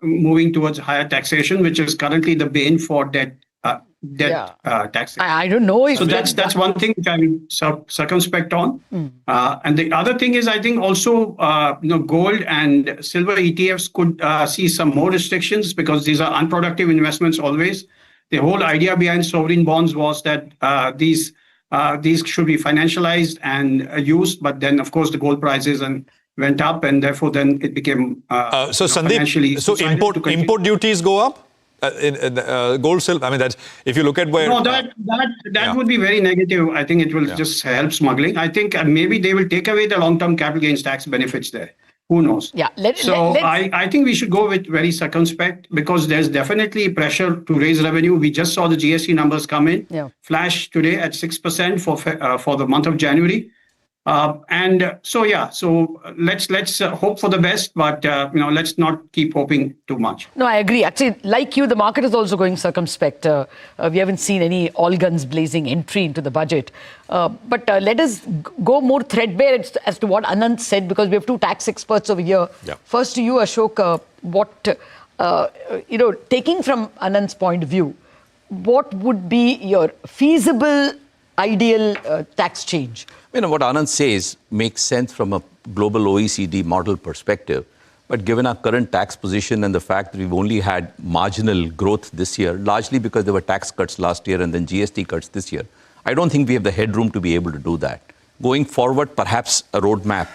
moving towards higher taxation, which is currently the bane for debt taxation. I don't know if so. That's one thing which I'm circumspect on. And the other thing is, I think also gold and silver ETFs could see some more restrictions because these are unproductive investments always. The whole idea behind sovereign bonds was that these should be financialized and used, but then of course the gold prices went up, and therefore then it became so Sandeep, so import duties go up in gold, silver. I mean, that's if you look at where that would be very negative. I think it will just help smuggling. I think maybe they will take away the long-term capital gains tax benefits there. Who knows? I think we should go with very circumspect because there's definitely pressure to raise revenue. We just saw the GST numbers come in, flash today at 6% for the month of January. So let's hope for the best, but let's not keep hoping too much. No, I agree. Actually, like you, the market is also going circumspect. We haven't seen any all guns blazing entry into the budget. But let us go more threadbare as to what Anand said, because we have two tax experts over here. First to you, Ashok, taking from Anand's point of view, what would be your feasible, ideal tax change? What Anand says makes sense from a global OECD model perspective. But given our current tax position and the fact that we've only had marginal growth this year, largely because there were tax cuts last year and then GST cuts this year, I don't think we have the headroom to be able to do that. Going forward, perhaps a roadmap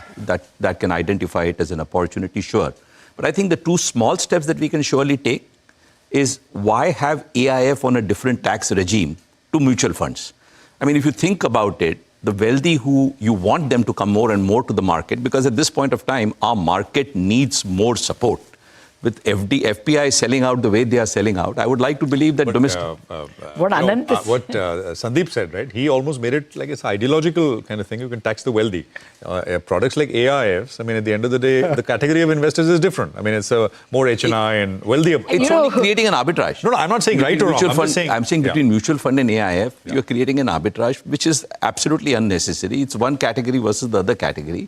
that can identify it as an opportunity, sure. But I think the two small steps that we can surely take is why have AIF on a different tax regime to mutual funds? I mean, if you think about it, the wealthy who you want them to come more and more to the market, because at this point of time, our market needs more support. With FPI selling out the way they are selling out, I would like to believe that domestic... what Sandeep said, right? He almost made it like it's ideological kind of thing. You can tax the wealthy. Products like AIFs, I mean, at the end of the day, the category of investors is different. I mean, it's a more HNI and wealthier. It's only creating an arbitrage. No, I'm not saying right or wrong. I'm saying between mutual fund and AIF, you're creating an arbitrage, which is absolutely unnecessary. It's one category versus the other category.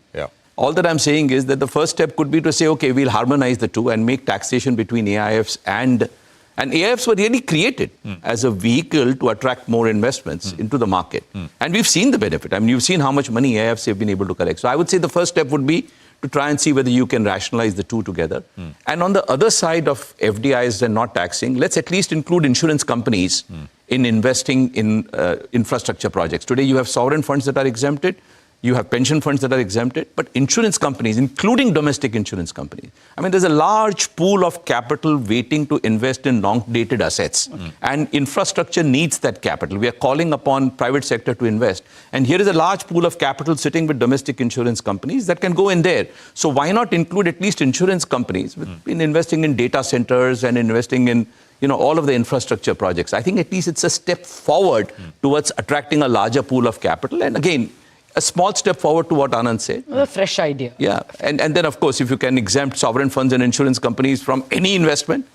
All that I'm saying is that the first step could be to say, okay, we'll harmonize the two and make taxation between AIFs and AIFs were really created as a vehicle to attract more investments into the market. And we've seen the benefit. I mean, you've seen how much money AIFs have been able to collect. So I would say the first step would be to try and see whether you can rationalize the two together. And on the other side of FDIs and not taxing, let's at least include insurance companies in investing in infrastructure projects. Today, you have sovereign funds that are exempted. You have pension funds that are exempted, but insurance companies, including domestic insurance companies. I mean, there's a large pool of capital waiting to invest in long-dated assets. And infrastructure needs that capital. We are calling upon private sector to invest. And here is a large pool of capital sitting with domestic insurance companies that can go in there. So why not include at least insurance companies in investing in data centers and investing in all of the infrastructure projects? I think at least it's a step forward towards attracting a larger pool of capital. And again, a small step forward to what Anand said. A fresh idea. Yeah. And then, of course, if you can exempt sovereign funds and insurance companies from any investment,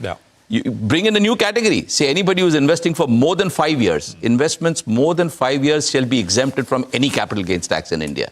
you bring in a new category. Say anybody who's investing for more than 5 years, investments more than 5 years shall be exempted from any capital gains tax in India.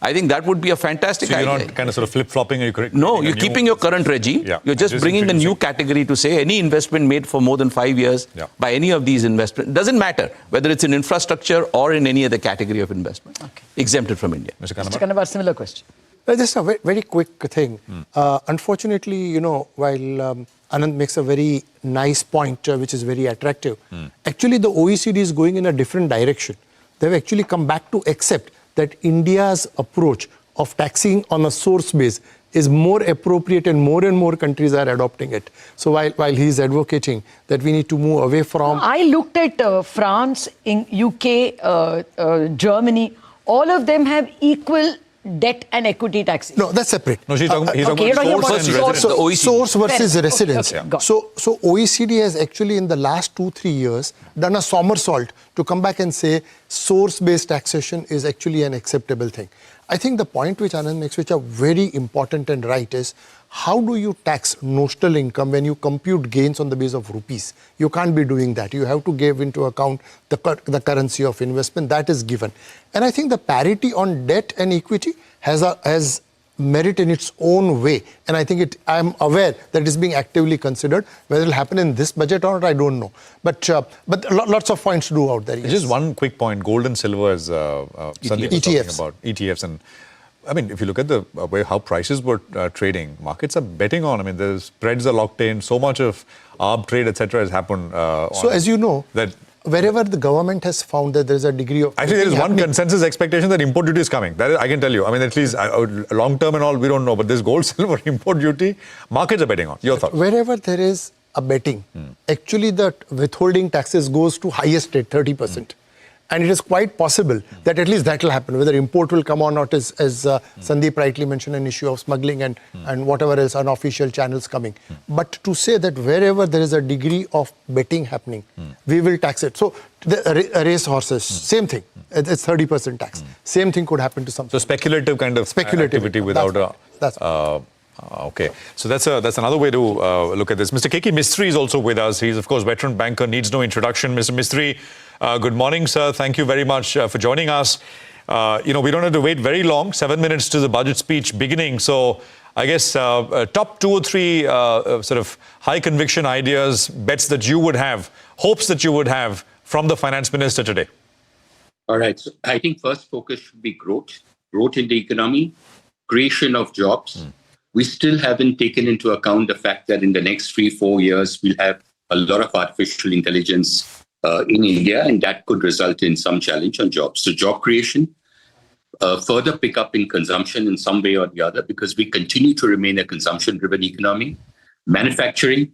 I think that would be a fantastic idea. So you're not kind of sort of flip-flopping? No, you're keeping your current regime. You're just bringing a new category to say any investment made for more than 5 years by any of these investments, doesn't matter whether it's in infrastructure or in any other category of investment, exempted from India. Mr. Kanabar, similar question. Just a very quick thing. Unfortunately, while Anand makes a very nice point, which is very attractive, actually the OECD is going in a different direction. They've actually come back to accept that India's approach of taxing on a source base is more appropriate and more countries are adopting it. So while he's advocating that we need to move away from... I looked at France, in UK, Germany, all of them have equal debt and equity taxes. No, that's separate. No, he's talking about source versus residence. So OECD has actually in the last 2-3 years done a somersault to come back and say source-based taxation is actually an acceptable thing. I think the point which Anand makes, which are very important and right, is how do you tax notional income when you compute gains on the base of rupees? You can't be doing that. You have to give into account the currency of investment that is given. And I think the parity on debt and equity has merit in its own way. And I think I'm aware that it is being actively considered. Whether it will happen in this budget or not, I don't know. But lots of points to do out there. Yes. Just one quick point, gold and silver is Sandeep was talking about ETFs. And I mean, if you look at the way how prices were trading, markets are betting on. I mean, the spreads are locked in. So much of arb trade, etc., has happened. So as you know, that wherever the government has found that there is a degree of... Actually, there is one consensus expectation that import duty is coming. That is, I can tell you. I mean, at least long term and all, we don't know. But this gold, silver import duty, markets are betting on. Your thoughts? Wherever there is a betting, actually the withholding taxes goes to highest rate, 30%. And it is quite possible that at least that will happen. Whether import will come or not is, as Sandeep rightly mentioned, an issue of smuggling and whatever else unofficial channels coming. But to say that wherever there is a degree of betting happening, we will tax it. So the race horses, same thing. It's 30% tax. Same thing could happen to some. So speculative kind of activity without that's okay, so that's another way to look at this. Mr. K.K. Mistry is also with us. He's, of course, veteran banker, needs no introduction. Mr. Mistry, good morning, sir. Thank you very much for joining us. We don't have to wait very long, 7 minutes to the budget speech beginning. So I guess top 2 or 3 sort of high conviction ideas, bets that you would have, hopes that you would have from the finance minister today. All right. So I think first focus should be growth in the economy, creation of jobs. We still haven't taken into account the fact that in the next 3-4 years, we'll have a lot of artificial intelligence in India, and that could result in some challenge on jobs. So job creation, further pick up in consumption in some way or the other, because we continue to remain a consumption-driven economy. Manufacturing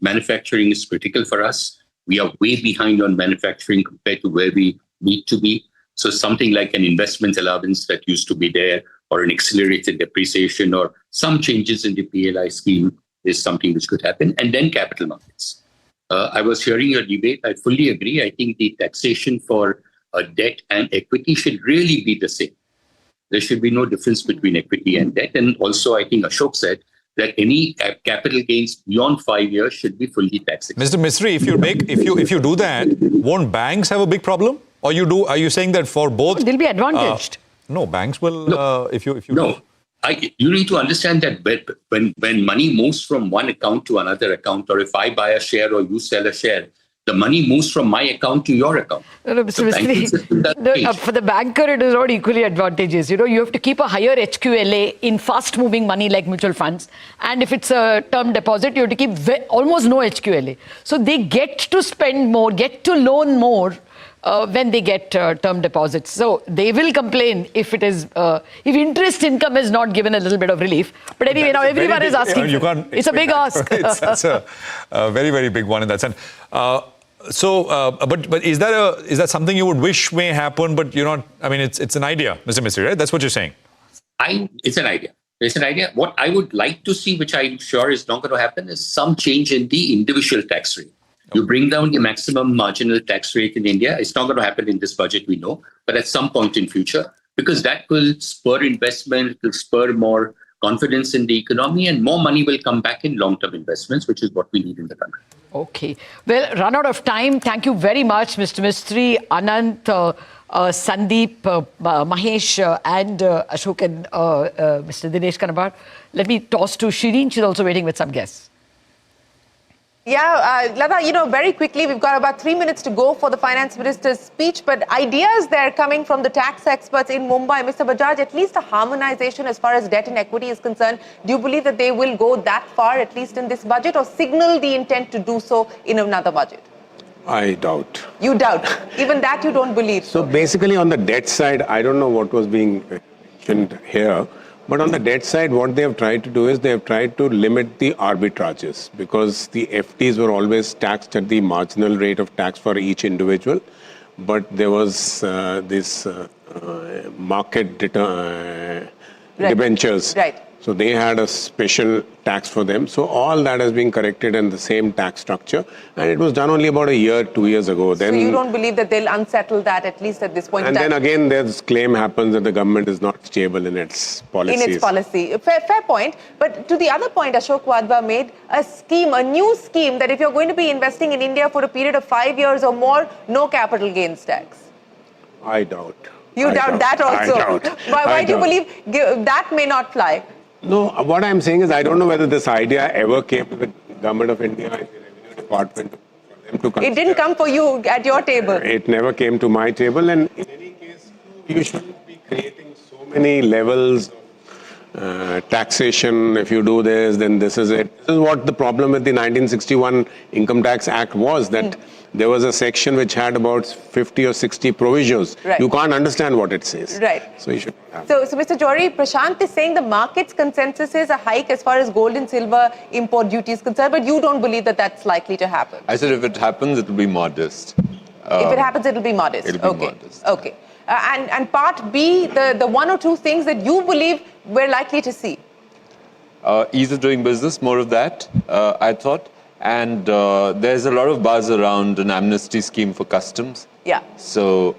is critical for us. We are way behind on manufacturing compared to where we need to be. So something like an investment allowance that used to be there, or an accelerated depreciation, or some changes in the PLI scheme is something which could happen. And then capital markets. I was hearing your debate. I fully agree. I think the taxation for debt and equity should really be the same. There should be no difference between equity and debt. And also, I think Ashok said that any capital gains beyond 5 years should be fully taxed. Mr. Mistry, if you do that, won't banks have a big problem? Or are you saying that for both? They'll be advantaged. No, banks will. No, if you no. You need to understand that when money moves from one account to another account, or if I buy a share or you sell a share, the money moves from my account to your account. No, Mr. Mistry, for the banker, it is not equally advantageous. You have to keep a higher HQLA in fast-moving money like mutual funds. And if it's a term deposit, you have to keep almost no HQLA. So they get to spend more, get to loan more when they get term deposits. So they will complain if interest income is not given a little bit of relief. But anyway, now everyone is asking. It's a big ask. It's a very, very big one in that sense. But is that something you would wish may happen? But you're not. I mean, it's an idea, Mr. Mistry, right? That's what you're saying. It's an idea. It's an idea. What I would like to see, which I'm sure is not going to happen, is some change in the individual tax rate. You bring down the maximum marginal tax rate in India. It's not going to happen in this budget, we know, but at some point in future, because that will spur investment, it will spur more confidence in the economy, and more money will come back in long-term investments, which is what we need in the country. Okay. Well, run out of time. Thank you very much, Mr. Mistry, Anant, Sandeep, Mahesh, and Ashok, and Mr. Dinesh Kanabar. Let me toss to Shireen. She's also waiting with some guests. Yeah, Lata, very quickly, we've got about 3 minutes to go for the finance minister's speech, but ideas there coming from the tax experts in Mumbai. Mr. Bajaj, at least a harmonization as far as debt and equity is concerned. Do you believe that they will go that far, at least in this budget, or signal the intent to do so in another budget? I doubt. You doubt. Even that you don't believe. So basically on the debt side, I don't know what was being mentioned here. But on the debt side, what they have tried to do is they have tried to limit the arbitrages, because the FTs were always taxed at the marginal rate of tax for each individual. But there was this market debentures. Right. So they had a special tax for them. So all that has been corrected in the same tax structure. And it was done only about 2 years ago. Then, so you don't believe that they'll unsettle that, at least at this point in time? And then again, this claim happens that the government is not stable in its policies. In its policy. Fair point. But to the other point, Ashok Wadhwa made a new scheme that if you're going to be investing in India for a period of 5 years or more, no capital gains tax. I doubt. You doubt that also? I doubt. Why do you believe that may not fly? No, what I'm saying is I don't know whether this idea ever came to the Government of India and the Revenue Department for them to consider. It didn't come for you at your table. It never came to my table, and in any case, you shouldn't be creating so many levels of taxation. If you do this, then this is it. This is what the problem with the 1961 Income Tax Act was, that there was a section which had about 50 or 60 provisions. Right. You can't understand what it says. Right. So you should. So Mr. Johri, Prashant is saying the market's consensus is a hike as far as gold and silver import duty is concerned, but you don't believe that that's likely to happen. I said if it happens, it will be modest. If it happens, it will be modest. It'll be modest. Okay. And part B, the one or two things that you believe we're likely to see. Ease of doing business, more of that, I thought. And there's a lot of buzz around an amnesty scheme for customs. Yeah. So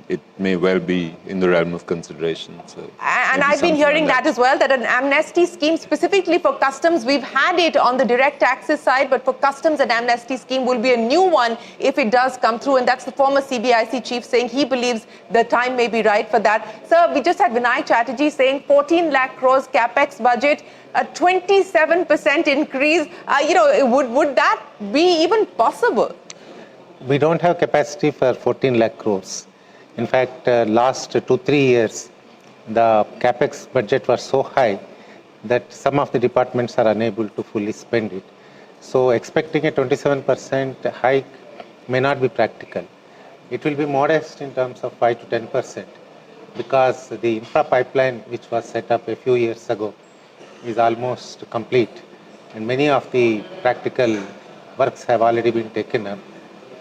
it may well be in the realm of consideration. So and I've been hearing that as well, that an amnesty scheme specifically for customs, we've had it on the direct taxes side, but for customs, an amnesty scheme will be a new one if it does come through. And that's the former CBIC chief saying he believes the time may be right for that. Sir, we just had Vinay Chatterjee saying 14 lakh crores capex budget, a 27% increase. Would that be even possible? We don't have capacity for 14 lakh crores. In fact, last 2-3 years, the capex budget was so high that some of the departments are unable to fully spend it. So expecting a 27% hike may not be practical. It will be modest in terms of 5 to 10% because the infra pipeline, which was set up a few years ago, is almost complete, and many of the practical works have already been taken up.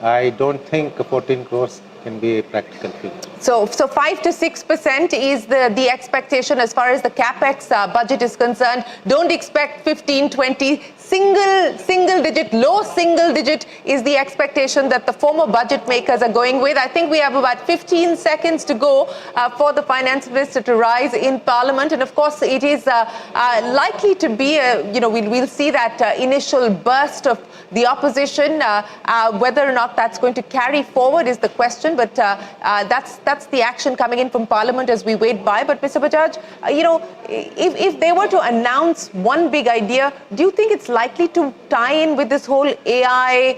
I don't think 14 crores can be a practical figure. So 5 to 6% is the expectation as far as the capex budget is concerned. Don't expect 15, 20, single digit, low single digit is the expectation that the former budget makers are going with. I think we have about 15 seconds to go for the finance minister to rise in Parliament. And of course, it is likely to be, we'll see that initial burst of the opposition. Whether or not that's going to carry forward is the question. But that's the action coming in from Parliament as we wait by. But Mr. Bajaj, if they were to announce one big idea, do you think it's likely to tie in with this whole AI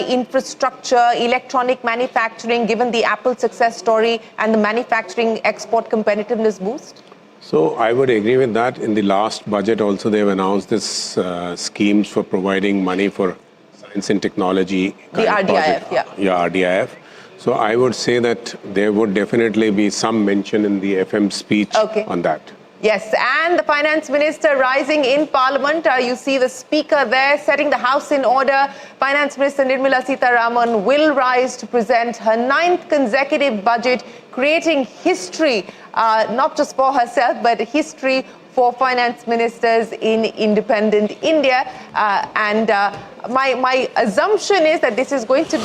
infrastructure, electronic manufacturing, given the Apple success story and the manufacturing export competitiveness boost? So I would agree with that. In the last budget also, they've announced this schemes for providing money for science and technology. The RDIF, Yeah, RDIF. So I would say that there would definitely be some mention in the FM speech on that. Yes, and the finance minister rising in Parliament. You see the speaker there setting the house in order. Finance Minister Nirmala Sitharaman will rise to present her 9th consecutive budget, creating history, not just for herself, but history for finance ministers in independent India. My assumption is that this is going to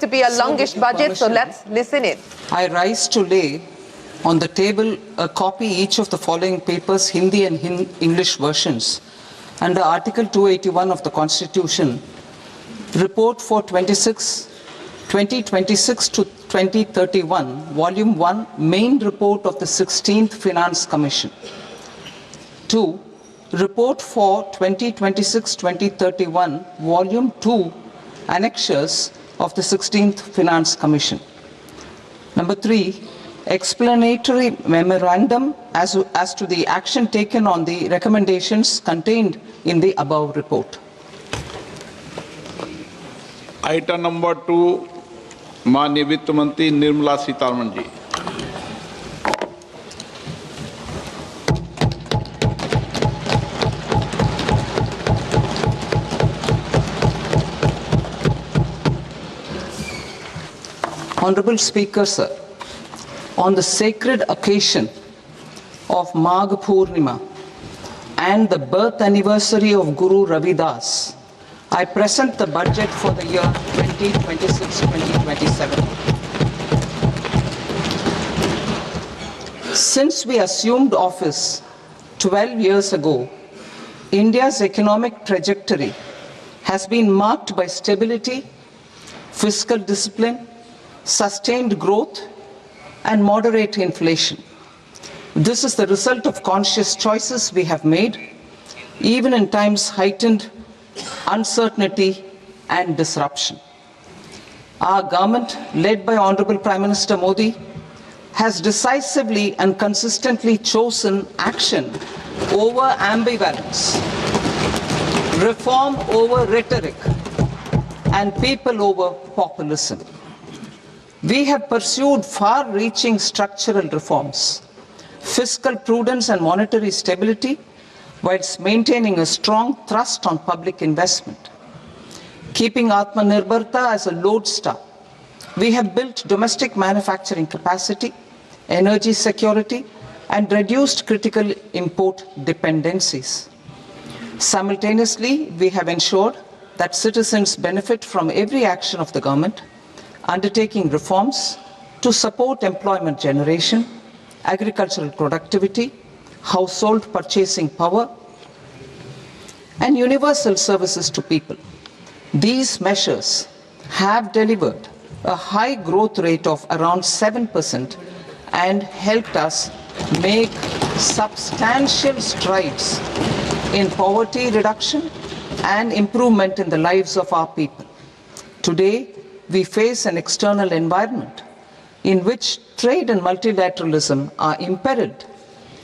be a longish budget. So let's listen in. I rise to lay on the table a copy each of the following papers, Hindi and English versions, under Article 281 of the Constitution. Report for 2026 to 2031, Volume 1, Main Report of the 16th Finance Commission. 2. Report for 2026-2031, Volume 2, Annexures of the 16th Finance Commission. Number 3, explanatory memorandum as to the action taken on the recommendations contained in the above report. Item number 2, माननीय वित्त मंत्री Nirmala Sitharaman ji. Honorable Speaker, sir, on the sacred occasion of Magh Purnima and the birth anniversary of Guru Ravidas, I present the budget for the year 2026-2027. Since we assumed office 12 years ago, India's economic trajectory has been marked by stability, fiscal discipline, sustained growth, and moderate inflation. This is the result of conscious choices we have made, even in times heightened uncertainty and disruption. Our government, led by Honorable Prime Minister Modi, has decisively and consistently chosen action over ambivalence, reform over rhetoric, and people over populism. We have pursued far-reaching structural reforms, fiscal prudence and monetary stability, whilst maintaining a strong thrust on public investment. Keeping Atmanirbharta as a lodestar, we have built domestic manufacturing capacity, energy security, and reduced critical import dependencies. Simultaneously, we have ensured that citizens benefit from every action of the government, undertaking reforms to support employment generation, agricultural productivity, household purchasing power, and universal services to people. These measures have delivered a high growth rate of around 7% and helped us make substantial strides in poverty reduction and improvement in the lives of our people. Today, we face an external environment in which trade and multilateralism are imperiled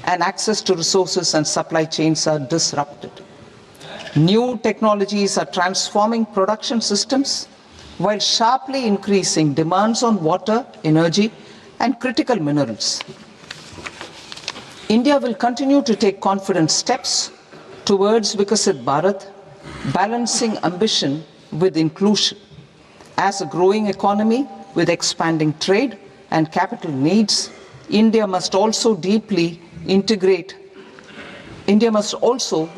and access to resources and supply chains are disrupted. New technologies are transforming production systems while sharply increasing demands on water, energy, and critical minerals. India will continue to take confident steps towards Vikasit Bharat, balancing ambition with inclusion. As a growing economy with expanding trade and capital needs, India must also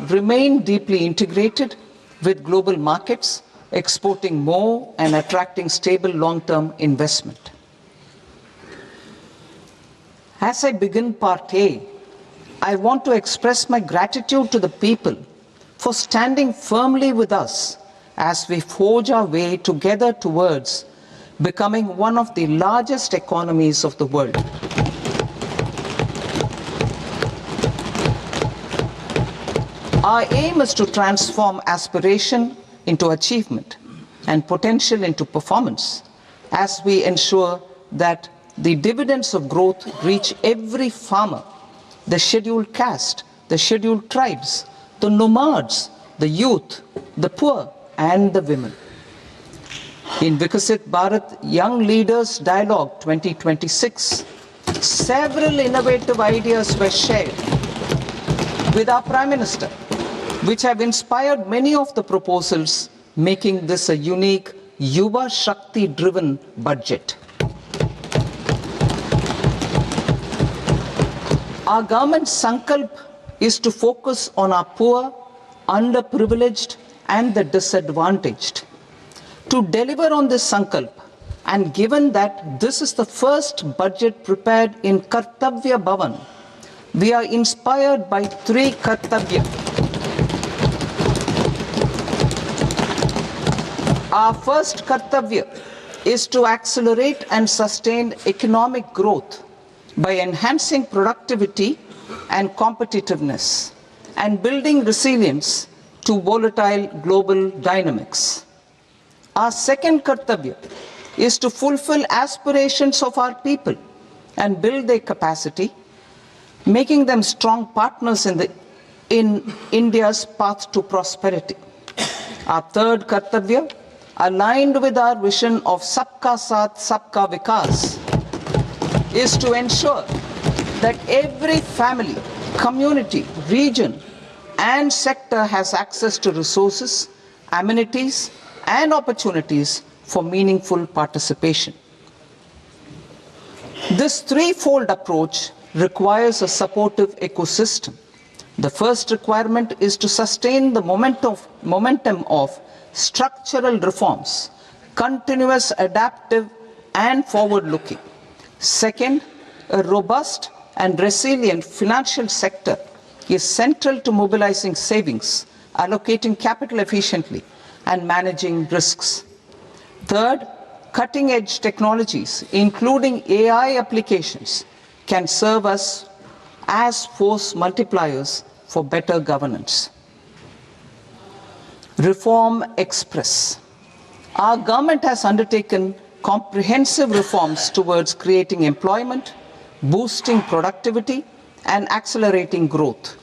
remain deeply integrated with global markets, exporting more and attracting stable long-term investment. As I begin part A, I want to express my gratitude to the people for standing firmly with us as we forge our way together towards becoming one of the largest economies of the world. Our aim is to transform aspiration into achievement and potential into performance as we ensure that the dividends of growth reach every farmer, the scheduled caste, the scheduled tribes, the nomads, the youth, the poor, and the women. In Vikasit Bharat Young Leaders Dialogue 2026, several innovative ideas were shared with our Prime Minister, which have inspired many of the proposals, making this a unique Yuva Shakti-driven budget. Our government's sankalp is to focus on our poor, underprivileged, and the disadvantaged. To deliver on this sankalp, and given that this is the first budget prepared in Kartavya Bhavan, we are inspired by three kartavya. Our first kartavya is to accelerate and sustain economic growth by enhancing productivity and competitiveness and building resilience to volatile global dynamics. Our second kartavya is to fulfill aspirations of our people and build their capacity, making them strong partners in India's path to prosperity. Our third kartavya, aligned with our vision of Sabka Saath, Sabka Vikas, is to ensure that every family, community, region, and sector has access to resources, amenities, and opportunities for meaningful participation. This threefold approach requires a supportive ecosystem. The first requirement is to sustain the momentum of structural reforms, continuous, adaptive, and forward-looking. Second, a robust and resilient financial sector is central to mobilizing savings, allocating capital efficiently, and managing risks. Third, cutting-edge technologies, including AI applications, can serve us as force multipliers for better governance. Reform Express. Our government has undertaken comprehensive reforms towards creating employment, boosting productivity, and accelerating growth.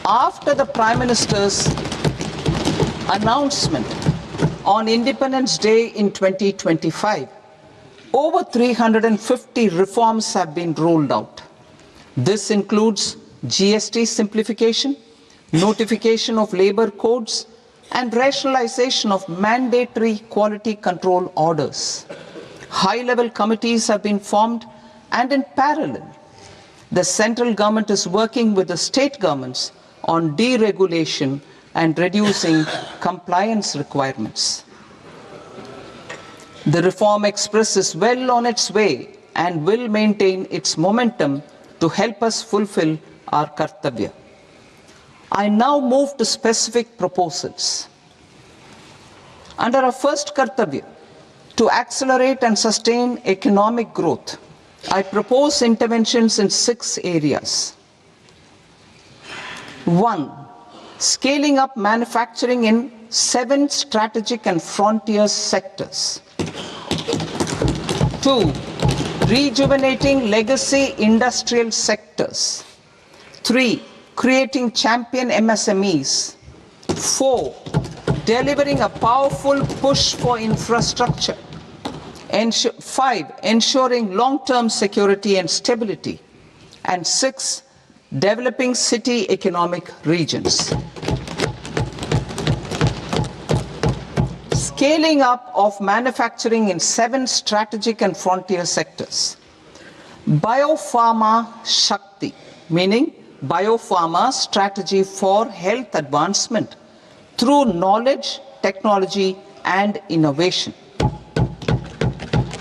After the Prime Minister's announcement on Independence Day in 2025, over 350 reforms have been rolled out. This includes GST simplification, notification of labor codes, and rationalization of mandatory quality control orders. High-level committees have been formed, and in parallel, the central government is working with the state governments on deregulation and reducing compliance requirements. The Reform Express is well on its way and will maintain its momentum to help us fulfill our kartavya. I now move to specific proposals. Under our first kartavya, to accelerate and sustain economic growth, I propose interventions in 6 areas. 1. Scaling up manufacturing in 7 strategic and frontier sectors. 2. Rejuvenating legacy industrial sectors. 3. Creating champion MSMEs. 4. Delivering a powerful push for infrastructure. 5. Ensuring long-term security and stability. And 6. Developing city economic regions. Scaling up of manufacturing in 7 strategic and frontier sectors. Biopharma Shakti, meaning biopharma strategy for health advancement through knowledge, technology, and innovation.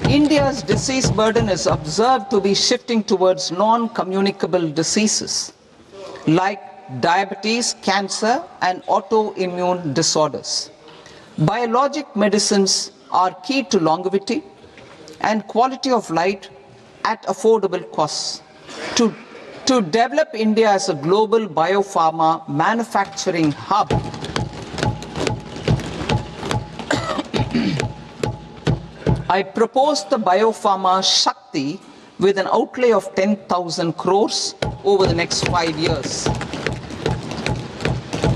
India's disease burden is observed to be shifting towards non-communicable diseases like diabetes, cancer, and autoimmune disorders. Biologic medicines are key to longevity and quality of life at affordable costs. To develop India as a global biopharma manufacturing hub, I propose the Biopharma Shakti with an outlay of 10,000 crores over the next 5 years.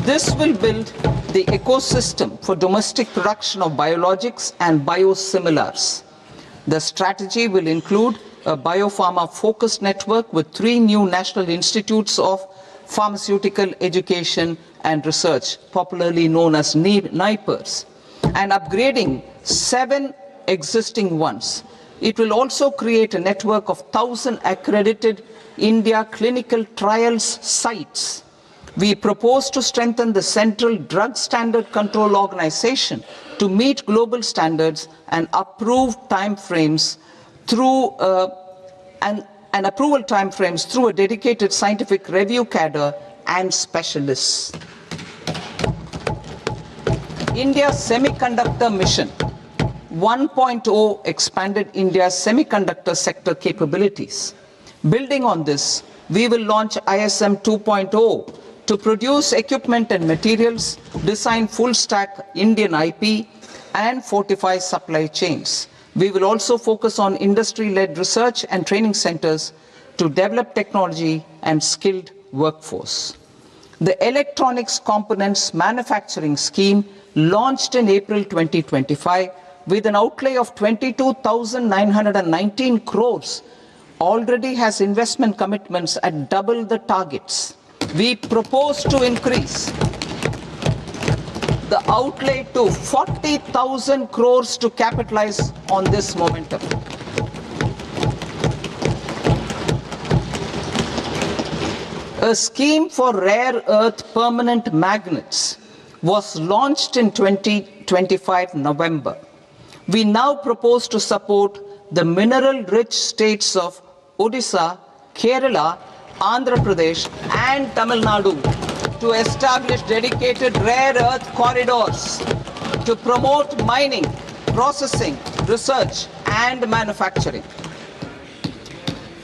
This will build the ecosystem for domestic production of biologics and biosimilars. The strategy will include a biopharma-focused network with 3 new national institutes of pharmaceutical education and research, popularly known as NIPERs, and upgrading 7 existing ones. It will also create a network of 1,000 accredited India clinical trials sites. We propose to strengthen the Central Drug Standard Control Organization to meet global standards and approve timeframes through approval timeframes through a dedicated scientific review cadre and specialists. India's Semiconductor Mission 1.0 expanded India's semiconductor sector capabilities. Building on this, we will launch ISM 2.0 to produce equipment and materials, design full-stack Indian IP, and fortify supply chains. We will also focus on industry-led research and training centers to develop technology and skilled workforce. The Electronics Components Manufacturing Scheme, launched in April 2025, with an outlay of 22,919 crores, already has investment commitments at double the targets. We propose to increase the outlay to 40,000 crores to capitalize on this momentum. A scheme for rare earth permanent magnets was launched in 2025 November. We now propose to support the mineral-rich states of Odisha, Kerala, Andhra Pradesh, and Tamil Nadu to establish dedicated rare earth corridors to promote mining, processing, research, and manufacturing.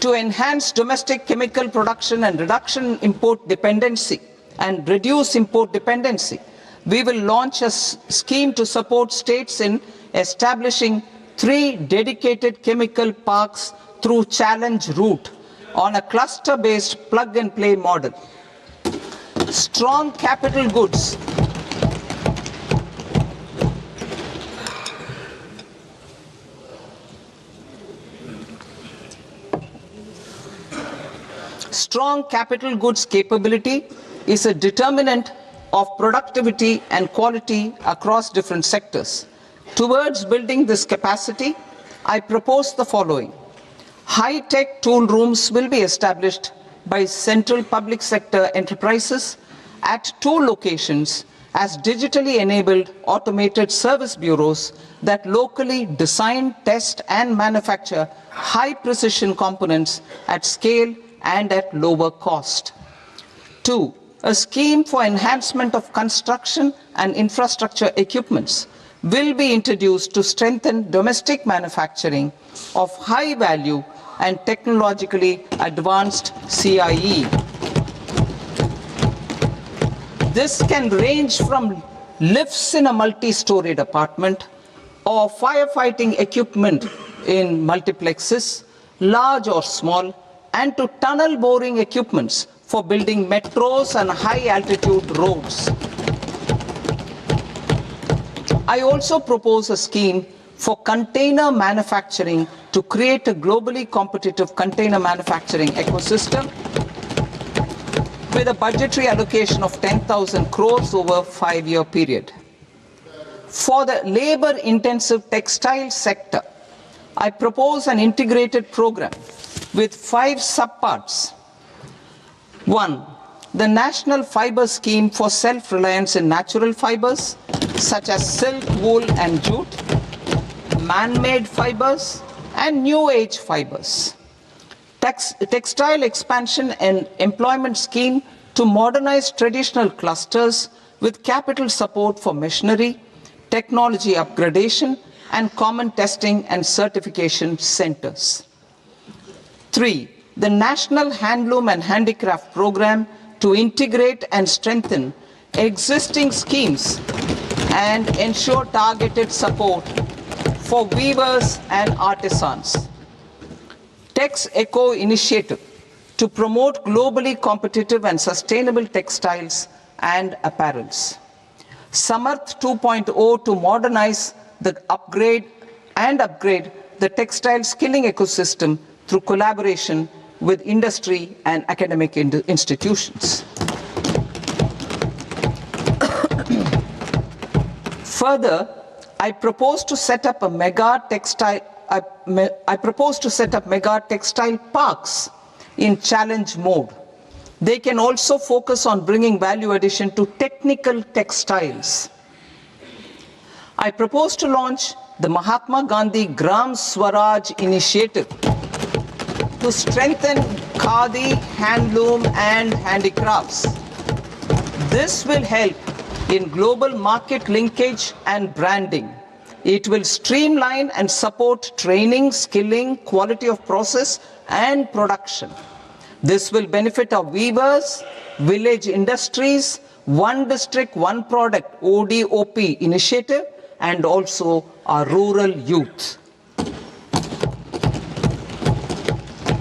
To enhance domestic chemical production and reduction import dependency and reduce import dependency, we will launch a scheme to support states in establishing 3 dedicated chemical parks through challenge route on a cluster-based plug-and-play model. Strong capital goods. Strong capital goods capability is a determinant of productivity and quality across different sectors. Towards building this capacity, I propose the following. High-tech tool rooms will be established by central public sector enterprises at 2 locations as digitally enabled automated service bureaus that locally design, test and manufacture high-precision components at scale and at lower cost. 2. A scheme for enhancement of construction and infrastructure equipments will be introduced to strengthen domestic manufacturing of high value and technologically advanced CIE. This can range from lifts in a multi-storied apartment or firefighting equipment in multiplexes, large or small, and to tunnel boring equipments for building metros and high-altitude roads. I also propose a scheme for container manufacturing to create a globally competitive container manufacturing ecosystem with a budgetary allocation of 10,000 crores over a 5-year period. For the labor-intensive textile sector, I propose an integrated program with 5 subparts. 1. The National Fiber Scheme for self-reliance in natural fibers, such as silk, wool and jute, man-made fibers, and new age fibers. Textile expansion and employment scheme to modernize traditional clusters with capital support for machinery, technology upgradation, and common testing and certification centers. 3. The National Handloom and Handicraft Program to integrate and strengthen existing schemes and ensure targeted support for weavers and artisans. Tex Eco Initiative to promote globally competitive and sustainable textiles and apparels. Samarth 2.0 to modernize the upgrade the textile skilling ecosystem through collaboration with industry and academic institutions. Further, I propose to set up mega textile parks in challenge mode. They can also focus on bringing value addition to technical textiles. I propose to launch the Mahatma Gandhi Gram Swaraj initiative to strengthen khadi, handloom and handicrafts. This will help in global market linkage and branding. It will streamline and support training, skilling, quality of process and production. This will benefit our weavers, village industries, one district, one product ODOP initiative, and also our rural youth.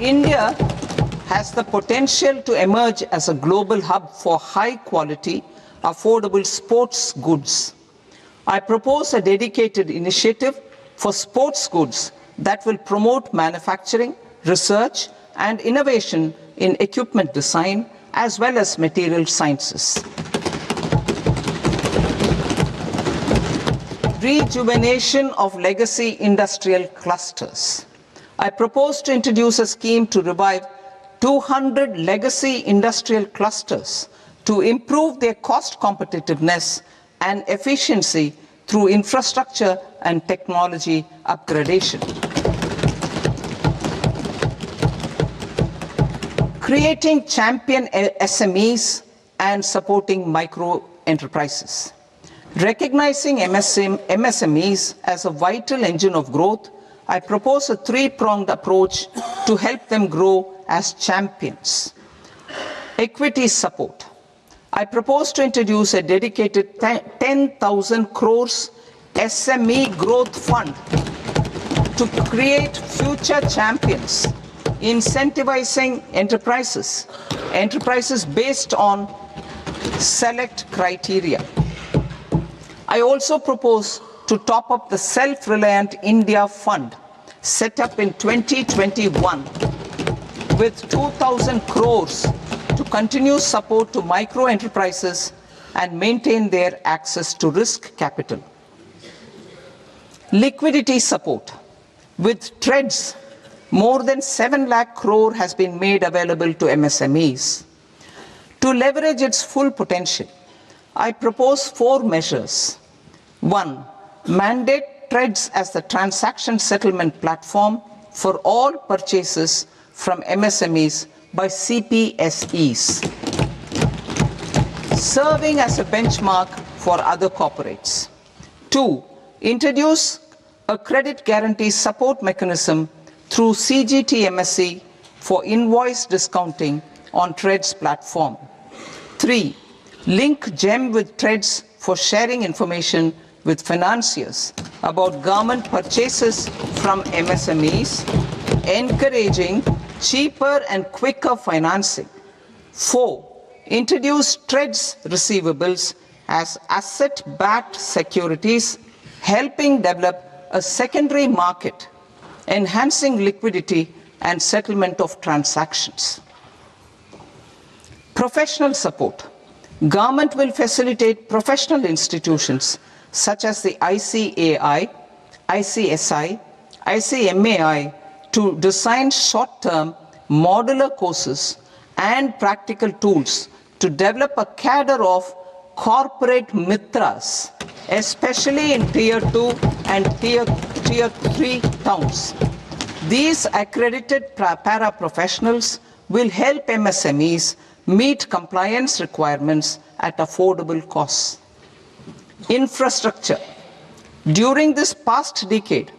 India has the potential to emerge as a global hub for high quality, affordable sports goods. I propose a dedicated initiative for sports goods that will promote manufacturing, research, and innovation in equipment design as well as material sciences. Rejuvenation of legacy industrial clusters. I propose to introduce a scheme to revive 200 legacy industrial clusters to improve their cost competitiveness and efficiency through infrastructure and technology upgradation. Creating champion SMEs and supporting micro enterprises. Recognizing MSMEs as a vital engine of growth, I propose a three-pronged approach to help them grow as champions. Equity support. I propose to introduce a dedicated 10,000 crores SME growth fund to create future champions, incentivizing enterprises based on select criteria. I also propose to top up the Self-Reliant India Fund set up in 2021 with 2,000 crores to continue support to micro enterprises and maintain their access to risk capital. Liquidity support. With TREDS, more than 7 lakh crore has been made available to MSMEs. To leverage its full potential, I propose 4 measures. 1. Mandate TREDS as the transaction settlement platform for all purchases from MSMEs by CPSEs, serving as a benchmark for other corporates. 2. Introduce a credit guarantee support mechanism through CGT-MSE for invoice discounting on TREDS platform. 3. Link GEM with TREDS for sharing information with financiers about government purchases from MSMEs, encouraging cheaper and quicker financing. 4. Introduce TREDS receivables as asset-backed securities, helping develop a secondary market, enhancing liquidity and settlement of transactions. Professional support. Government will facilitate professional institutions such as the ICAI, ICSI, ICMAI to design short-term modular courses and practical tools to develop a cadre of corporate mitras, especially in Tier 2 and Tier 3 towns. These accredited para-professionals will help MSMEs meet compliance requirements at affordable costs. Infrastructure. During this past decade,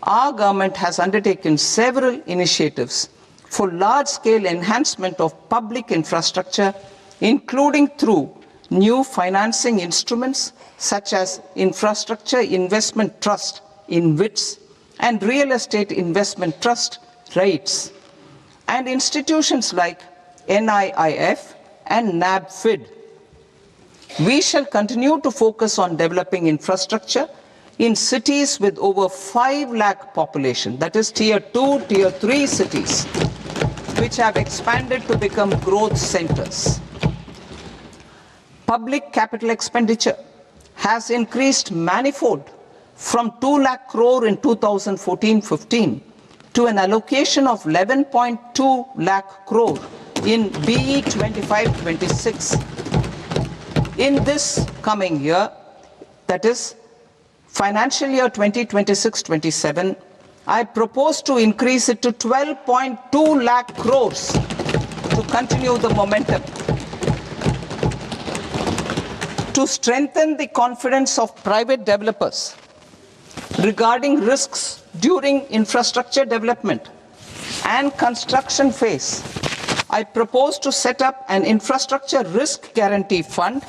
our government has undertaken several initiatives for large-scale enhancement of public infrastructure, including through new financing instruments such as Infrastructure Investment Trust (InvITs) and Real Estate Investment Trust (REITs), and institutions like NIIF and NABFID. We shall continue to focus on developing infrastructure in cities with over 5 lakh population, that is Tier 2, Tier 3 cities, which have expanded to become growth centers. Public capital expenditure has increased manifold from 2 lakh crore in 2014-15 to an allocation of 11.2 lakh crore in BE 25-26. In this coming year, that is financial year 2026-27, I propose to increase it to 12.2 lakh crores to continue the momentum. To strengthen the confidence of private developers regarding risks during infrastructure development and construction phase, I propose to set up an infrastructure risk guarantee fund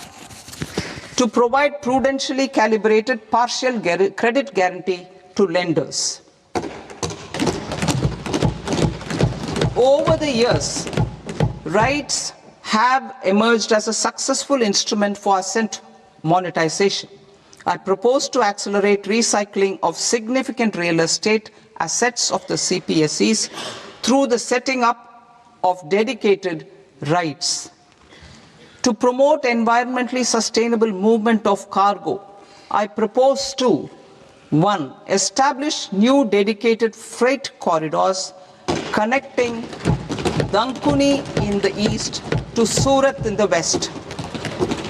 to provide prudentially calibrated partial credit guarantee to lenders. Over the years, REITs have emerged as a successful instrument for asset monetization. I propose to accelerate recycling of significant real estate assets of the CPSEs through the setting up of dedicated REITs. To promote environmentally sustainable movement of cargo, I propose to 1. Establish new dedicated freight corridors connecting Dankuni in the east to Surat in the west.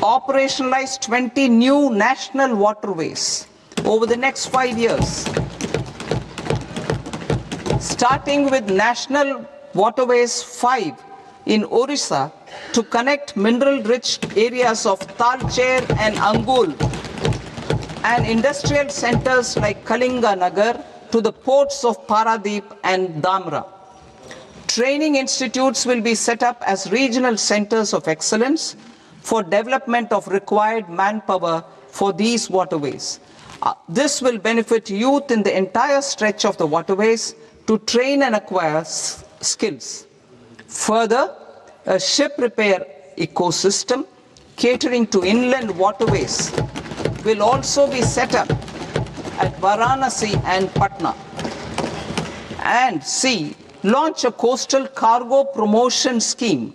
Operationalize 20 new national waterways over the next 5 years, starting with National Waterways 5 in Orissa to connect mineral-rich areas of Talcher and Angul and industrial centers like Kalinga Nagar, to the ports of Paradeep and Dhamra. Training institutes will be set up as regional centers of excellence for development of required manpower for these waterways. This will benefit youth in the entire stretch of the waterways to train and acquire skills. Further, a ship repair ecosystem catering to inland waterways will also be set up at Varanasi and Patna. And C, launch a coastal cargo promotion scheme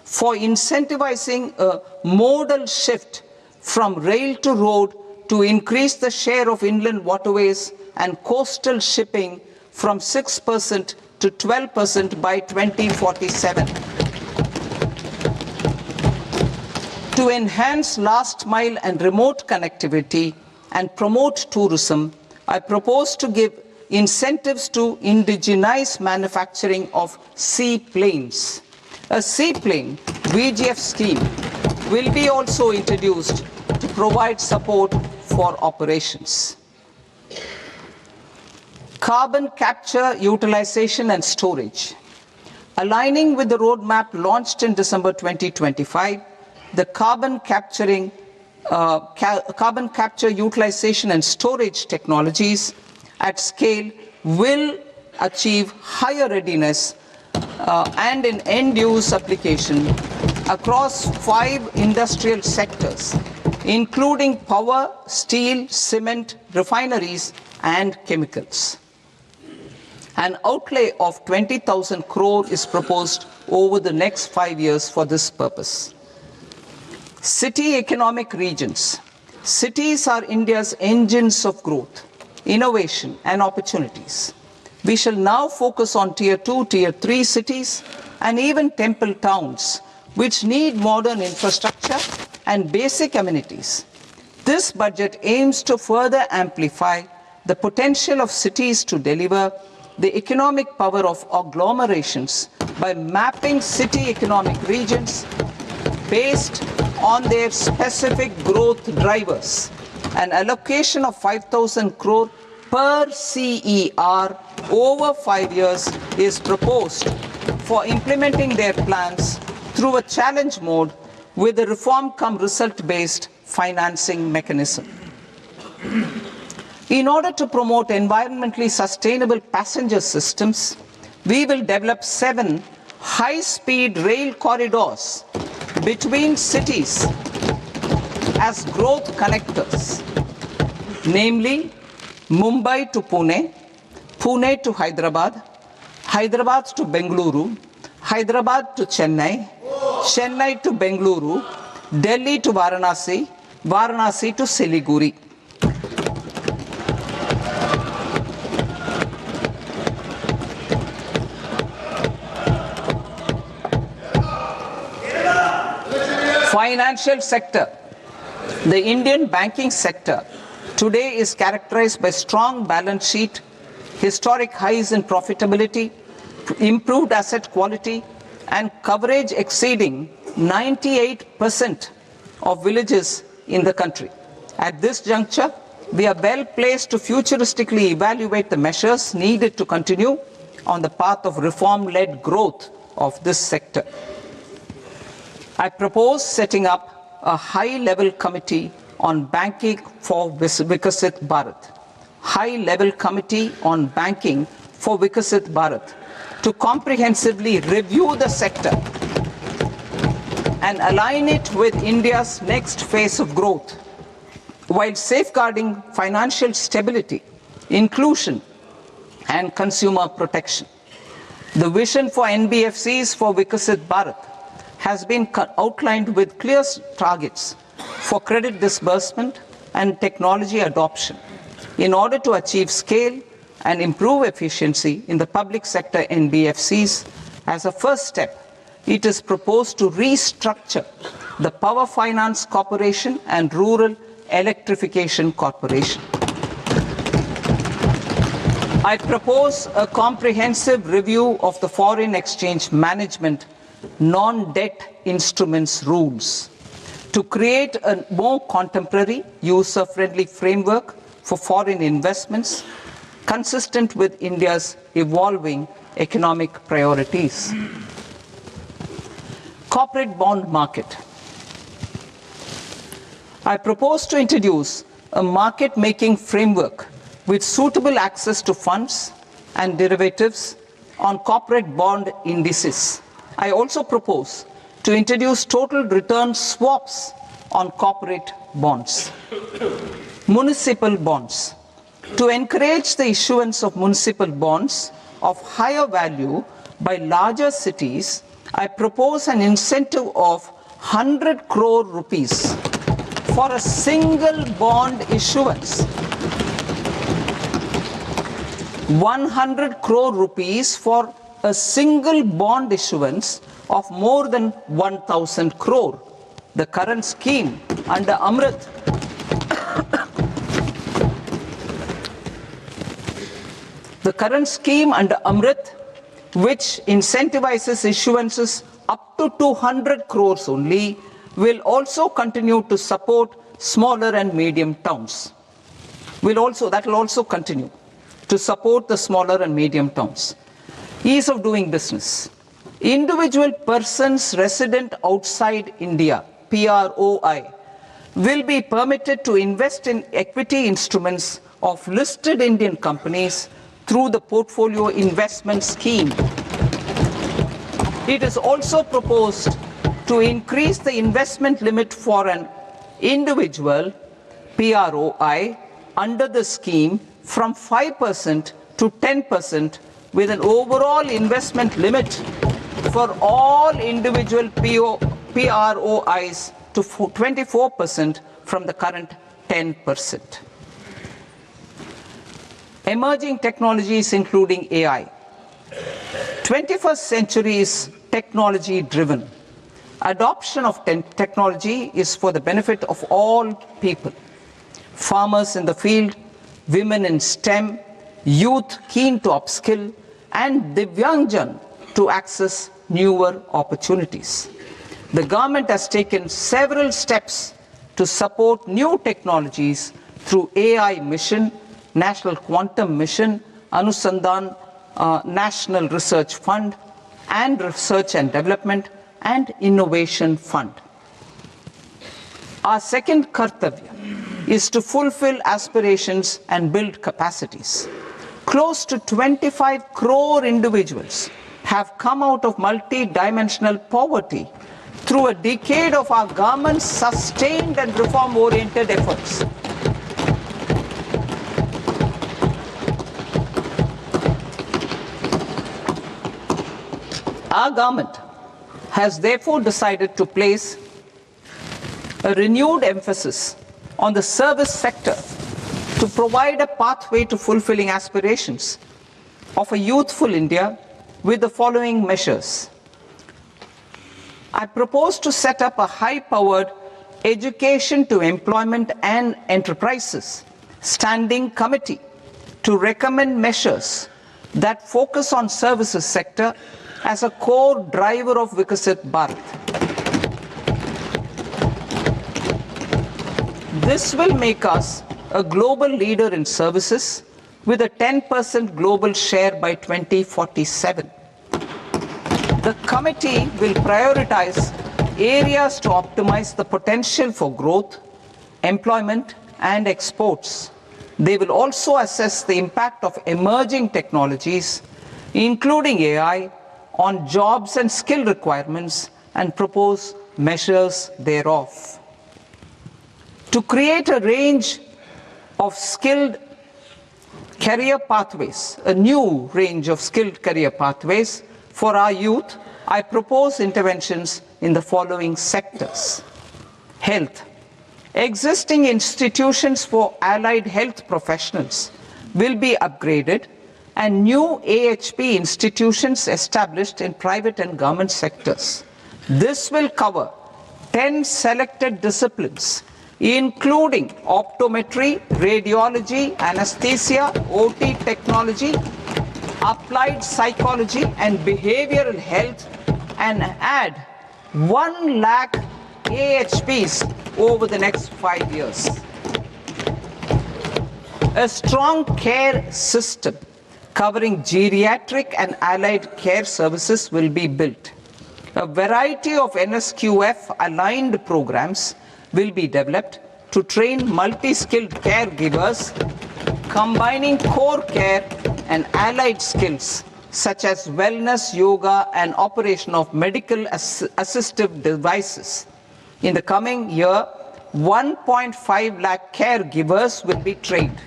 for incentivizing a modal shift from rail to road to increase the share of inland waterways and coastal shipping from 6% to 12% by 2047. To enhance last mile and remote connectivity and promote tourism, I propose to give incentives to indigenize manufacturing of seaplanes. A seaplane VGF scheme will be also introduced to provide support for operations. Carbon capture, utilization and storage. Aligning with the roadmap launched in December 2025, the carbon capture, utilization and storage technologies at scale will achieve higher readiness and in end-use application across 5 industrial sectors, including power, steel, cement, refineries, and chemicals. An outlay of 20,000 crore is proposed over the next 5 years for this purpose. City economic regions. Cities are India's engines of growth, innovation, and opportunities. We shall now focus on Tier 2, Tier 3 cities, and even temple towns, which need modern infrastructure and basic amenities. This budget aims to further amplify the potential of cities to deliver the economic power of agglomerations by mapping city economic regions based on their specific growth drivers. An allocation of 5,000 crore per CER over 5 years is proposed for implementing their plans through a challenge mode with a reform-cum-result-based financing mechanism. In order to promote environmentally sustainable passenger systems, we will develop 7 high-speed rail corridors between cities as growth connectors, namely Mumbai to Pune, Pune to Hyderabad, Hyderabad to Bengaluru, Hyderabad to Chennai, Chennai to Bengaluru, Delhi to Varanasi, Varanasi to Siliguri. Financial sector. The Indian banking sector today is characterized by strong balance sheet, historic highs in profitability, improved asset quality, and coverage exceeding 98% of villages in the country. At this juncture, we are well placed to futuristically evaluate the measures needed to continue on the path of reform-led growth of this sector. I propose setting up a high-level committee on banking for Vikasit Bharat. High-level committee on banking for Vikasit Bharat to comprehensively review the sector and align it with India's next phase of growth, while safeguarding financial stability, inclusion, and consumer protection. The vision for NBFCs for Vikasit Bharat has been outlined with clear targets for credit disbursement and technology adoption in order to achieve scale and improve efficiency in the public sector NBFCs. As a first step, it is proposed to restructure the Power Finance Corporation and Rural Electrification Corporation. I propose a comprehensive review of the foreign exchange management non-debt instruments rules to create a more contemporary, user-friendly framework for foreign investments, consistent with India's evolving economic priorities. Corporate bond market. I propose to introduce a market-making framework with suitable access to funds and derivatives on corporate bond indices. I also propose to introduce total return swaps on corporate bonds. Municipal bonds. To encourage the issuance of municipal bonds of higher value by larger cities, I propose an incentive of 100 crore rupees for a single bond issuance. 100 crore rupees for a single bond issuance of more than 1,000 crore. The current scheme under Amrit which incentivizes issuances up to 200 crores only, will also continue to support smaller and medium towns. That will also continue to support the smaller and medium towns. Ease of doing business. Individual persons resident outside India, PROI, will be permitted to invest in equity instruments of listed Indian companies through the portfolio investment scheme. It is also proposed to increase the investment limit for an individual PROI under the scheme from 5% to 10%, with an overall investment limit for all individual PROIs to 24% from the current 10%. Emerging technologies including AI. 21st century is technology driven. Adoption of technology is for the benefit of all people. Farmers in the field, women in STEM, youth keen to upskill, and Divyangjan to access newer opportunities. The government has taken several steps to support new technologies through AI Mission, National Quantum Mission, Anusandhan National Research Fund, and Research and Development and Innovation Fund. Our second kartavya is to fulfill aspirations and build capacities. Close to 25 crore individuals have come out of multi-dimensional poverty through a decade of our government's sustained and reform-oriented efforts. Our government has therefore decided to place a renewed emphasis on the service sector to provide a pathway to fulfilling aspirations of a youthful India with the following measures. I propose to set up a high-powered Education to Employment and Enterprises Standing Committee to recommend measures that focus on services sector as a core driver of Vikasit Bharat. This will make us a global leader in services with a 10% global share by 2047. The committee will prioritize areas to optimize the potential for growth, employment, and exports. They will also assess the impact of emerging technologies, including AI, on jobs and skill requirements and propose measures thereof. To create a range of skilled career pathways, a new range of skilled career pathways for our youth, I propose interventions in the following sectors. Health. Existing institutions for allied health professionals will be upgraded and new AHP institutions established in private and government sectors. This will cover 10 selected disciplines, including optometry, radiology, anesthesia, OT technology, applied psychology, and behavioral health, and add 1 lakh AHPs over the next 5 years. A strong care system covering geriatric and allied care services will be built. A variety of NSQF-aligned programs will be developed to train multi-skilled caregivers, combining core care and allied skills such as wellness, yoga, and operation of medical assistive devices. In the coming year, 1.5 lakh caregivers will be trained.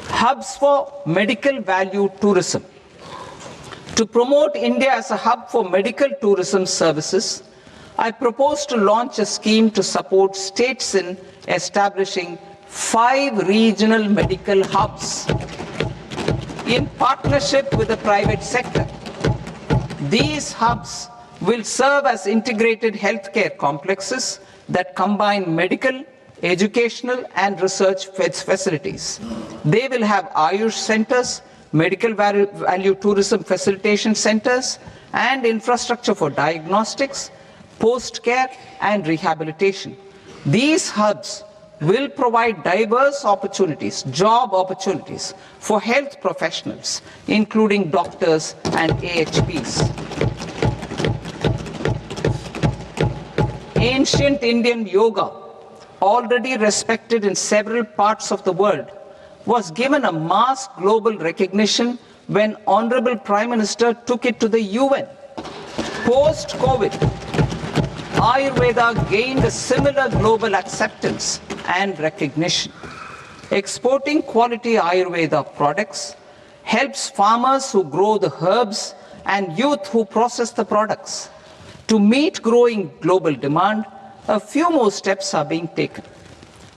Hubs for medical value tourism. To promote India as a hub for medical tourism services, I propose to launch a scheme to support states in establishing 5 regional medical hubs in partnership with the private sector. These hubs will serve as integrated healthcare complexes that combine medical, educational, and research facilities. They will have Ayush centers, medical value tourism facilitation centers, and infrastructure for diagnostics, post-care, and rehabilitation. These hubs will provide diverse opportunities, job opportunities for health professionals, including doctors and AHPs. Ancient Indian yoga, already respected in several parts of the world, was given a mass global recognition when Honorable Prime Minister took it to the UN. Post-COVID, Ayurveda gained a similar global acceptance and recognition. Exporting quality Ayurveda products helps farmers who grow the herbs and youth who process the products. To meet growing global demand, a few more steps are being taken.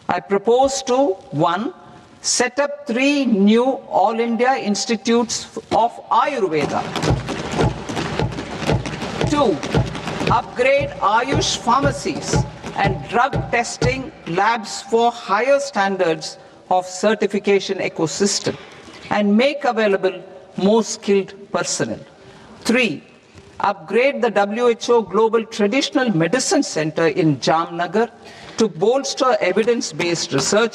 I propose to 1. Set up 3 new All India Institutes of Ayurveda. 2. Upgrade Ayush pharmacies and drug testing labs for higher standards of certification ecosystem and make available more skilled personnel. 3. Upgrade the WHO Global Traditional Medicine Center in Jamnagar to bolster evidence-based research,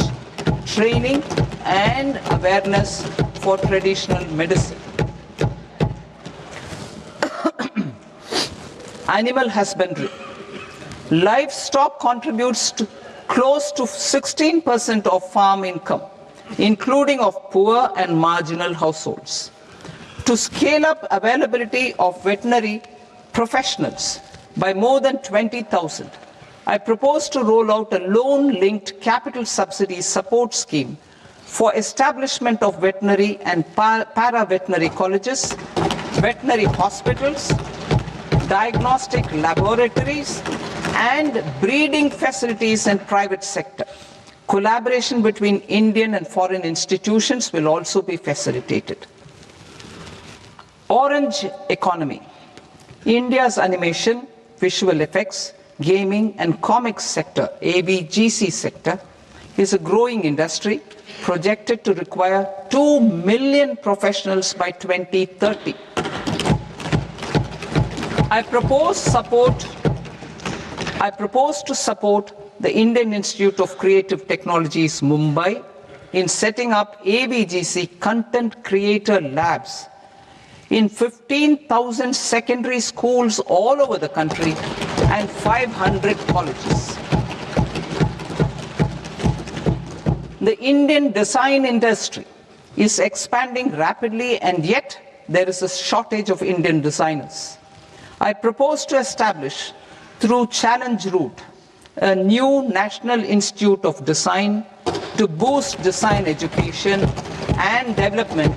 training, and awareness for traditional medicine. Animal husbandry. Livestock contributes to close to 16% of farm income, including of poor and marginal households. To scale up availability of veterinary professionals by more than 20,000, I propose to roll out a loan-linked capital subsidy support scheme for establishment of veterinary and para-veterinary colleges, veterinary hospitals, diagnostic laboratories, and breeding facilities in private sector. Collaboration between Indian and foreign institutions will also be facilitated. Orange economy. India's animation, visual effects, gaming and comics sector, AVGC sector, is a growing industry projected to require 2 million professionals by 2030. I propose to support the Indian Institute of Creative Technologies, Mumbai, in setting up AVGC content creator labs in 15,000 secondary schools all over the country and 500 colleges. The Indian design industry is expanding rapidly, and yet there is a shortage of Indian designers. I propose to establish, through Challenge Route, a new National Institute of Design to boost design education and development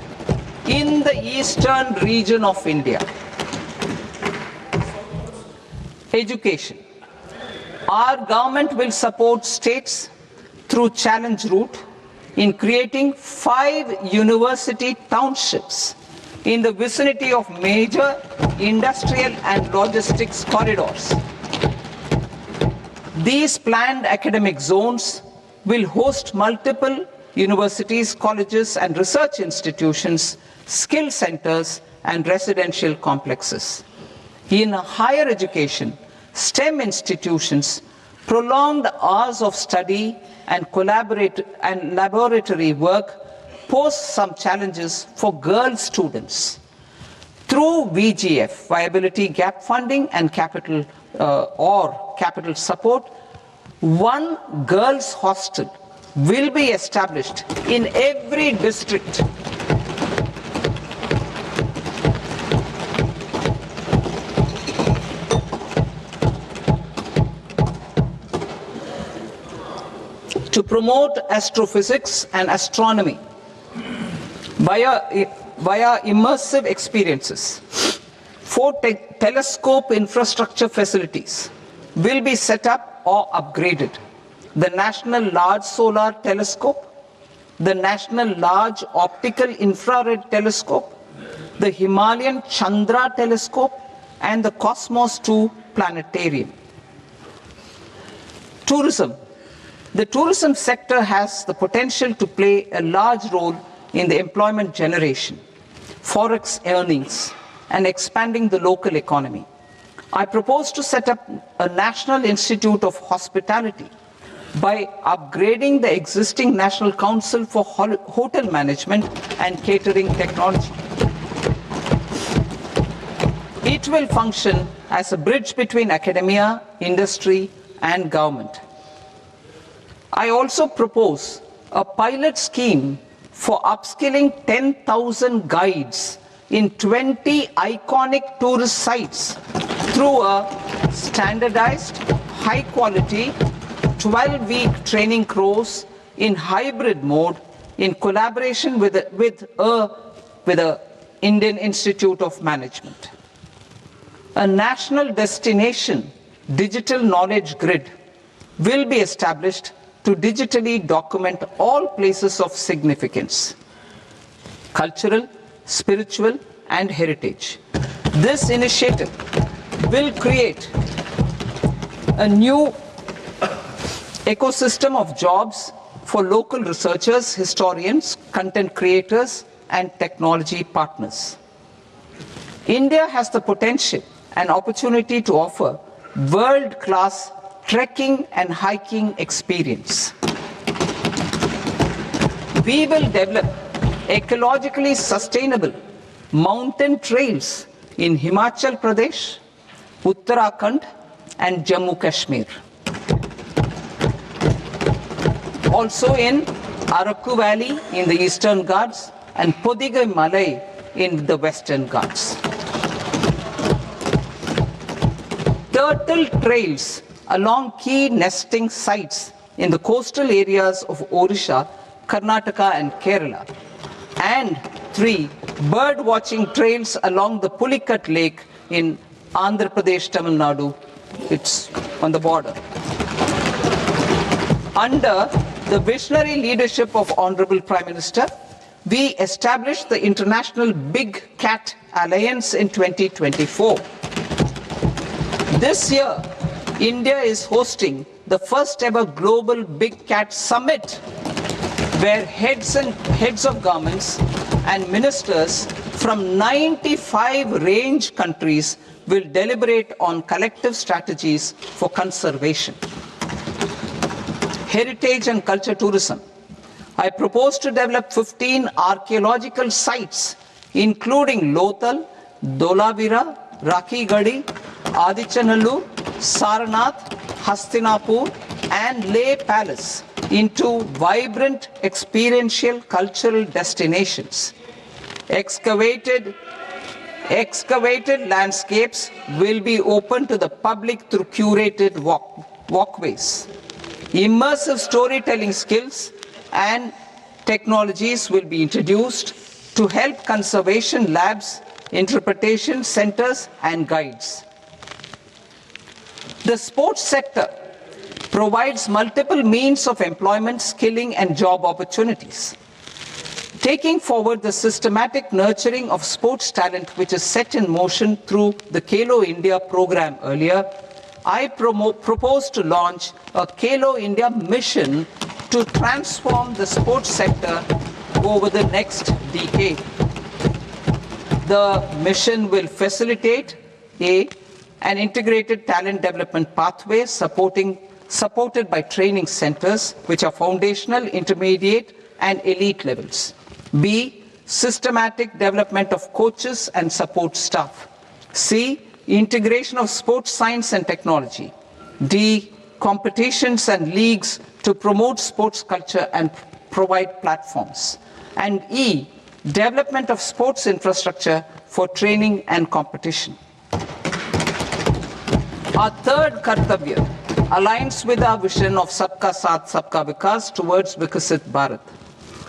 in the eastern region of India. Education. Our government will support states through Challenge Route in creating 5 university townships in the vicinity of major industrial and logistics corridors. These planned academic zones will host multiple universities, colleges, and research institutions, skill centers, and residential complexes. In higher education, STEM institutions Prolonged hours of study and laboratory work pose some challenges for girl students. Through VGF, Viability Gap Funding and capital support, one girls' hostel will be established in every district. To promote astrophysics and astronomy via immersive experiences. 4 telescope infrastructure facilities will be set up or upgraded. The National Large Solar Telescope, the National Large Optical Infrared Telescope, the Himalayan Chandra Telescope, and the Cosmos 2 Planetarium. Tourism. The tourism sector has the potential to play a large role in the employment generation, forex earnings, and expanding the local economy. I propose to set up a National Institute of Hospitality by upgrading the existing National Council for Hotel Management and Catering Technology. It will function as a bridge between academia, industry, and government. I also propose a pilot scheme for upskilling 10,000 guides in 20 iconic tourist sites through a standardized, high-quality, 12-week training course in hybrid mode in collaboration with the Indian Institute of Management. A national destination digital knowledge grid will be established to digitally document all places of significance, cultural, spiritual, and heritage. This initiative will create a new ecosystem of jobs for local researchers, historians, content creators, and technology partners. India has the potential and opportunity to offer world-class trekking and hiking experience. We will develop ecologically sustainable mountain trails in Himachal Pradesh, Uttarakhand, and Jammu Kashmir. Also in Araku Valley in the Eastern Ghats and Podigai Malai in the Western Ghats. Turtle trails along key nesting sites in the coastal areas of Odisha, Karnataka, and Kerala. And 3 bird watching trails along the Pulikat Lake in Andhra Pradesh, Tamil Nadu. It's on the border. Under the visionary leadership of Honorable Prime Minister, we established the International Big Cat Alliance in 2024. This year, India is hosting the first ever Global Big Cat Summit, where heads of governments and ministers from 95 range countries will deliberate on collective strategies for conservation. Heritage and culture tourism. I propose to develop 15 archaeological sites, including Lothal, Dolavira, Rakigadi, Adichanallur, Saranath, Hastinapur, and Leh Palace into vibrant experiential cultural destinations. Excavated landscapes will be open to the public through curated walkways. Immersive storytelling skills and technologies will be introduced to help conservation labs, interpretation centers, and guides. The sports sector provides multiple means of employment, skilling, and job opportunities. Taking forward the systematic nurturing of sports talent, which is set in motion through the Khelo India program earlier, I propose to launch a Khelo India mission to transform the sports sector over the next decade. The mission will facilitate an integrated talent development pathway supporting supported by training centers, which are foundational, intermediate, and elite levels. B, systematic development of coaches and support staff. C, integration of sports science and technology. D, competitions and leagues to promote sports culture and provide platforms. And E, development of sports infrastructure for training and competition. Our third kartavya aligns with our vision of Sabka Saath Sabka Vikas towards Vikasit Bharat.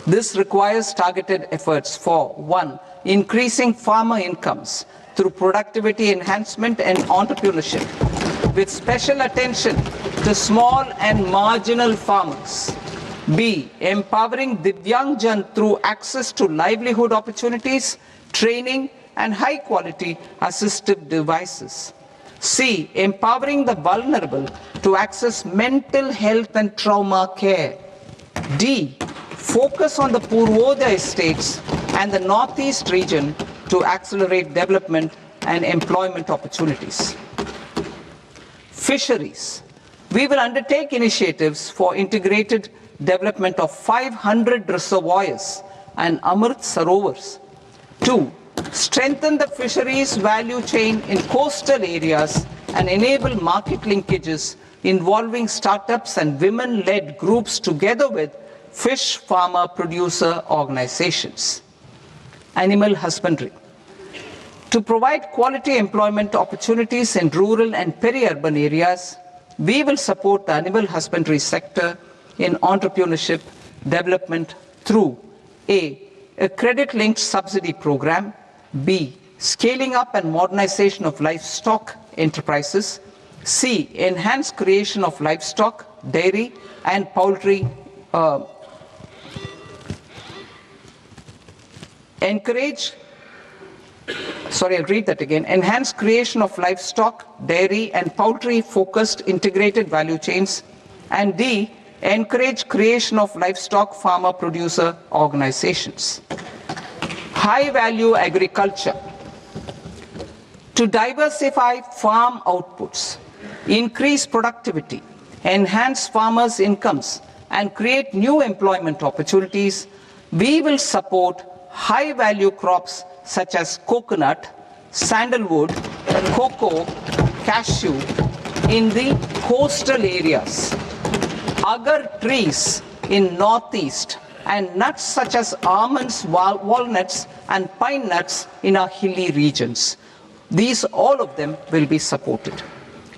This requires targeted efforts for 1. Increasing farmer incomes through productivity enhancement and entrepreneurship, with special attention to small and marginal farmers. B. Empowering Divyangjan through access to livelihood opportunities, training, and high-quality assistive devices. C. Empowering the vulnerable to access mental health and trauma care. D. Focus on the Purvodaya states and the Northeast region to accelerate development and employment opportunities. Fisheries. We will undertake initiatives for integrated development of 500 reservoirs and Amrit Sarovars. 2. Strengthen the fisheries value chain in coastal areas and enable market linkages involving startups and women-led groups together with fish farmer producer organizations. Animal husbandry. To provide quality employment opportunities in rural and peri-urban areas, we will support the animal husbandry sector in entrepreneurship development through A. A credit-linked subsidy program. B. Scaling up and modernization of livestock enterprises. C. Enhanced creation of livestock, dairy, and poultry. I'll read that again. Enhanced creation of livestock, dairy, and poultry-focused integrated value chains. And D. Encourage creation of livestock farmer-producer organizations. High-value agriculture. To diversify farm outputs, increase productivity, enhance farmers' incomes, and create new employment opportunities, we will support high-value crops such as coconut, sandalwood, cocoa, cashew in the coastal areas, agar trees in northeast, and nuts such as almonds, walnuts, and pine nuts in our hilly regions. These, all of them, will be supported.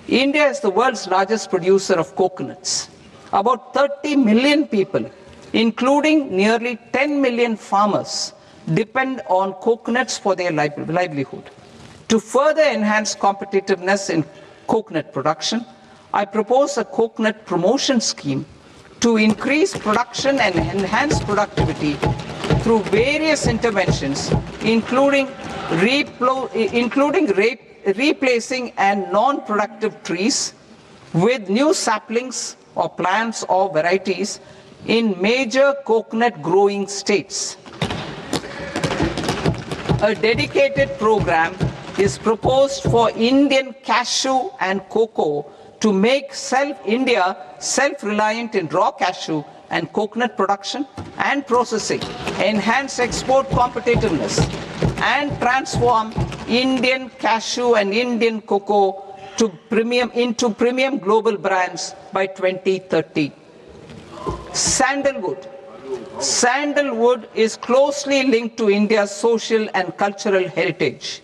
India is the world's largest producer of coconuts. About 30 million people, including nearly 10 million farmers, depend on coconuts for their livelihood. To further enhance competitiveness in coconut production, I propose a coconut promotion scheme to increase production and enhance productivity through various interventions, including replacing and non-productive trees with new saplings or plants or varieties in major coconut growing states. A dedicated program is proposed for Indian cashew and cocoa to make India self-reliant in raw cashew and coconut production and processing, enhance export competitiveness, and transform Indian cashew and Indian cocoa into premium global brands by 2030. Sandalwood. Sandalwood is closely linked to India's social and cultural heritage.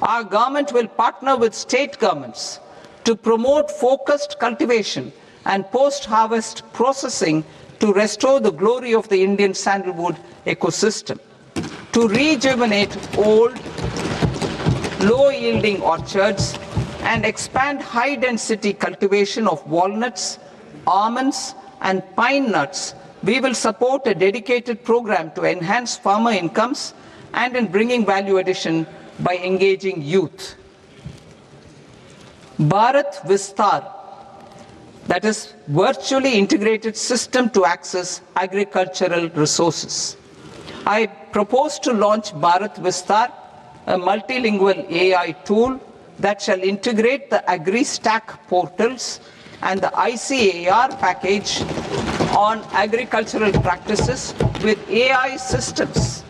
Our government will partner with state governments to promote focused cultivation and post-harvest processing to restore the glory of the Indian sandalwood ecosystem, to rejuvenate old, low-yielding orchards, and expand high-density cultivation of walnuts, almonds, and pine nuts. We will support a dedicated program to enhance farmer incomes and in bringing value addition by engaging youth. Bharat Vistar, that is virtually integrated system to access agricultural resources. I propose to launch Bharat Vistar, a multilingual AI tool that shall integrate the AgriStack portals and the ICAR package on agricultural practices with AI systems.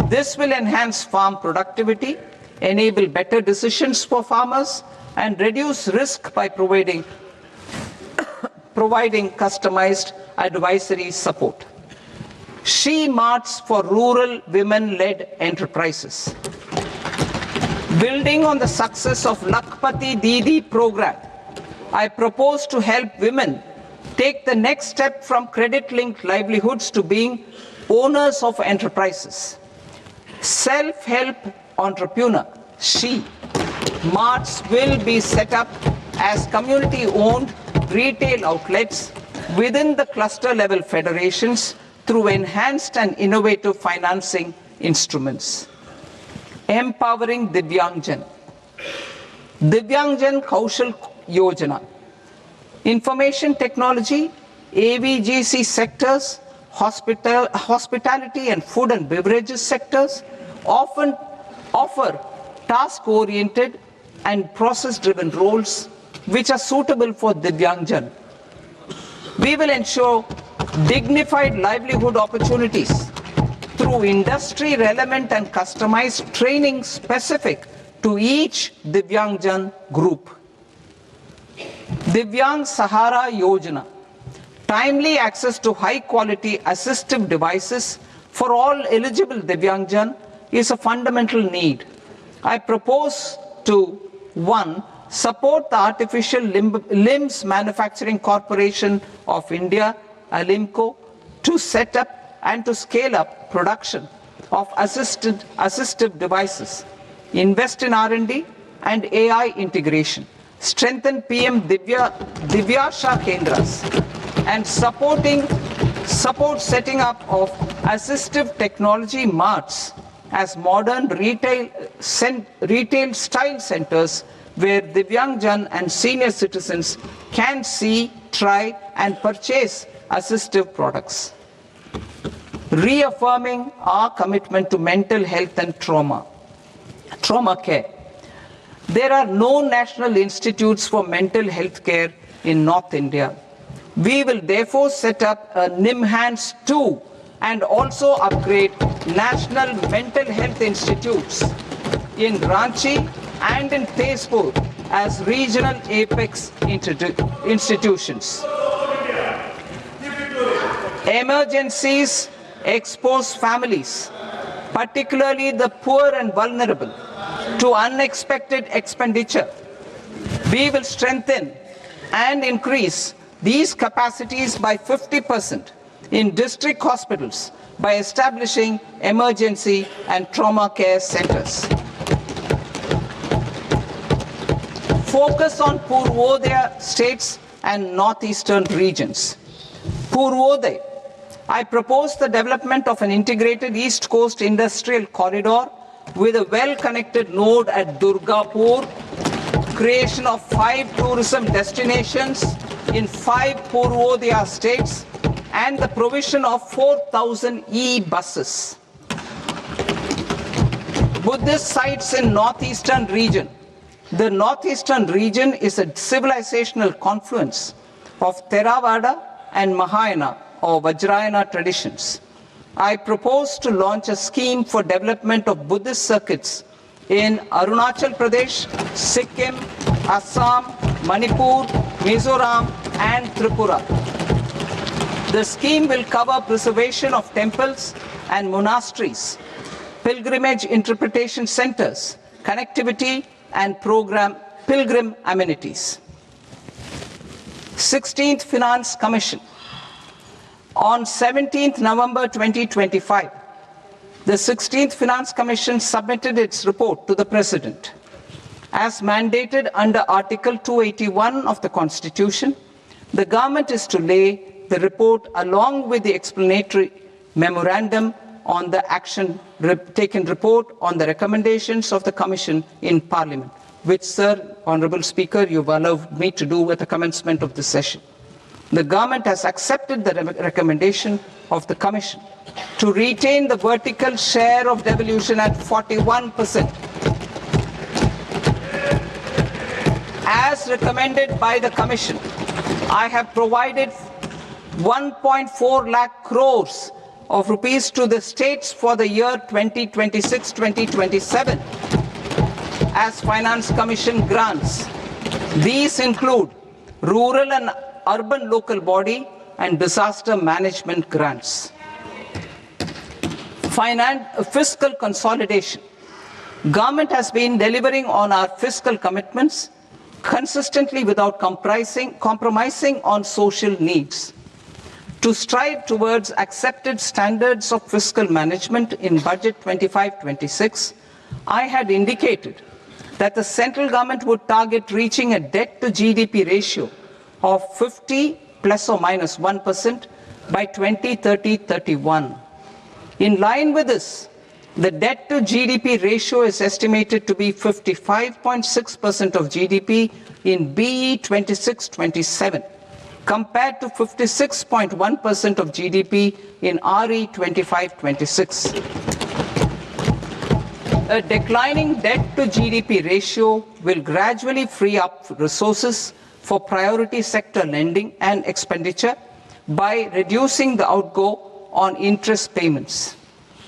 This will enhance farm productivity, enable better decisions for farmers, and reduce risk by providing customized advisory support. She Marts for rural women-led enterprises. Building on the success of Lakpati Didi program, I propose to help women take the next step from credit-linked livelihoods to being owners of enterprises. Self-help entrepreneur, She Marts will be set up as community-owned retail outlets within the cluster-level federations through enhanced and innovative financing instruments. Empowering Divyangjan. Divyangjan Kaushal Yojana. Information technology, AVGC sectors, hospitality and food and beverages sectors often offer task-oriented and process-driven roles which are suitable for Divyangjan. We will ensure dignified livelihood opportunities through industry-relevant and customized training specific to each Divyangjan group. Divyang Sahara Yojana. Timely access to high-quality assistive devices for all eligible Divyangjan is a fundamental need. I propose to 1. Support the Artificial Limbs Manufacturing Corporation of India, Alimco, to set up and to scale up production of assistive devices, invest in R&D and AI integration, strengthen PM Divyasha Kendras, and support setting up of assistive technology marts as modern retail style centers where Divyangjan and senior citizens can see, try and purchase assistive products. Reaffirming our commitment to mental health and trauma care. There are no national institutes for mental health care in North India. We will therefore set up a NIMHANS 2 and also upgrade national mental health institutes in Ranchi and in Tezpur as regional apex institutions. Emergencies expose families, particularly the poor and vulnerable, to unexpected expenditure. We will strengthen and increase these capacities by 50% in district hospitals by establishing emergency and trauma care centers. Focus on Purvodaya states and northeastern regions. Purvodaya. I propose the development of an integrated East Coast industrial corridor with a well-connected node at Durgapur, creation of 5 tourism destinations in 5 Purvodaya states, and the provision of 4,000 e-buses. Buddhist sites in northeastern region. The northeastern region is a civilizational confluence of Theravada and Mahayana or Vajrayana traditions. I propose to launch a scheme for development of Buddhist circuits in Arunachal Pradesh, Sikkim, Assam, Manipur, Mizoram, and Tripura. The scheme will cover preservation of temples and monasteries, pilgrimage interpretation centers, connectivity, and pilgrim amenities. 16th Finance Commission. On 17th November 2025, the 16th Finance Commission submitted its report to the President. As mandated under Article 281 of the Constitution, the government is to lay the report along with the explanatory memorandum on the action taken report on the recommendations of the Commission in Parliament, which, Sir, Honourable Speaker, you've allowed me to do at the commencement of this session. The government has accepted the recommendation of the Commission to retain the vertical share of devolution at 41%. As recommended by the Commission, I have provided 1.4 lakh crores of rupees to the states for the year 2026-2027 as Finance Commission grants. These include rural and urban local body and disaster management grants. Fiscal consolidation. Government has been delivering on our fiscal commitments consistently without compromising on social needs. To strive towards accepted standards of fiscal management in Budget 25-26, I had indicated that the central government would target reaching a debt to GDP ratio of 50 plus or minus 1% by 2030-31. In line with this, the debt to GDP ratio is estimated to be 55.6% of GDP in BE 26-27, compared to 56.1% of GDP in RE 25-26. A declining debt to GDP ratio will gradually free up resources for priority sector lending and expenditure by reducing the outgo on interest payments.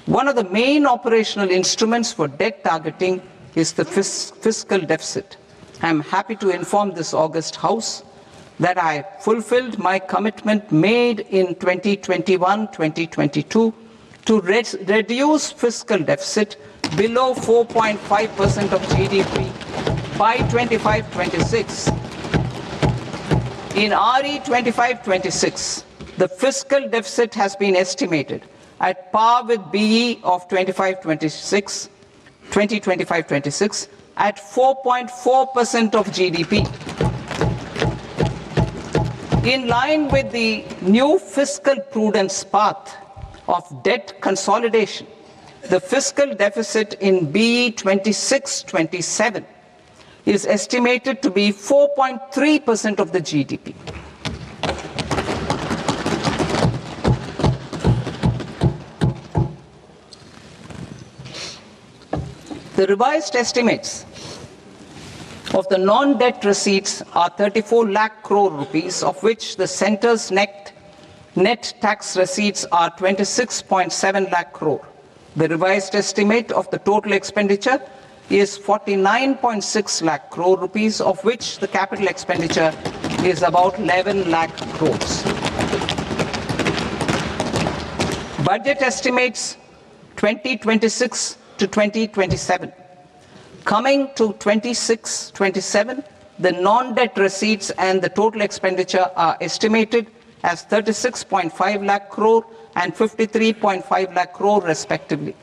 One of the main operational instruments for debt targeting is the fiscal deficit. I am happy to inform this august House that I fulfilled my commitment made in 2021-2022 to reduce fiscal deficit below 4.5% of GDP by 25-26. In RE 25-26, the fiscal deficit has been estimated at par with BE of 2025-26 at 4.4% of GDP. In line with the new fiscal prudence path of debt consolidation, the fiscal deficit in BE 26-27 is estimated to be 4.3% of the GDP. The revised estimates of the non-debt receipts are 34 lakh crore rupees, of which the centre's net tax receipts are 26.7 lakh crore. The revised estimate of the total expenditure is 49.6 lakh crore rupees, of which the capital expenditure is about 11 lakh crores. Budget estimates 2026 to 2027. Coming to 26-27, the non-debt receipts and the total expenditure are estimated as 36.5 lakh crore and 53.5 lakh crore respectively.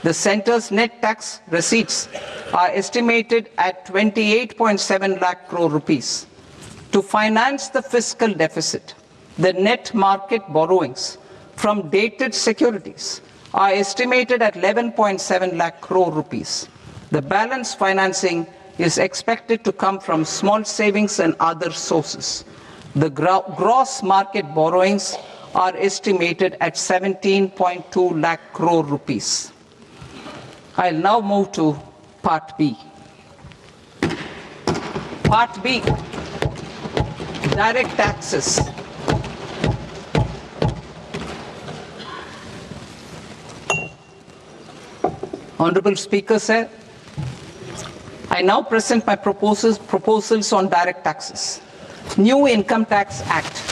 The centre's net tax receipts are estimated at 28.7 lakh crore rupees. To finance the fiscal deficit, the net market borrowings from dated securities are estimated at 11.7 lakh crore rupees. The balance financing is expected to come from small savings and other sources. The gross market borrowings are estimated at 17.2 lakh crore rupees. I'll now move to Part B. Part B, direct taxes. Honorable Speaker, sir, I now present my proposals on direct taxes. New Income Tax Act.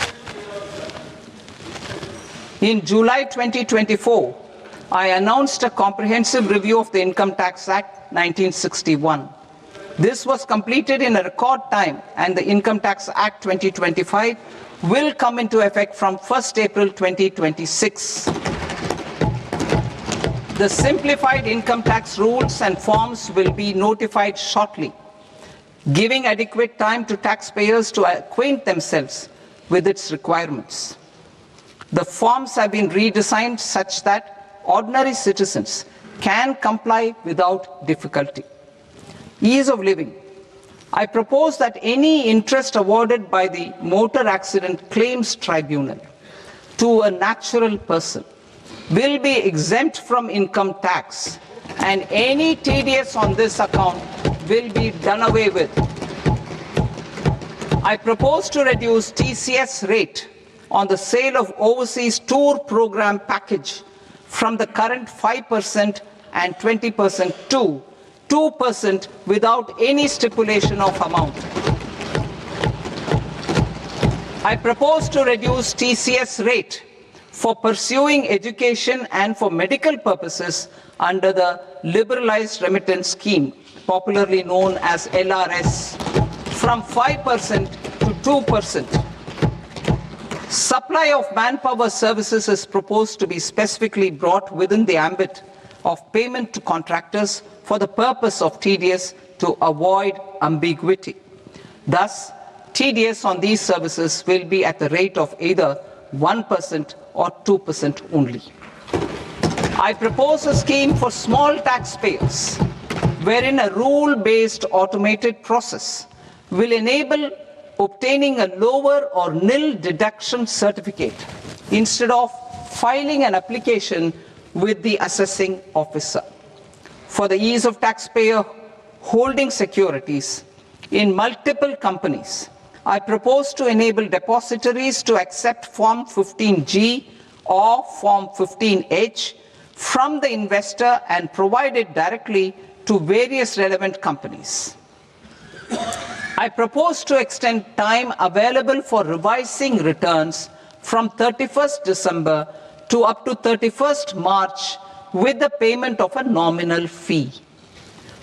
In July 2024, I announced a comprehensive review of the Income Tax Act 1961. This was completed in a record time, and the Income Tax Act 2025 will come into effect from 1st April 2026. The simplified income tax rules and forms will be notified shortly, giving adequate time to taxpayers to acquaint themselves with its requirements. The forms have been redesigned such that ordinary citizens can comply without difficulty. Ease of living. I propose that any interest awarded by the Motor Accident Claims Tribunal to a natural person will be exempt from income tax, and any TDS on this account will be done away with. I propose to reduce TCS rate on the sale of overseas tour program package from the current 5% and 20% to 2% without any stipulation of amount. I propose to reduce TCS rate for pursuing education and for medical purposes under the Liberalized Remittance Scheme, popularly known as LRS, from 5% to 2%. Supply of manpower services is proposed to be specifically brought within the ambit of payment to contractors for the purpose of TDS to avoid ambiguity. Thus, TDS on these services will be at the rate of either 1% or 2% only. I propose a scheme for small taxpayers, wherein a rule-based automated process will enable obtaining a lower or nil deduction certificate instead of filing an application with the assessing officer. For the ease of taxpayer holding securities in multiple companies, I propose to enable depositories to accept Form 15G or Form 15H from the investor and provide it directly to various relevant companies. I propose to extend time available for revising returns from 31st December to up to 31st March with the payment of a nominal fee.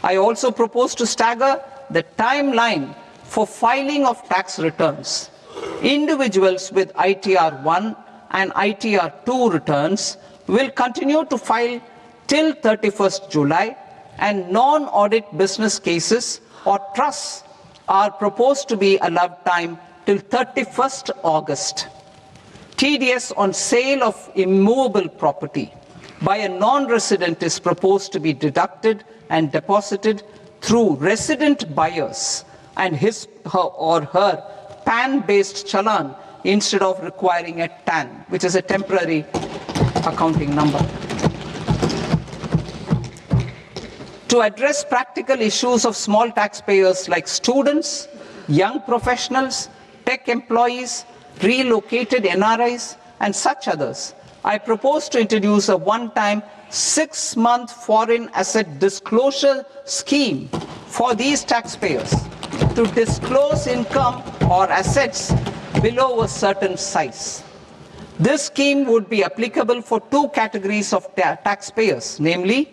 I also propose to stagger the timeline for filing of tax returns. Individuals with ITR 1 and ITR 2 returns will continue to file till 31st July, and non-audit business cases or trusts are proposed to be allowed time till 31st August. TDS on sale of immovable property by a non-resident is proposed to be deducted and deposited through resident buyers and his or her PAN-based challan instead of requiring a TAN, which is a temporary accounting number. To address practical issues of small taxpayers like students, young professionals, tech employees, relocated NRIs, and such others, I propose to introduce a one-time 6-month foreign asset disclosure scheme for these taxpayers to disclose income or assets below a certain size. This scheme would be applicable for two categories of taxpayers, namely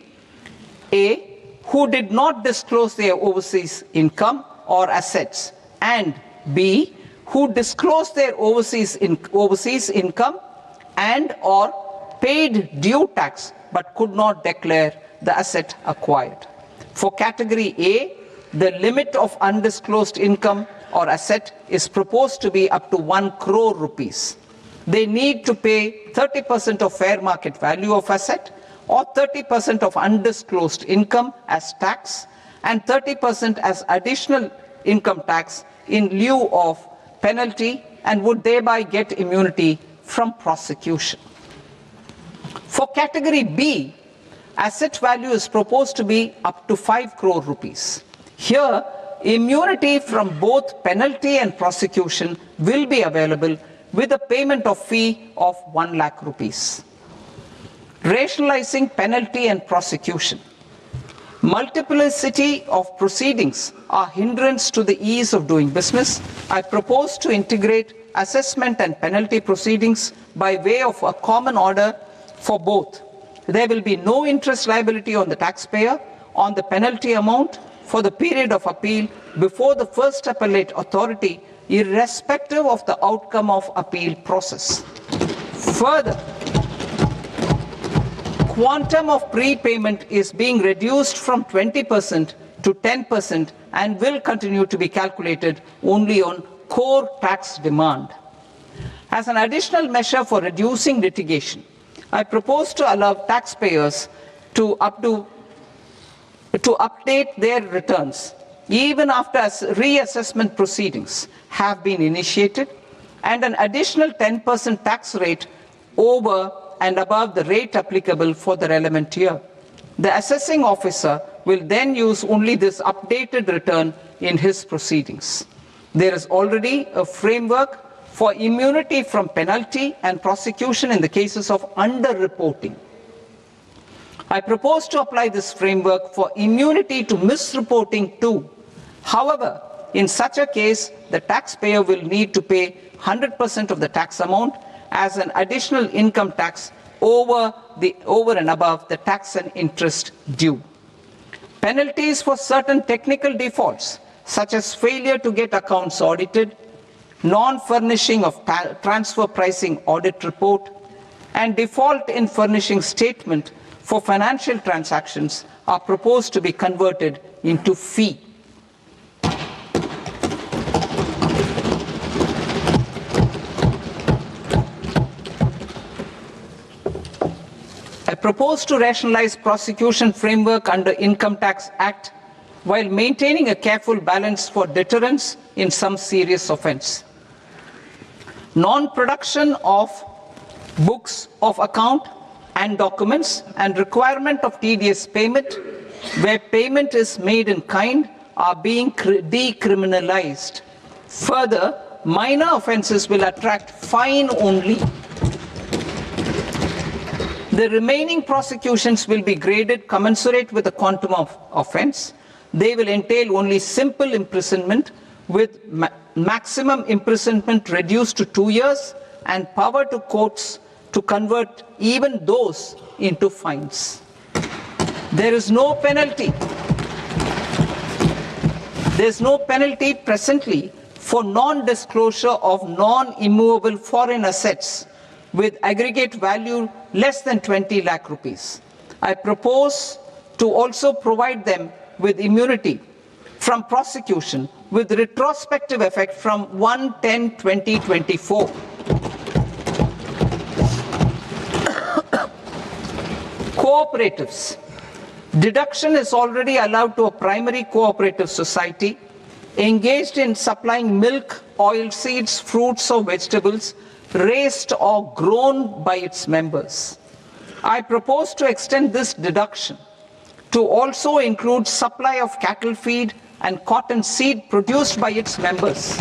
A, who did not disclose their overseas income or assets, and B, who disclosed their overseas income and or paid due tax but could not declare the asset acquired. For category A, the limit of undisclosed income or asset is proposed to be up to 1 crore rupees. They need to pay 30% of fair market value of asset or 30% of undisclosed income as tax and 30% as additional income tax in lieu of penalty, and would thereby get immunity from prosecution. For category B, asset value is proposed to be up to 5 crore rupees. Here, immunity from both penalty and prosecution will be available with a payment of fee of 1 lakh rupees. Rationalizing penalty and prosecution. Multiplicity of proceedings are hindrance to the ease of doing business. I propose to integrate assessment and penalty proceedings by way of a common order for both. There will be no interest liability on the taxpayer on the penalty amount for the period of appeal before the first appellate authority, irrespective of the outcome of appeal process. Further, quantum of prepayment is being reduced from 20% to 10% and will continue to be calculated only on core tax demand. As an additional measure for reducing litigation, I propose to allow taxpayers to update their returns even after reassessment proceedings have been initiated, and an additional 10% tax rate over and above the rate applicable for the relevant year. The assessing officer will then use only this updated return in his proceedings. There is already a framework for immunity from penalty and prosecution in the cases of underreporting. I propose to apply this framework for immunity to misreporting too. However, in such a case, the taxpayer will need to pay 100% of the tax amount as an additional income tax over and above the tax and interest due. Penalties for certain technical defaults, such as failure to get accounts audited, non-furnishing of transfer pricing audit report, and default in furnishing statement for financial transactions are proposed to be converted into fee. I propose to rationalize prosecution framework under Income Tax Act while maintaining a careful balance for deterrence in some serious offence. Non-production of books of account and documents and requirement of TDS payment where payment is made in kind are being decriminalized. Further, minor offences will attract fine only. The remaining prosecutions will be graded commensurate with the quantum of offence. They will entail only simple imprisonment with maximum imprisonment reduced to 2 years and power to courts to convert even those into fines. There is no penalty. There is no penalty presently for non-disclosure of non-immovable foreign assets with aggregate value less than 20 lakh rupees. I propose to also provide them with immunity from prosecution with retrospective effect from 1/10/2024. Cooperatives. Deduction is already allowed to a primary cooperative society engaged in supplying milk, oilseeds, fruits or vegetables raised or grown by its members. I propose to extend this deduction to also include supply of cattle feed and cotton seed produced by its members.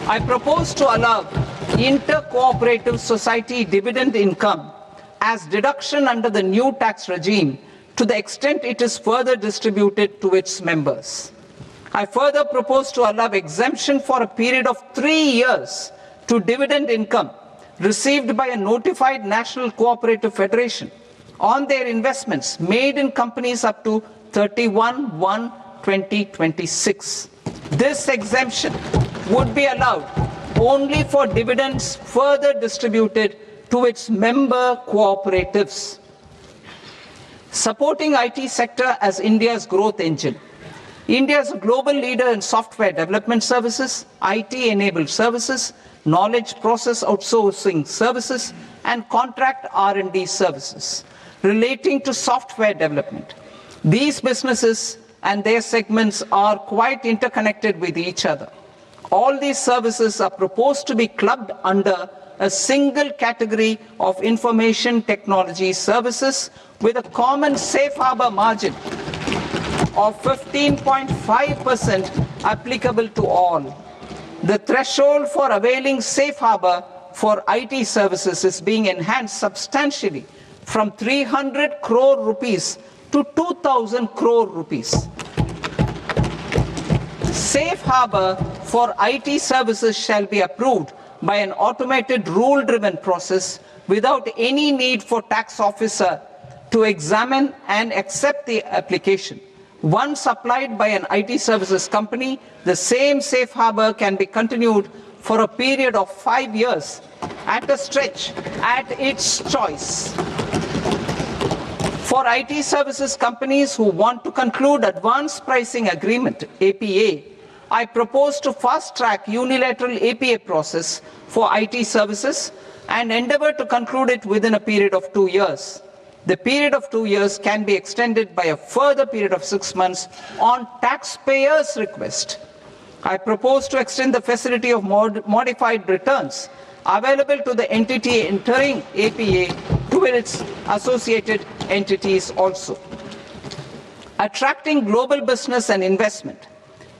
I propose to allow inter-cooperative society dividend income as deduction under the new tax regime to the extent it is further distributed to its members. I further propose to allow exemption for a period of 3 years to dividend income received by a notified national cooperative federation on their investments made in companies up to 31/1/2026. This exemption would be allowed only for dividends further distributed to its member cooperatives. Supporting IT sector as India's growth engine. India is a global leader in software development services, IT-enabled services, knowledge process outsourcing services, and contract R&D services relating to software development. These businesses and their segments are quite interconnected with each other. All these services are proposed to be clubbed under a single category of information technology services with a common safe harbor margin of 15.5% applicable to all. The threshold for availing safe harbor for IT services is being enhanced substantially from 300 crore rupees to 2,000 crore rupees. Safe harbor for IT services shall be approved by an automated rule-driven process without any need for tax officer to examine and accept the application. Once applied by an IT services company, the same safe harbor can be continued for a period of 5 years at a stretch at its choice. For IT services companies who want to conclude advanced pricing agreement, APA, I propose to fast-track unilateral APA process for IT services and endeavor to conclude it within a period of 2 years. The period of 2 years can be extended by a further period of 6 months on taxpayers' request. I propose to extend the facility of modified returns available to the entity entering APA to its associated entities also. Attracting global business and investment.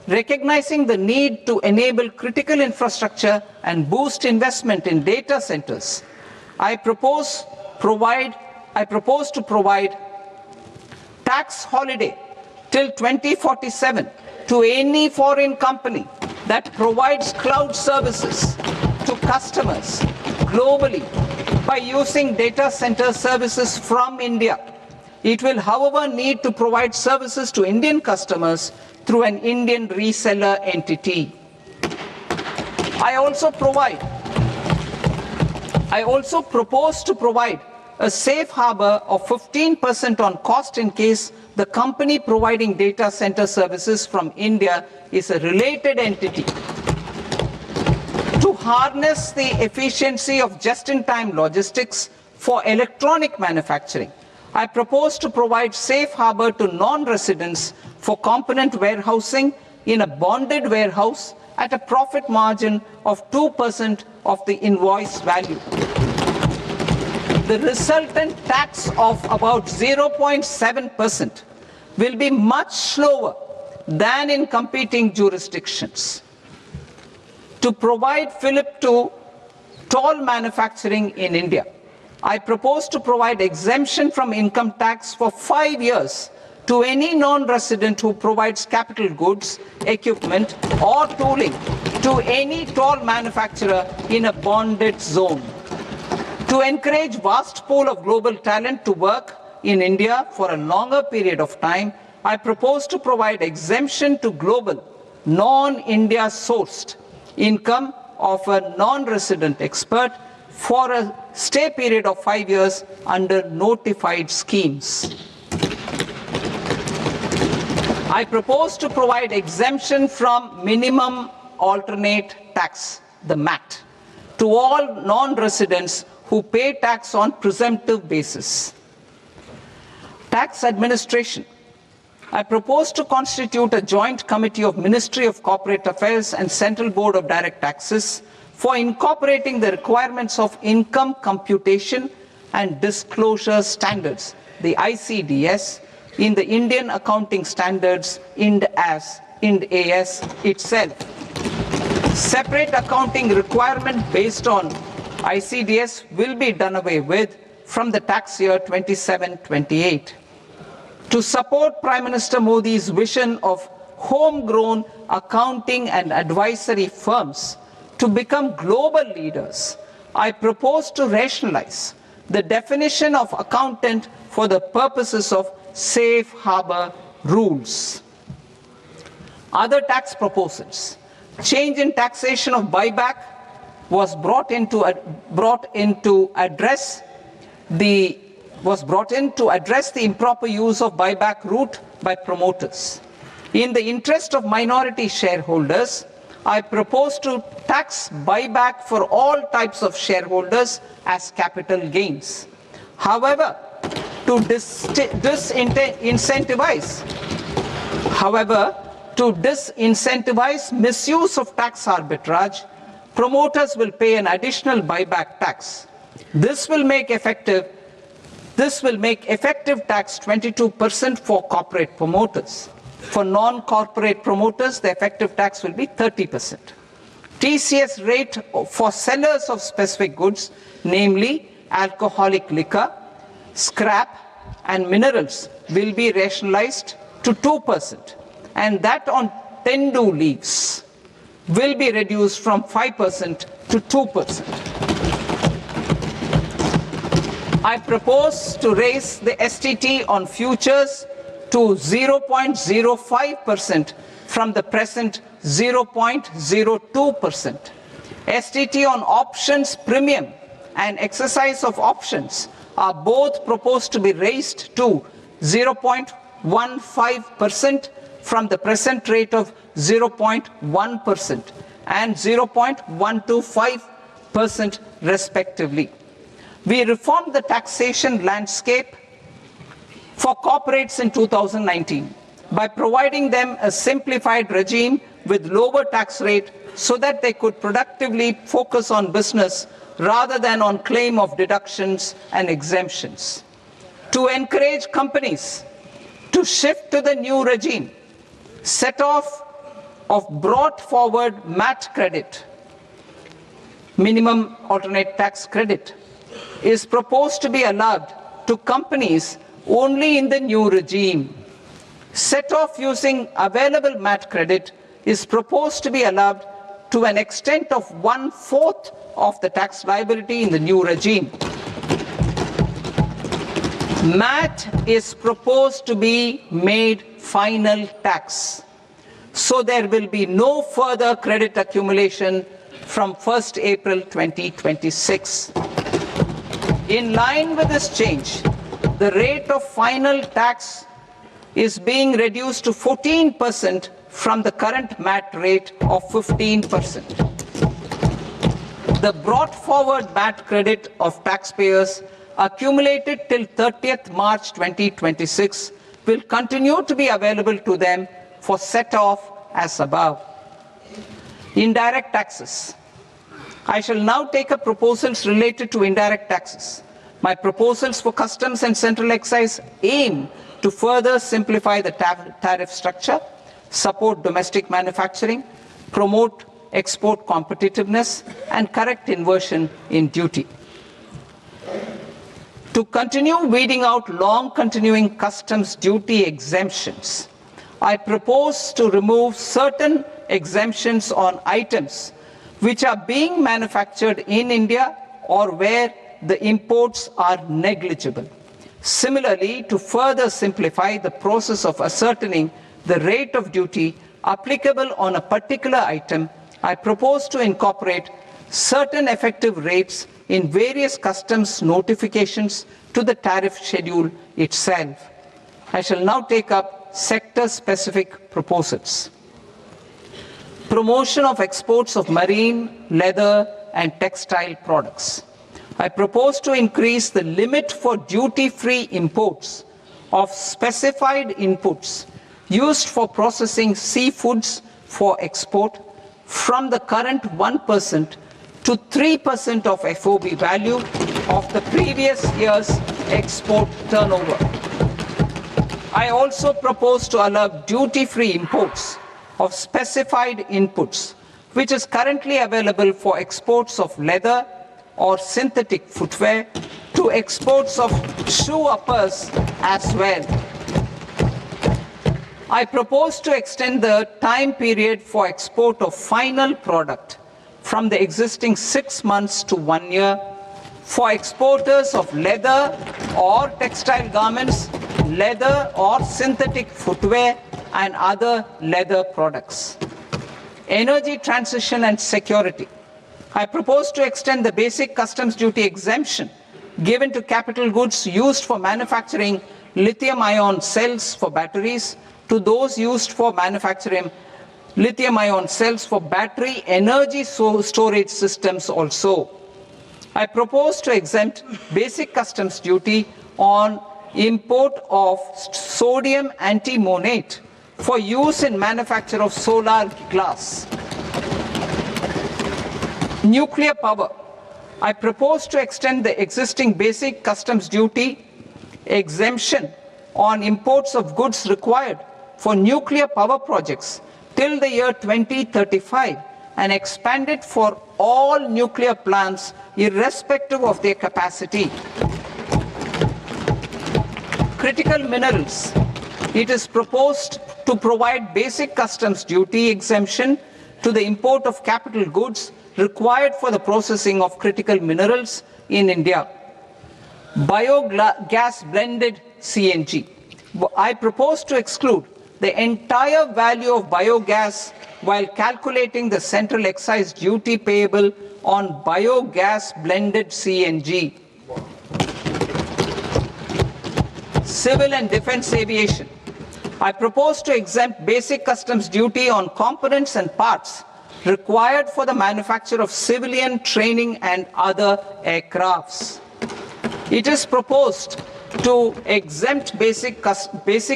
recognizing the need to enable critical infrastructure and boost investment in data centers, I propose to provide tax holiday till 2047 to any foreign company that provides cloud services to customers globally by using data center services from India. It will, however, need to provide services to Indian customers through an Indian reseller entity. I also propose to provide a safe harbor of 15% on cost in case the company providing data center services from India is a related entity. To harness the efficiency of just-in-time logistics for electronic manufacturing, I propose to provide safe harbor to non-residents for component warehousing in a bonded warehouse at a profit margin of 2% of the invoice value. The resultant tax of about 0.7% will be much lower than in competing jurisdictions. To provide fillip to toll manufacturing in India, I propose to provide exemption from income tax for 5 years to any non-resident who provides capital goods, equipment, or tooling to any toll manufacturer in a bonded zone. To encourage vast pool of global talent to work in India for a longer period of time, I propose to provide exemption to global, non-India sourced income of a non-resident expert for a stay period of 5 years under notified schemes. I propose to provide exemption from minimum alternate tax, the MAT, to all non-residents who pay tax on presumptive basis. Tax administration. I propose to constitute a joint committee of Ministry of Corporate Affairs and Central Board of Direct Taxes for incorporating the requirements of income computation and disclosure standards, the ICDS, in the Indian Accounting Standards, IND AS itself. Separate accounting requirement based on ICDS will be done away with from the tax year 27-28. To support Prime Minister Modi's vision of homegrown accounting and advisory firms to become global leaders, I propose to rationalize the definition of accountant for the purposes of safe harbor rules. Other tax proposals. Change in taxation of buyback was brought in to address the improper use of buyback route by promoters. In the interest of minority shareholders, I propose to tax buyback for all types of shareholders as capital gains. However, to disincentivize misuse of tax arbitrage, promoters will pay an additional buyback tax. This will make effective tax 22% for corporate promoters. For non-corporate promoters, the effective tax will be 30%. TCS rate for sellers of specific goods, namely alcoholic liquor, scrap, and minerals, will be rationalized to 2%, and that on tendu leaves will be reduced from 5% to 2%. I propose to raise the STT on futures to 0.05% from the present 0.02%. STT on options premium and exercise of options are both proposed to be raised to 0.15% from the present rate of 0.1% and 0.125% respectively. We reformed the taxation landscape for corporates in 2019 by providing them a simplified regime with lower tax rate so that they could productively focus on business rather than on claim of deductions and exemptions. To encourage companies to shift to the new regime, set off of brought forward MAT credit, minimum alternate tax credit, is proposed to be allowed to companies only in the new regime. Set off using available MAT credit is proposed to be allowed to an extent of 1/4 of the tax liability in the new regime. MAT is proposed to be made final tax, so there will be no further credit accumulation from 1st April 2026. In line with this change, the rate of final tax is being reduced to 14% from the current MAT rate of 15%. The brought forward MAT credit of taxpayers accumulated till 30th March 2026 will continue to be available to them for set-off as above. Indirect taxes. I shall now take up proposals related to indirect taxes. My proposals for customs and central excise aim to further simplify the tariff structure, support domestic manufacturing, promote export competitiveness, and correct inversion in duty. To continue weeding out long continuing customs duty exemptions, I propose to remove certain exemptions on items which are being manufactured in India or where the imports are negligible. Similarly, to further simplify the process of ascertaining the rate of duty applicable on a particular item, I propose to incorporate certain effective rates in various customs notifications to the tariff schedule itself. I shall now take up sector-specific proposals. Promotion of exports of marine, leather, and textile products. I propose to increase the limit for duty-free imports of specified inputs used for processing seafoods for export from the current 1% to 3% of FOB value of the previous year's export turnover. I also propose to allow duty-free imports of specified inputs, which is currently available for exports of leather or synthetic footwear, to exports of shoe uppers as well. I propose to extend the time period for export of final product from the existing 6 months to 1 year for exporters of leather or textile garments, leather or synthetic footwear, and other leather products. Energy transition and security. I propose to extend the basic customs duty exemption given to capital goods used for manufacturing lithium-ion cells for batteries to those used for manufacturing lithium-ion cells for battery energy storage systems also. I propose to exempt basic customs duty on import of sodium antimonate for use in manufacture of solar glass. Nuclear power. I propose to extend the existing basic customs duty exemption on imports of goods required for nuclear power projects till the year 2035 and expand it for all nuclear plants irrespective of their capacity. Critical minerals. It is proposed to provide basic customs duty exemption to the import of capital goods required for the processing of critical minerals in India. Biogas blended CNG. I propose to exclude the entire value of biogas while calculating the central excise duty payable on biogas blended CNG. Civil and defense aviation. I propose to exempt basic customs duty on components and parts required for the manufacture of civilian training and other aircrafts. It is proposed to exempt basic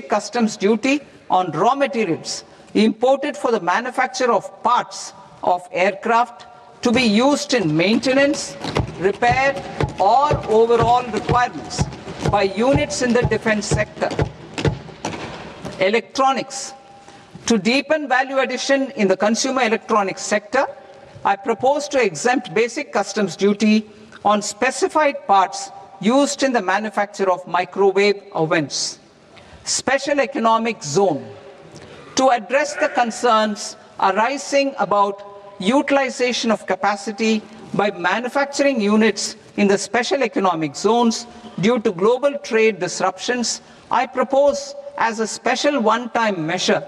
customs duty on raw materials imported for the manufacture of parts of aircraft to be used in maintenance, repair, or overall requirements by units in the defense sector. Electronics. To deepen value addition in the consumer electronics sector, I propose to exempt basic customs duty on specified parts used in the manufacture of microwave ovens. Special economic zone. To address the concerns arising about utilization of capacity by manufacturing units in the special economic zones due to global trade disruptions, I propose as a special one-time measure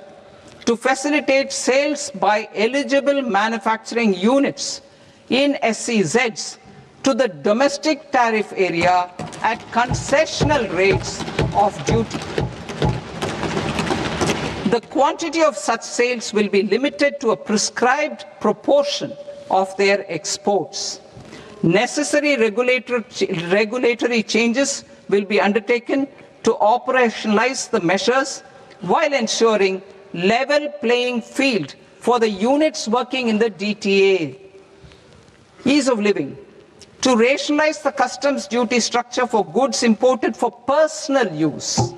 to facilitate sales by eligible manufacturing units in SEZs to the domestic tariff area at concessional rates of duty. The quantity of such sales will be limited to a prescribed proportion of their exports. Necessary regulatory changes will be undertaken to operationalize the measures while ensuring level playing field for the units working in the DTA. Ease of living. To rationalize the customs duty structure for goods imported for personal use,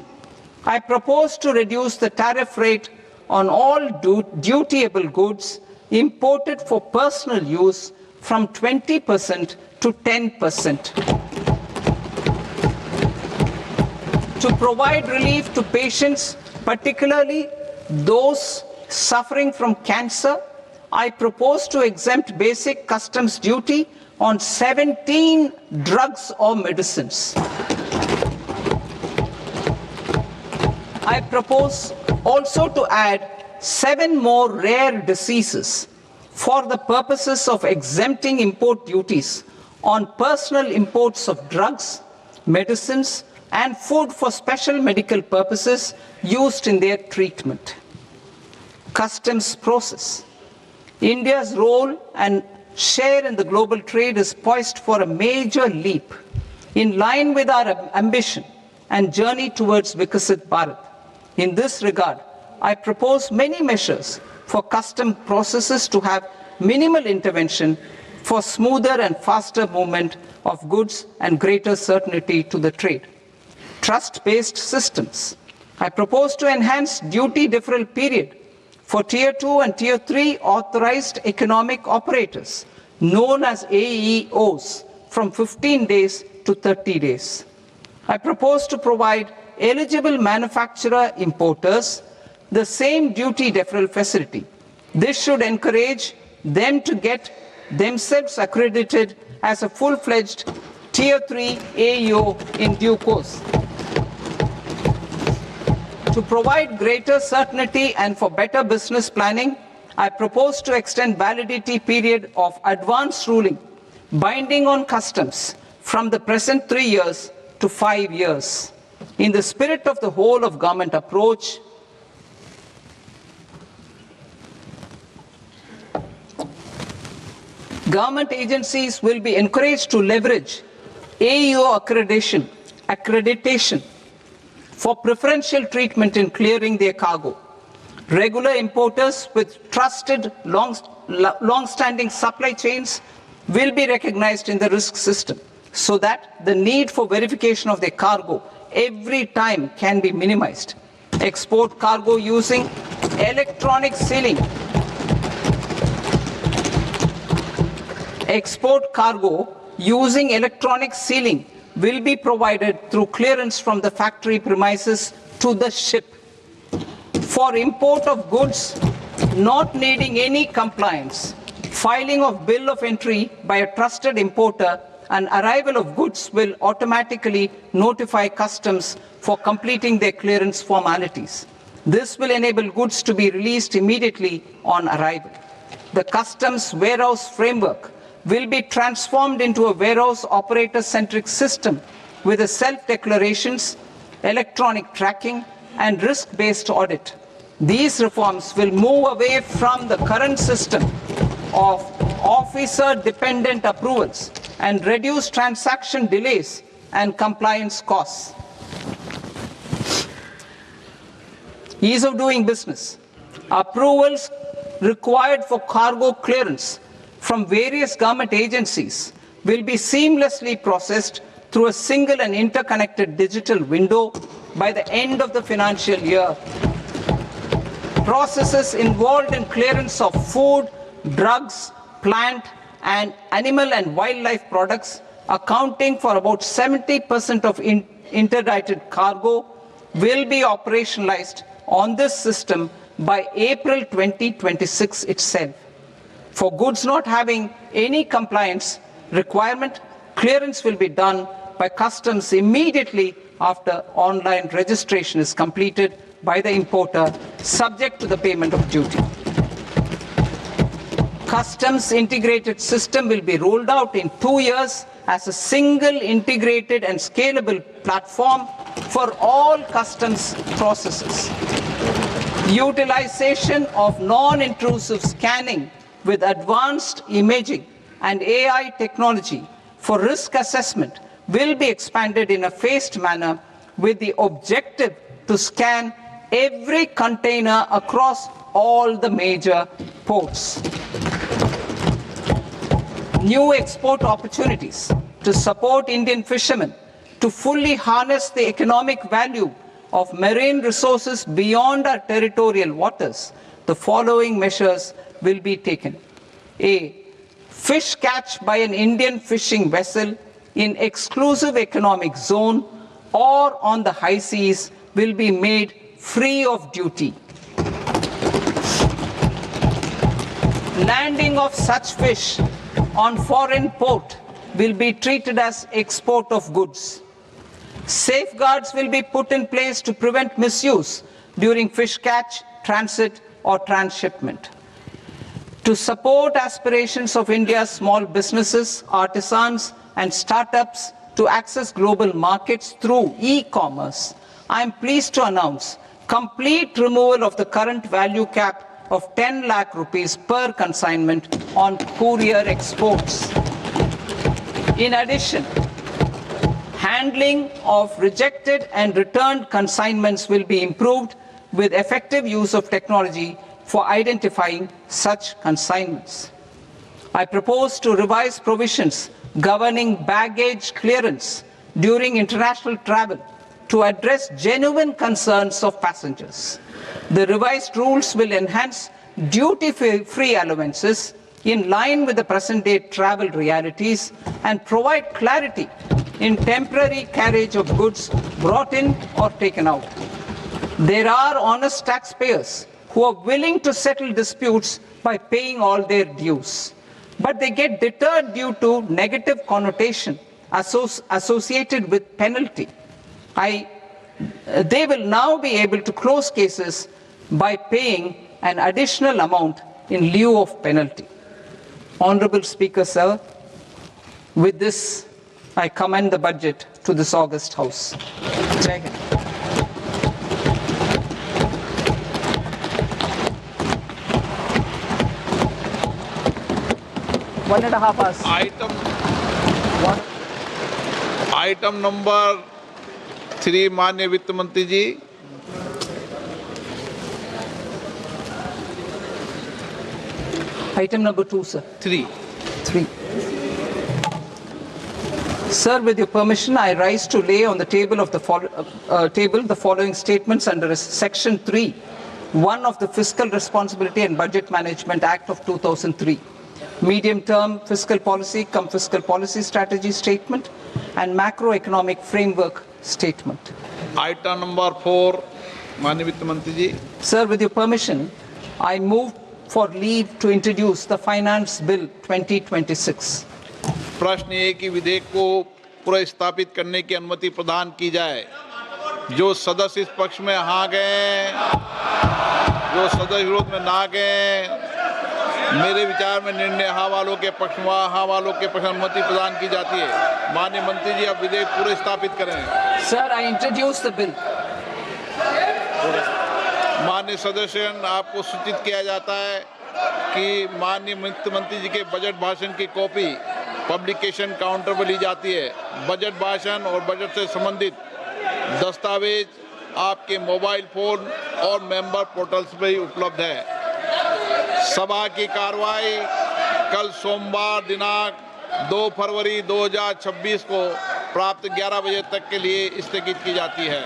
I propose to reduce the tariff rate on all dutiable goods imported for personal use from 20% to 10%. To provide relief to patients, particularly those suffering from cancer, I propose to exempt basic customs duty on 17 drugs or medicines. I propose also to add 7 more rare diseases for the purposes of exempting import duties on personal imports of drugs, medicines, and food for special medical purposes used in their treatment. Customs process. India's role and share in the global trade is poised for a major leap in line with our ambition and journey towards Vikasit Bharat. In this regard, I propose many measures for custom processes to have minimal intervention for smoother and faster movement of goods and greater certainty to the trade. Trust-based systems. I propose to enhance duty deferral period for Tier 2 and Tier 3 authorized economic operators, known as AEOs, from 15 days to 30 days. I propose to provide eligible manufacturer importers the same duty deferral facility. This should encourage them to get themselves accredited as a full-fledged Tier 3 AEO in due course. To provide greater certainty and for better business planning, I propose to extend validity period of advance ruling binding on customs from the present 3 years to 5 years. In the spirit of the whole of government approach, government agencies will be encouraged to leverage AEO accreditation for preferential treatment in clearing their cargo. Regular importers with trusted long-standing supply chains will be recognized in the risk system so that the need for verification of their cargo every time can be minimized. Export cargo using electronic sealing. Export cargo using electronic sealing will be provided through clearance from the factory premises to the ship. For import of goods not needing any compliance, filing of bill of entry by a trusted importer and arrival of goods will automatically notify customs for completing their clearance formalities. This will enable goods to be released immediately on arrival. The customs warehouse framework will be transformed into a warehouse operator-centric system with a self-declarations, electronic tracking, and risk-based audit. These reforms will move away from the current system of officer-dependent approvals and reduce transaction delays and compliance costs. Ease of doing business. Approvals required for cargo clearance from various government agencies will be seamlessly processed through a single and interconnected digital window by the end of the financial year. processes involved in clearance of food, drugs, plant and animal and wildlife products, accounting for about 70% of interdicted cargo, will be operationalized on this system by April 2026 itself. For goods not having any compliance requirement, clearance will be done by customs immediately after online registration is completed by the importer, subject to the payment of duty. Customs integrated system will be rolled out in 2 years as a single integrated and scalable platform for all customs processes. Utilization of non-intrusive scanning with advanced imaging and AI technology for risk assessment will be expanded in a phased manner with the objective to scan every container across all the major ports. New export opportunities to support Indian fishermen to fully harness the economic value of marine resources beyond our territorial waters. The following measures will be taken. A. Fish catch by an Indian fishing vessel in exclusive economic zone or on the high seas will be made free of duty. Landing of such fish on foreign port will be treated as export of goods. Safeguards will be put in place to prevent misuse during fish catch, transit or transshipment. To support aspirations of India's small businesses, artisans and startups to access global markets through e-commerce, I am pleased to announce complete removal of the current value cap of 10 lakh rupees per consignment on courier exports. In addition, handling of rejected and returned consignments will be improved with effective use of technology for identifying such consignments. I propose to revise provisions governing baggage clearance during international travel to address genuine concerns of passengers. The revised rules will enhance duty-free allowances in line with the present-day travel realities and provide clarity in temporary carriage of goods brought in or taken out. There are honest taxpayers who are willing to settle disputes by paying all their dues, but they get deterred due to negative connotation associated with penalty. They will now be able to close cases by paying an additional amount in lieu of penalty. Honorable Speaker, sir, with this, I commend the budget to this august House. Jai Hind. One and a half hours. Item number 3, माननीय वित्त मंत्री जी. Item number 2, sir. 3. Sir, with your permission, I rise to lay on the table of the following statements under Section 3(1) of the Fiscal Responsibility and Budget Management Act of 2003. Medium-term fiscal policy, fiscal policy strategy statement, and macroeconomic framework statement. Item number 4, माननीय वित्त मंत्री जी. Sir, with your permission, I move for leave to introduce the Finance Bill 2026. प्रश्न ये कि विधेयक को पुनर्स्थापित करने की अनुमति प्रदान की जाए. जो सदस्य इस पक्ष में हाँ गए, जो सदस्य विरोध में ना गए, मेरे विचार में निर्णय हाँ वालों के पक्ष में हाँ वालों के पक्ष में अनुमति प्रदान की जाती है. माननीय मंत्री जी, अब विधेयक पुनर्स्थापित करें. Sir, I introduce the bill. माननीय सदस्य, आपको सूचित किया जाता है कि माननीय वित्त मंत्री जी के बजट भाषण की कॉपी पब्लिकेशन काउंटर पर ली जाती है. बजट भाषण और बजट से संबंधित दस्तावेज आपके मोबाइल फोन और मेंबर पोर्टल्स पर ही उपलब्ध है. सभा की कार्रवाई कल सोमवार दिनांक 2 फरवरी 2026 को प्राप्त 11 बजे तक के लिए स्थगित की जाती है.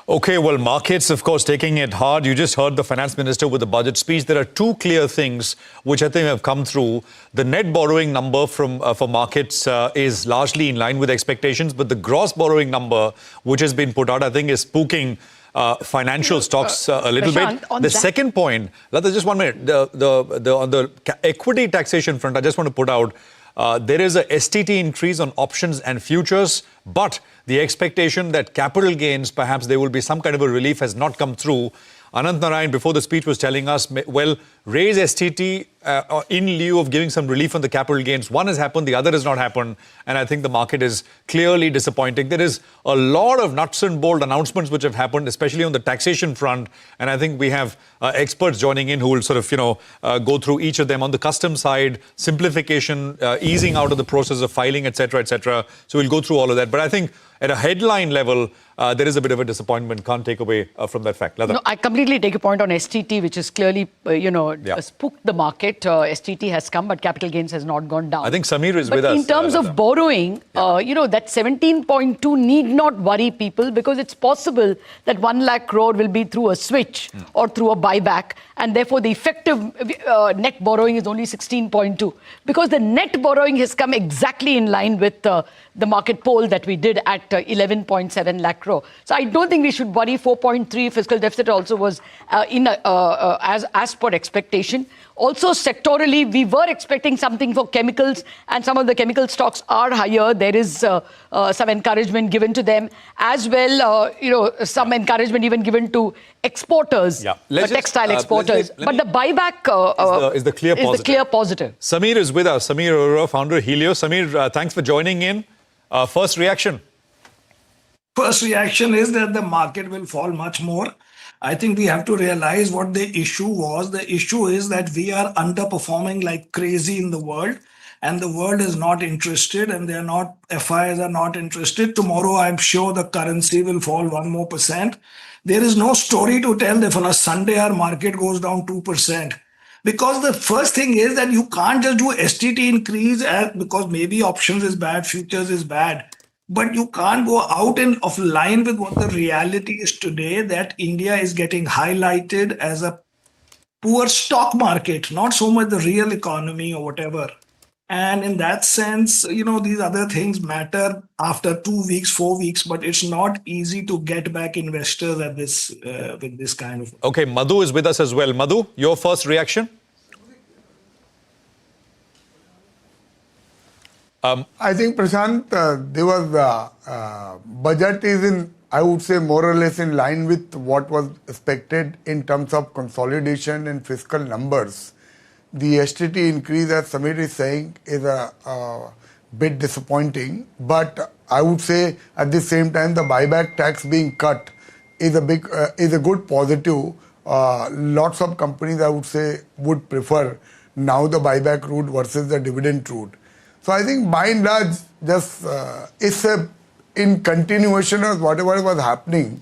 Okay, well, markets, of course, taking it hard. You just heard the finance minister with the budget speech. There are two clear things which I think have come through. The net borrowing number for markets is largely in line with expectations, but the gross borrowing number, which has been put out, I think is spooking financial stocks a little bit. The second point, Lata, just 1 minute. On the equity taxation front, I just want to put out, there is a STT increase on options and futures, but the expectation that capital gains, perhaps there will be some kind of a relief, has not come through. Anant Narayan, before the speech, was telling us, well, raise STT in lieu of giving some relief on the capital gains. One has happened, the other has not happened. And I think the market is clearly disappointing. There is a lot of nuts and bolt announcements which have happened, especially on the taxation front. And I think we have experts joining in who will sort of, go through each of them. On the customs side, simplification, easing out of the process of filing, etc., etc. So we'll go through all of that. But I think at a headline level, there is a bit of a disappointment. Can't take away from that fact. No, I completely take a point on STT, which is clearly, spooked the market. STT has come, but capital gains has not gone down. I think Samir is with us. In terms of borrowing, that 17.2 need not worry people, because it's possible that 1 lakh crore will be through a switch or through a buyback, and therefore the effective net borrowing is only 16.2, because the net borrowing has come exactly in line with the market poll that we did at 11.7 lakh crore. So I don't think we should worry. 4.3 fiscal deficit also was as per expectation. Also, sectorally, we were expecting something for chemicals, and some of the chemical stocks are higher. There is some encouragement given to them, as well, some encouragement even given to exporters, textile exporters. But the buyback is the clear positive. Samir is with us. Samir Arora, founder of Helios. Samir, thanks for joining in. First reaction? First reaction is that the market will fall much more. I think we have to realize what the issue was. The issue is that we are underperforming like crazy in the world, and the world is not interested, and FIs are not interested. Tomorrow, I'm sure the currency will fall 1 more %. There is no story to tell that on a Sunday, our market goes down 2%. Because the first thing is that you can't just do STT increase because maybe options is bad, futures is bad. But you can't go out of line with what the reality is today, that India is getting highlighted as a poor stock market, not so much the real economy or whatever. And in that sense, these other things matter after 2 weeks, 4 weeks, but it's not easy to get back investors at this with this kind of. Okay, Madhu is with us as well. Madhu, your first reaction? I think, Prashant, there was budget is in, I would say, more or less in line with what was expected in terms of consolidation and fiscal numbers. The STT increase, as Samir is saying, is a bit disappointing. But I would say at the same time, the buyback tax being cut is a good positive. Lots of companies, I would say, would prefer now the buyback route versus the dividend route. So I think by and large, just it's in continuation of whatever was happening.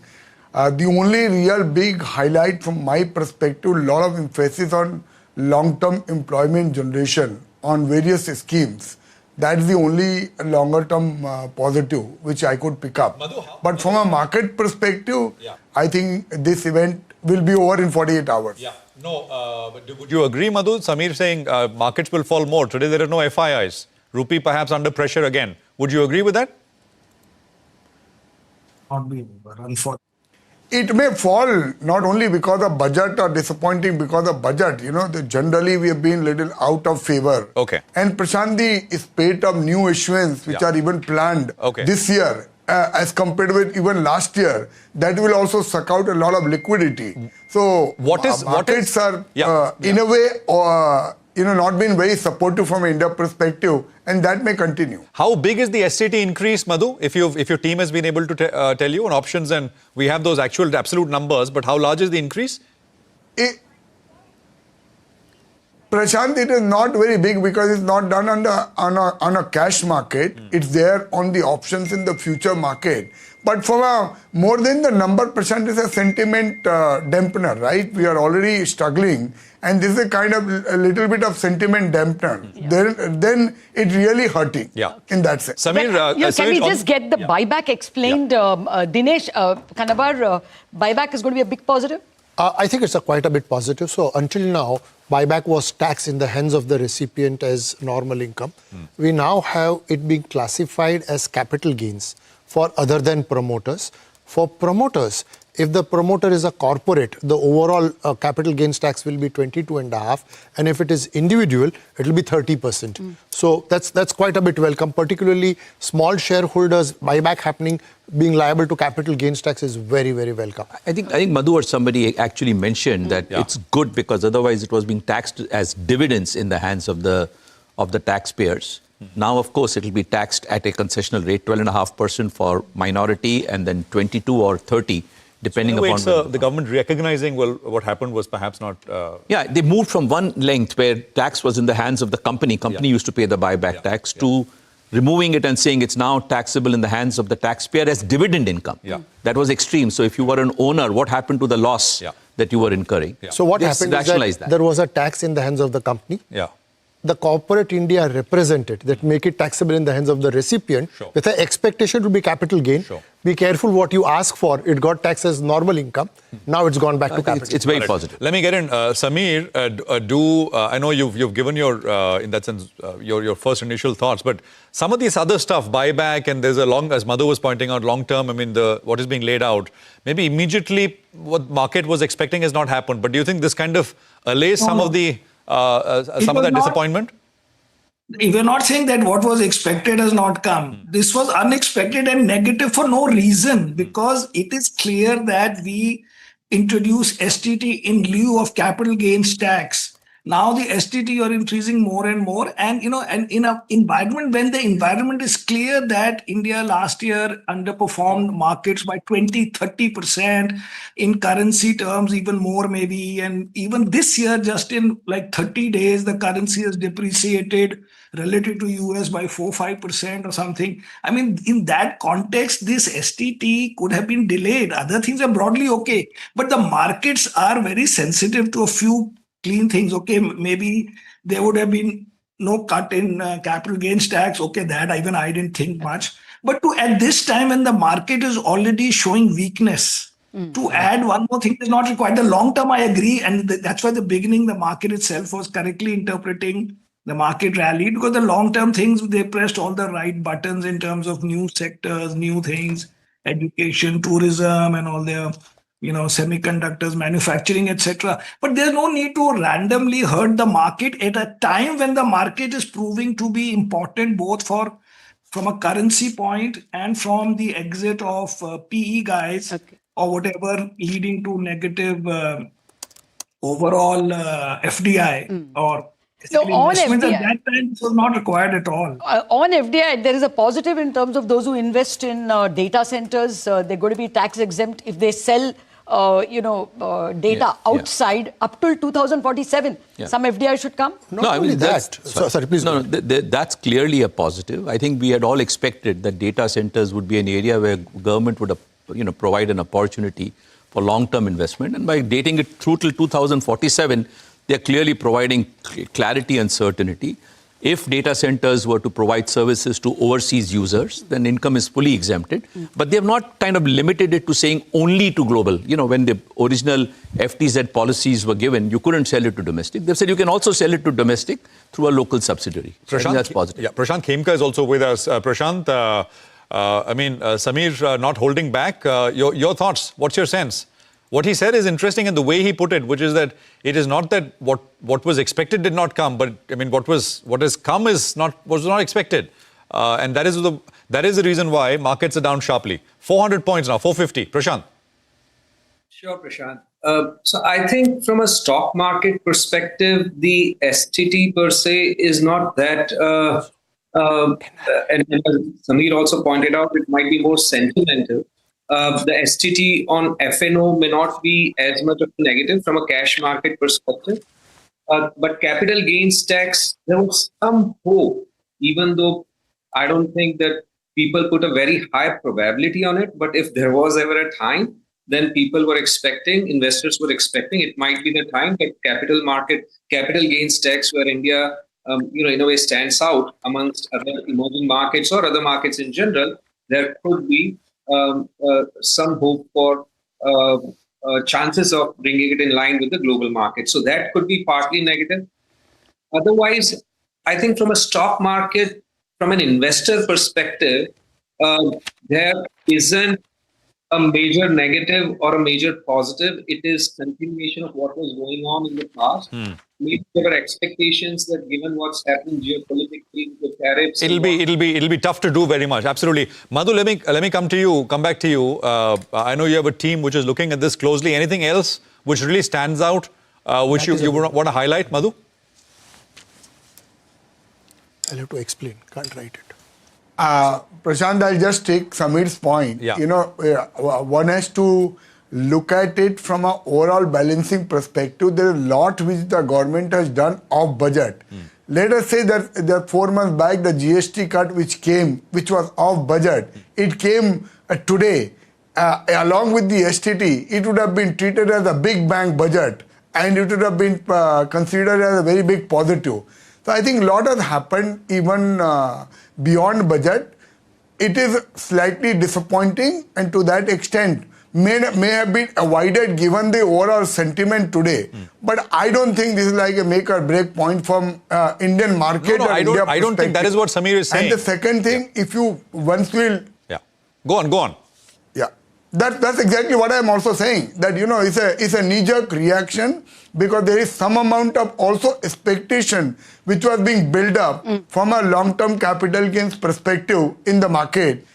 The only real big highlight from my perspective, a lot of emphasis on long-term employment generation on various schemes. That's the only longer-term positive which I could pick up. But from a market perspective, I think this event will be over in 48 hours. Yeah. No, but would you agree, Madhu? Samir saying markets will fall more. Today there are no FIIs. Rupee perhaps under pressure again. Would you agree with that? Not be unfortunate. It may fall not only because of budget or disappointing because of budget. Generally we have been little out of favor. Okay. And Prashant, the spate of new issuance which are even planned this year as compared with even last year, that will also suck out a lot of liquidity. So markets are in a way not been very supportive from an India perspective, and that may continue. How big is the STT increase, Madhu? If your team has been able to tell you on options, and we have those absolute numbers, but how large is the increase? Prashant, it is not very big because it's not done on a cash market. It's there on the options in the future market. But for more than the number, Prashant, is a sentiment dampener, right? We are already struggling. And this is a kind of a little bit of sentiment dampener. Then it really hurting in that sense. Samir, can we just get the buyback explained? Dinesh, Kanabar, buyback is going to be a big positive? I think it's quite a bit positive. So until now, buyback was taxed in the hands of the recipient as normal income. We now have it being classified as capital gains for other than promoters. For promoters, if the promoter is a corporate, the overall capital gains tax will be 22.5%, and if it is individual, it will be 30%. So that's quite a bit welcome. Particularly small shareholders, buyback happening, being liable to capital gains tax is very, very welcome. I think Madhu or somebody actually mentioned that it's good because otherwise it was being taxed as dividends in the hands of the taxpayers. Now, of course, it will be taxed at a concessional rate, 12.5% for minority, and then 22 or 30. Depending upon the government recognizing, well, what happened was perhaps not... they moved from one length where tax was in the hands of the company. Company used to pay the buyback tax to removing it and saying it's now taxable in the hands of the taxpayer as dividend income. That was extreme. So if you were an owner, what happened to the loss that you were incurring? So what happened is that there was a tax in the hands of the company. The corporate India represented that make it taxable in the hands of the recipient with an expectation to be capital gain. Be careful what you ask for. It got taxed as normal income. Now it's gone back to capital. It's very positive. Let me get in. Samir, I know you've given your, in that sense, your first initial thoughts, but some of this other stuff, buyback, and there's a long, as Madhu was pointing out, long term, I mean, what is being laid out, maybe immediately what market was expecting has not happened. But do you think this kind of allays some of the... some of that disappointment? We're not saying that what was expected has not come. This was unexpected and negative for no reason, because it is clear that we introduce STT in lieu of capital gains tax. Now the STT are increasing more and more, and and in an environment when the environment is clear that India last year underperformed markets by 20-30% in currency terms, even more maybe, and even this year just in like 30 days the currency has depreciated relative to US by 4-5% or something. I mean, in that context, this STT could have been delayed. Other things are broadly okay, but the markets are very sensitive to a few clean things. Okay, maybe there would have been no cut in capital gains tax. Okay, that even I didn't think much. But at this time when the market is already showing weakness, to add one more thing is not required. The long term, I agree. And that's why the beginning, the market itself was correctly interpreting the market rallied, because the long term things, they pressed all the right buttons in terms of new sectors, new things, education, tourism, and all their semiconductors, manufacturing, etc. But there's no need to randomly hurt the market at a time when the market is proving to be important, both from a currency point and from the exit of PE guys or whatever, leading to negative overall FDI or... So on FDI, at that time, it was not required at all. On FDI, there is a positive in terms of those who invest in data centers. They're going to be tax exempt if they sell, data outside up till 2047. Some FDI should come. Not only that. Sorry, please. No, that's clearly a positive. I think we had all expected that data centers would be an area where government would, provide an opportunity for long-term investment, and by dating it through till 2047. They're clearly providing clarity and certainty. If data centers were to provide services to overseas users, then income is fully exempted. But they have not kind of limited it to saying only to global. When the original FTZ policies were given, you couldn't sell it to domestic. They've said you can also sell it to domestic through a local subsidiary. So I think that's positive. Yeah, Prashant Khemka is also with us. Prashant, Samir not holding back. Your thoughts, what's your sense? What he said is interesting, and the way he put it, which is that it is not that what was expected did not come, but I mean what has come was not expected, and that is the reason why markets are down sharply. 400 points now, 450. Prashant. Sure, Prashant. So I think from a stock market perspective, the STT per se is not that. And Samir also pointed out, it might be more sentimental. The STT on FNO may not be as much of a negative from a cash market perspective. But capital gains tax, there was some hope, even though I don't think that people put a very high probability on it. But if there was ever a time, then people were expecting, investors were expecting, it might be the time that capital gains tax, where India, in a way stands out amongst other emerging markets or other markets in general, there could be some hope for chances of bringing it in line with the global market. So that could be partly negative. Otherwise, I think from a stock market, from an investor perspective, there isn't a major negative or a major positive. It is continuation of what was going on in the past. Maybe there were expectations that given what's happening geopolitically with the tariffs, it'll be tough to do very much. Absolutely, Madhu. Let me come back to you. I know you have a team which is looking at this closely. Anything else which really stands out, which you want to highlight, Madhu? I'll have to explain. Can't write it. Prashant, I'll just take Sameer's point. Yeah. One has to look at it from an overall balancing perspective. There is a lot which the government has done off budget. Let us say that 4 months back, the GST cut which was off budget, it came today. Along with the STT, it would have been treated as a big bang budget and it would have been considered as a very big positive. So I think a lot has happened even beyond budget. It is slightly disappointing and to that extent may have been avoided given the overall sentiment today. But I don't think this is like a make or break point from Indian market. No, I don't think that is what Sameer is saying. And the second thing, if you once will... Yeah. Go on. Yeah. That's exactly what I'm also saying. That, it's a knee-jerk reaction because there is some amount of also expectation which was being built up from a long-term capital gains perspective in the market.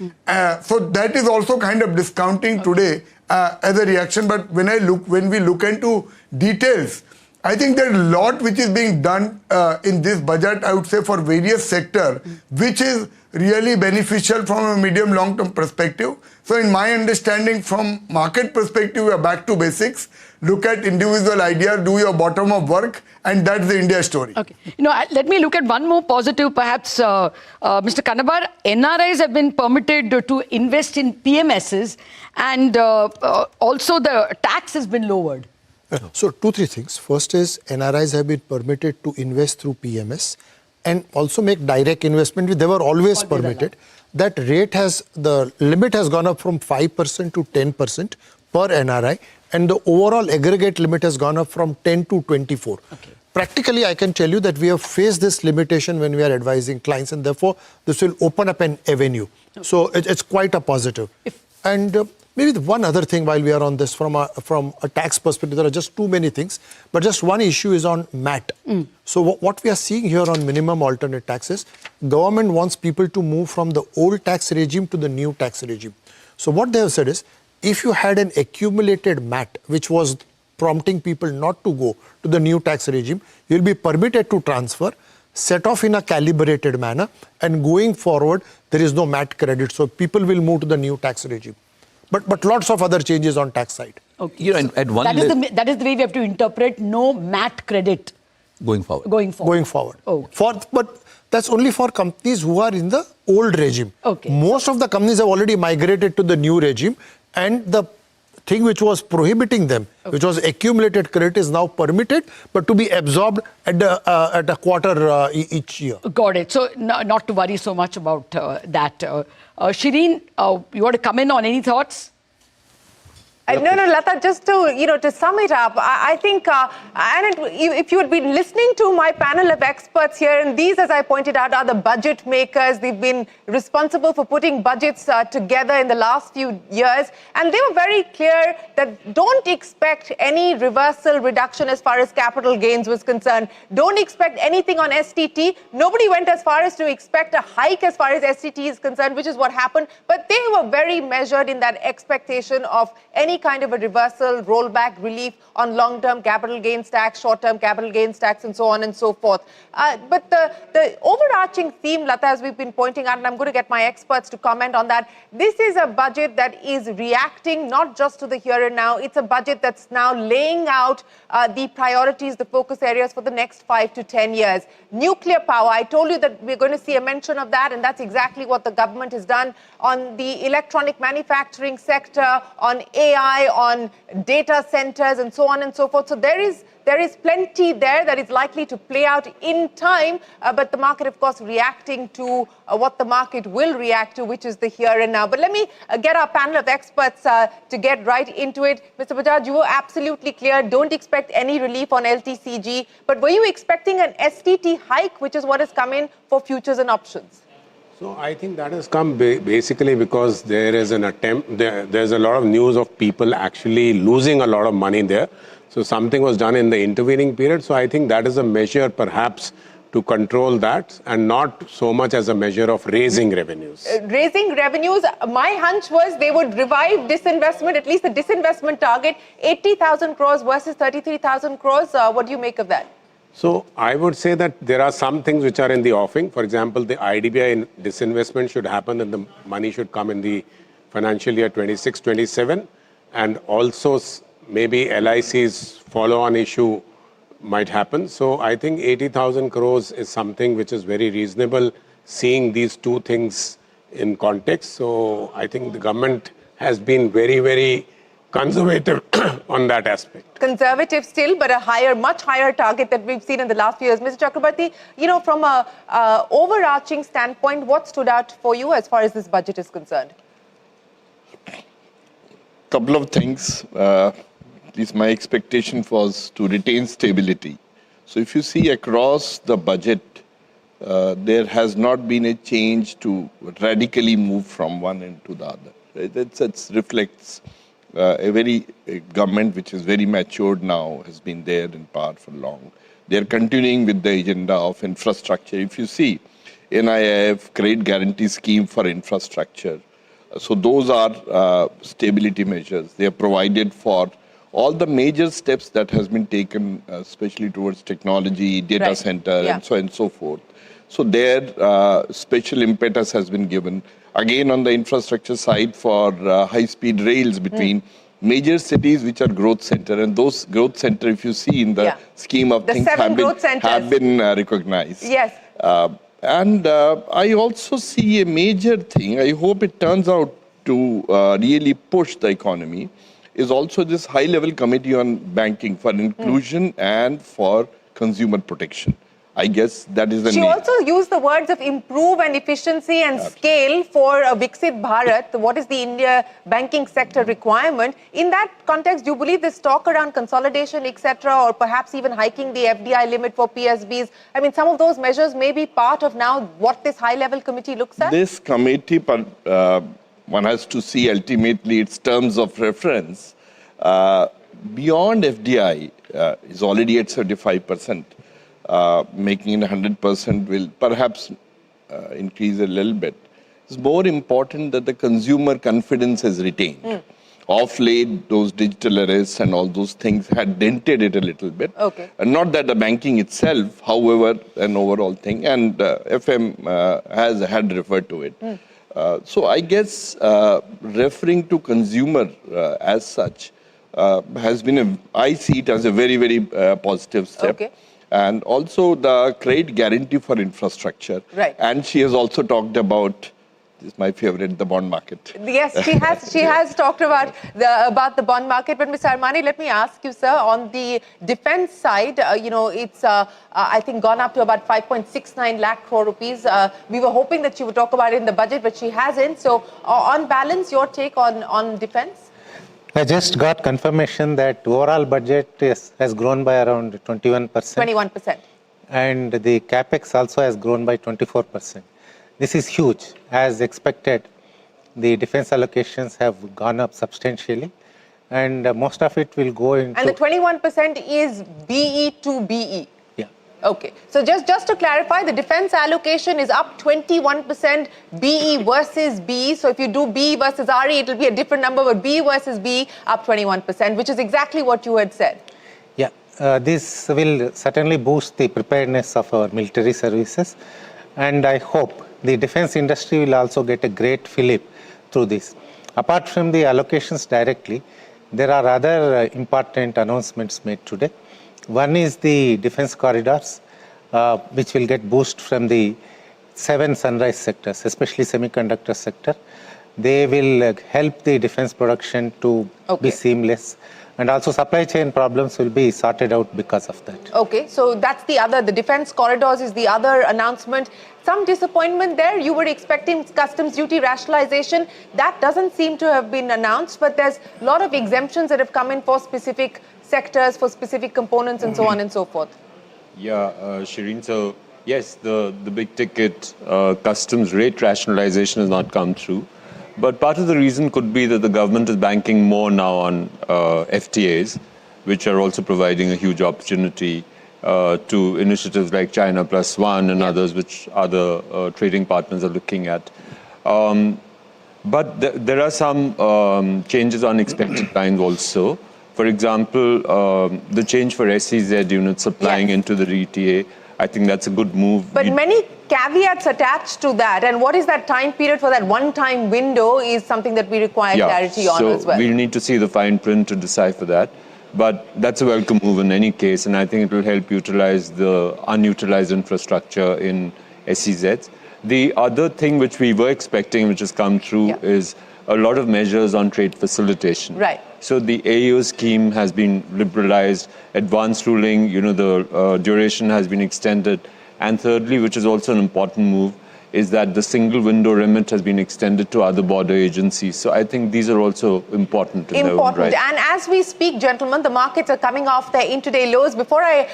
So that is also kind of discounting today as a reaction. But when we look into details, I think there's a lot which is being done in this budget, I would say, for various sectors, which is really beneficial from a medium long-term perspective. So in my understanding, from market perspective, we are back to basics. Look at individual ideas, do your bottom-up work, and that's the India story. Okay. Let me look at one more positive, perhaps. Mr. Kanabar, NRIs have been permitted to invest in PMSs, and also the tax has been lowered. So 2-3 things. First is NRIs have been permitted to invest through PMS and also make direct investment. They were always permitted. That the limit has gone up from 5% to 10% per NRI, and the overall aggregate limit has gone up from 10 to 24. Okay. Practically, I can tell you that we have faced this limitation when we are advising clients, and therefore this will open up an avenue. Okay. So it's quite a positive. And maybe one other thing while we are on this, from a tax perspective, there are just too many things, but just one issue is on MAT. So what we are seeing here on minimum alternate taxes, government wants people to move from the old tax regime to the new tax regime. So what they have said is, if you had an accumulated MAT, which was prompting people not to go to the new tax regime, you'll be permitted to transfer, set off in a calibrated manner, and going forward, there is no MAT credit. So people will move to the new tax regime. But lots of other changes on tax side. Okay. That is the way we have to interpret no MAT credit. Going forward. Going forward. Oh. But that's only for companies who are in the old regime. Okay. Most of the companies have already migrated to the new regime, and the thing which was prohibiting them, which was accumulated credit, is now permitted, but to be absorbed at a quarter each year. Got it. So not to worry so much about that. Shireen, you want to come in on any thoughts? No, Lata, just to sum it up, I think, and if you had been listening to my panel of experts here, and these, as I pointed out, are the budget makers. They've been responsible for putting budgets together in the last few years. And they were very clear that don't expect any reversal reduction as far as capital gains was concerned. Don't expect anything on STT. Nobody went as far as to expect a hike as far as STT is concerned, which is what happened. But they were very measured in that expectation of any kind of a reversal, rollback, relief on long-term capital gains tax, short-term capital gains tax, and so on and so forth. But the overarching theme, Lata, as we've been pointing out, and I'm going to get my experts to comment on that, this is a budget that is reacting not just to the here and now, it's a budget that's now laying out the priorities, the focus areas for the next 5 to 10 years. Nuclear power, I told you that we're going to see a mention of that, and that's exactly what the government has done on the electronic manufacturing sector, on AI, on data centers, and so on and so forth. So there is plenty there that is likely to play out in time, but the market, of course, reacting to what the market will react to, which is the here and now. But let me get our panel of experts to get right into it. Mr. Bajaj, you were absolutely clear. Don't expect any relief on LTCG. But were you expecting an STT hike, which is what has come in for futures and options? So I think that has come basically because there is an attempt, there's a lot of news of people actually losing a lot of money there. So something was done in the intervening period. So I think that is a measure perhaps to control that and not so much as a measure of raising revenues. Raising revenues, my hunch was they would revive disinvestment, at least the disinvestment target, 80,000 crores versus 33,000 crores. What do you make of that? So I would say that there are some things which are in the offing. For example, the IDBI disinvestment should happen and the money should come in the financial year 26-27. And also maybe LIC's follow-on issue might happen. So I think 80,000 crores is something which is very reasonable, seeing these two things in context. So I think the government has been very, very conservative on that aspect. Conservative still, but a much higher target that we've seen in the last few years. Mr. Chakrabarti, from a overarching standpoint, what stood out for you as far as this budget is concerned? Couple of things. At least my expectation was to retain stability. So if you see across the budget, there has not been a change to radically move from one end to the other. It reflects a government which is very matured now, has been there in power for long. They are continuing with the agenda of infrastructure. If you see, NIIF, Credit Guarantee Scheme for Infrastructure. So those are stability measures. They are provided for all the major steps that has been taken, especially towards technology, data center, and so on and so forth. So there, special impetus has been given. Again, on the infrastructure side for high-speed rails between major cities which are growth center. And those growth center, if you see in the scheme of things, have been recognized. Yes. And I also see a major thing, I hope it turns out to really push the economy, is also this high-level committee on banking for inclusion and for consumer protection. I guess that is the She also used the words of improve and efficiency and scale for Viksit Bharat. What is the India banking sector requirement? In that context, do you believe this talk around consolidation, etc., or perhaps even hiking the FDI limit for PSBs? I mean, some of those measures may be part of now what this high-level committee looks at? This committee, one has to see ultimately its terms of reference. Beyond FDI is already at 75%. Making it 100% will perhaps increase a little bit. It's more important that the consumer confidence is retained. Of late, those digital arrests and all those things had dented it a little bit. And not that the banking itself, however, an overall thing, and FM had referred to it. So I guess referring to consumer as such has been, I see it as a very, very positive step. And also the credit guarantee for infrastructure. And she has also talked about, this is my favorite, the bond market. Yes, she has talked about the bond market. But Mr. Armani, let me ask you, sir, on the defense side, it's I think gone up to about 5.69 lakh crore rupees. We were hoping that she would talk about it in the budget, but she hasn't. So on balance, your take on defense? I just got confirmation that overall budget has grown by around 21%. 21%. And the capex also has grown by 24%. This is huge. As expected, the defense allocations have gone up substantially, and most of it will go into... And the 21% is BE to BE. Yeah. Okay, so just to clarify, the defense allocation is up 21% BE versus BE. So if you do BE versus RE, it will be a different number, but BE versus BE up 21%, which is exactly what you had said. Yeah, this will certainly boost the preparedness of our military services. And I hope the defense industry will also get a great fillip through this. Apart from the allocations directly, there are other important announcements made today. One is the defense corridors, which will get boost from the 7 sunrise sectors, especially semiconductor sector. They will help the defense production to be seamless. And also supply chain problems will be sorted out because of that. Okay, so that's the defense corridors is the other announcement. Some disappointment there. You were expecting customs duty rationalization. That doesn't seem to have been announced, but there's a lot of exemptions that have come in for specific sectors, for specific components and so on and so forth. Yeah, Shireen, so yes, the big ticket customs rate rationalization has not come through. But part of the reason could be that the government is banking more now on FTAs, which are also providing a huge opportunity to initiatives like China Plus One and others, which other trading partners are looking at. But there are some changes on expected lines also. For example, the change for SEZ units supplying into the RTA, I think that's a good move. But many caveats attached to that, and what is that time period for that one-time window is something that we require clarity on as well. So we'll need to see the fine print to decipher that. But that's a welcome move in any case, and I think it will help utilize the unutilized infrastructure in SEZs. The other thing which we were expecting, which has come through, is a lot of measures on trade facilitation. Right. So the AU scheme has been liberalized, advanced ruling, the duration has been extended. And thirdly, which is also an important move, is that the single window remit has been extended to other border agencies. So I think these are also important in their own right. And as we speak, gentlemen, the markets are coming off their intraday lows. Before I,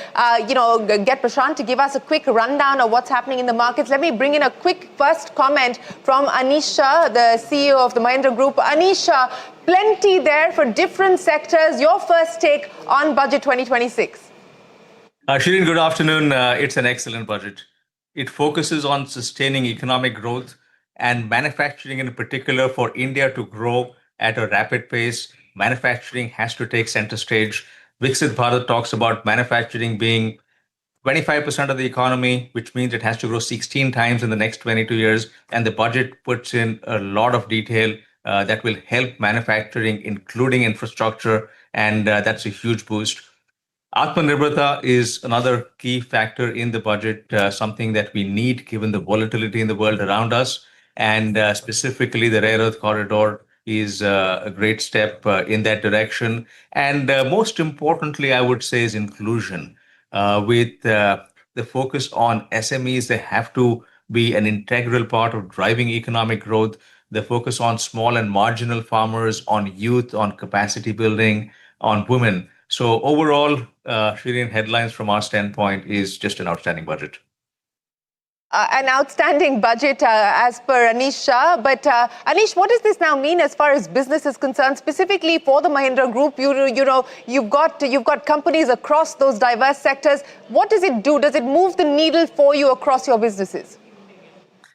get Prashant to give us a quick rundown of what's happening in the markets, let me bring in a quick first comment from Anisha, the CEO of the Mahindra Group. Anisha, plenty there for different sectors. Your first take on Budget 2026. Shireen, good afternoon. It's an excellent budget. It focuses on sustaining economic growth and manufacturing in particular. For India to grow at a rapid pace, manufacturing has to take center stage. Viksit Bharat talks about manufacturing being 25% of the economy, which means it has to grow 16 times in the next 22 years. And the budget puts in a lot of detail that will help manufacturing, including infrastructure, and that's a huge boost. Atmanirbharta is another key factor in the budget, something that we need given the volatility in the world around us. And specifically, the rare earth corridor is a great step in that direction. And most importantly, I would say, is inclusion. With the focus on SMEs, they have to be an integral part of driving economic growth. The focus on small and marginal farmers, on youth, on capacity building, on women. So overall, Shireen, headlines from our standpoint is just an outstanding budget. An outstanding budget as per Anisha. But Anish, what does this now mean as far as business is concerned, specifically for the Mahindra Group? You've got companies across those diverse sectors. What does it do? Does it move the needle for you across your businesses?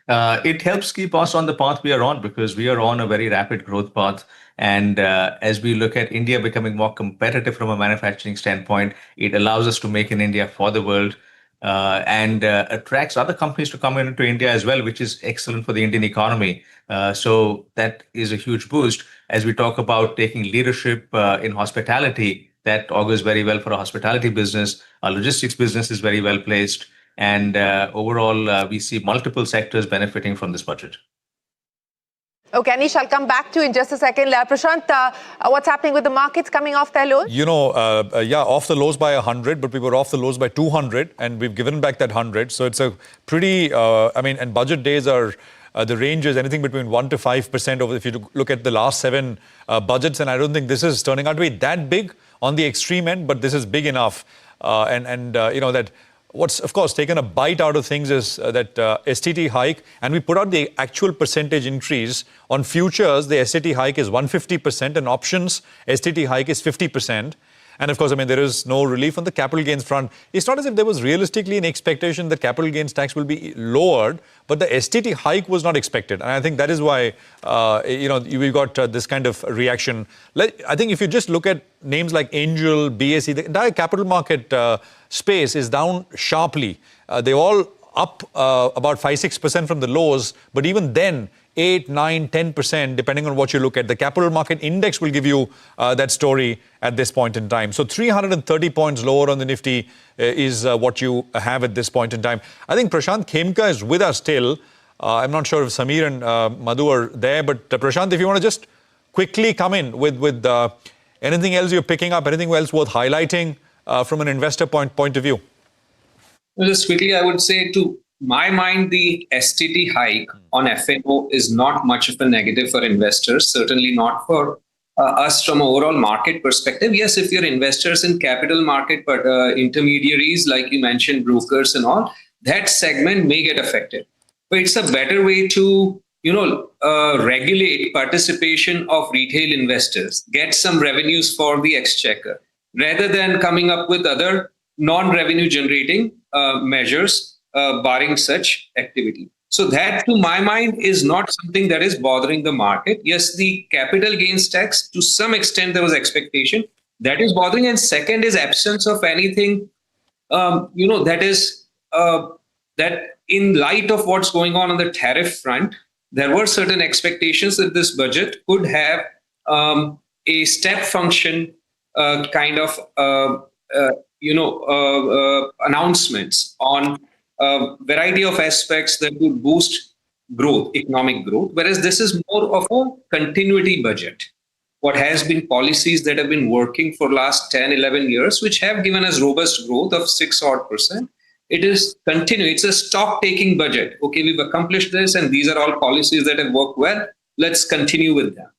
It helps keep us on the path we are on, because we are on a very rapid growth path. And as we look at India becoming more competitive from a manufacturing standpoint, it allows us to make in India for the world and attracts other companies to come into India as well, which is excellent for the Indian economy. So that is a huge boost. As we talk about taking leadership in hospitality, that augurs very well for a hospitality business. Our logistics business is very well placed. And overall, we see multiple sectors benefiting from this budget. Okay, Anish, I'll come back to you in just a second. Prashant, what's happening with the markets coming off their lows? Off the lows by 100, but we were off the lows by 200, and we've given back that 100. So it's a pretty, and budget days are, the range is anything between 1 to 5% if you look at the last 7 budgets. And I don't think this is turning out to be that big on the extreme end, but this is big enough. That what's, of course, taken a bite out of things is that STT hike, and we put out the actual percentage increase. On futures, the STT hike is 150%, and options, STT hike is 50%. And of course, I mean, there is no relief on the capital gains front. It's not as if there was realistically an expectation that capital gains tax will be lowered, but the STT hike was not expected. And I think that is why, we've got this kind of reaction. I think if you just look at names like Angel, BSE, the entire capital market space is down sharply. They're all up about 5-6% from the lows, but even then, 8, 9, 10%, depending on what you look at. The capital market index will give you that story at this point in time. So 330 points lower on the Nifty is what you have at this point in time. I think Prashant Khemka is with us still. I'm not sure if Samir and Madhu are there, but Prashant, if you want to just quickly come in with anything else you're picking up, anything else worth highlighting from an investor point of view. Well, just quickly, I would say to my mind, the STT hike on FNO is not much of a negative for investors, certainly not for us from an overall market perspective. Yes, if you're investors in capital market, but intermediaries, like you mentioned, brokers and all, that segment may get affected. But it's a better way to, regulate participation of retail investors, get some revenues for the exchequer, rather than coming up with other non-revenue generating measures barring such activity. So that, to my mind, is not something that is bothering the market. Yes, the capital gains tax, to some extent, there was expectation. That is bothering. And second is absence of anything, that is, that in light of what's going on the tariff front, there were certain expectations that this budget could have a step function kind of, announcements on a variety of aspects that would boost growth, economic growth, whereas this is more of a continuity budget. What has been policies that have been working for last 10, 11 years, which have given us robust growth of 6% odd. It is continuing. It's a stock-taking budget. Okay, we've accomplished this, and these are all policies that have worked well. Let's continue with them.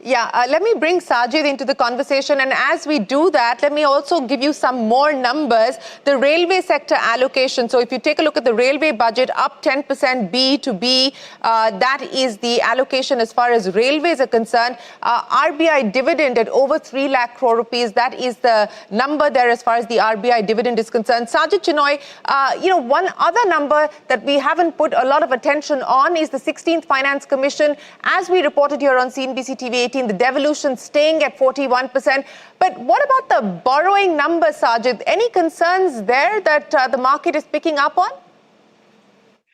Yeah, let me bring Sajid into the conversation. And as we do that, let me also give you some more numbers. The railway sector allocation. So if you take a look at the railway budget, up 10% B to B, that is the allocation as far as railways are concerned. RBI dividend at over 3 lakh crore rupees. That is the number there as far as the RBI dividend is concerned. Sajid Chinoy, one other number that we haven't put a lot of attention on is the 16th Finance Commission. As we reported here on CNBC-TV18, the devolution staying at 41%. But what about the borrowing number, Sajid? Any concerns there that the market is picking up on?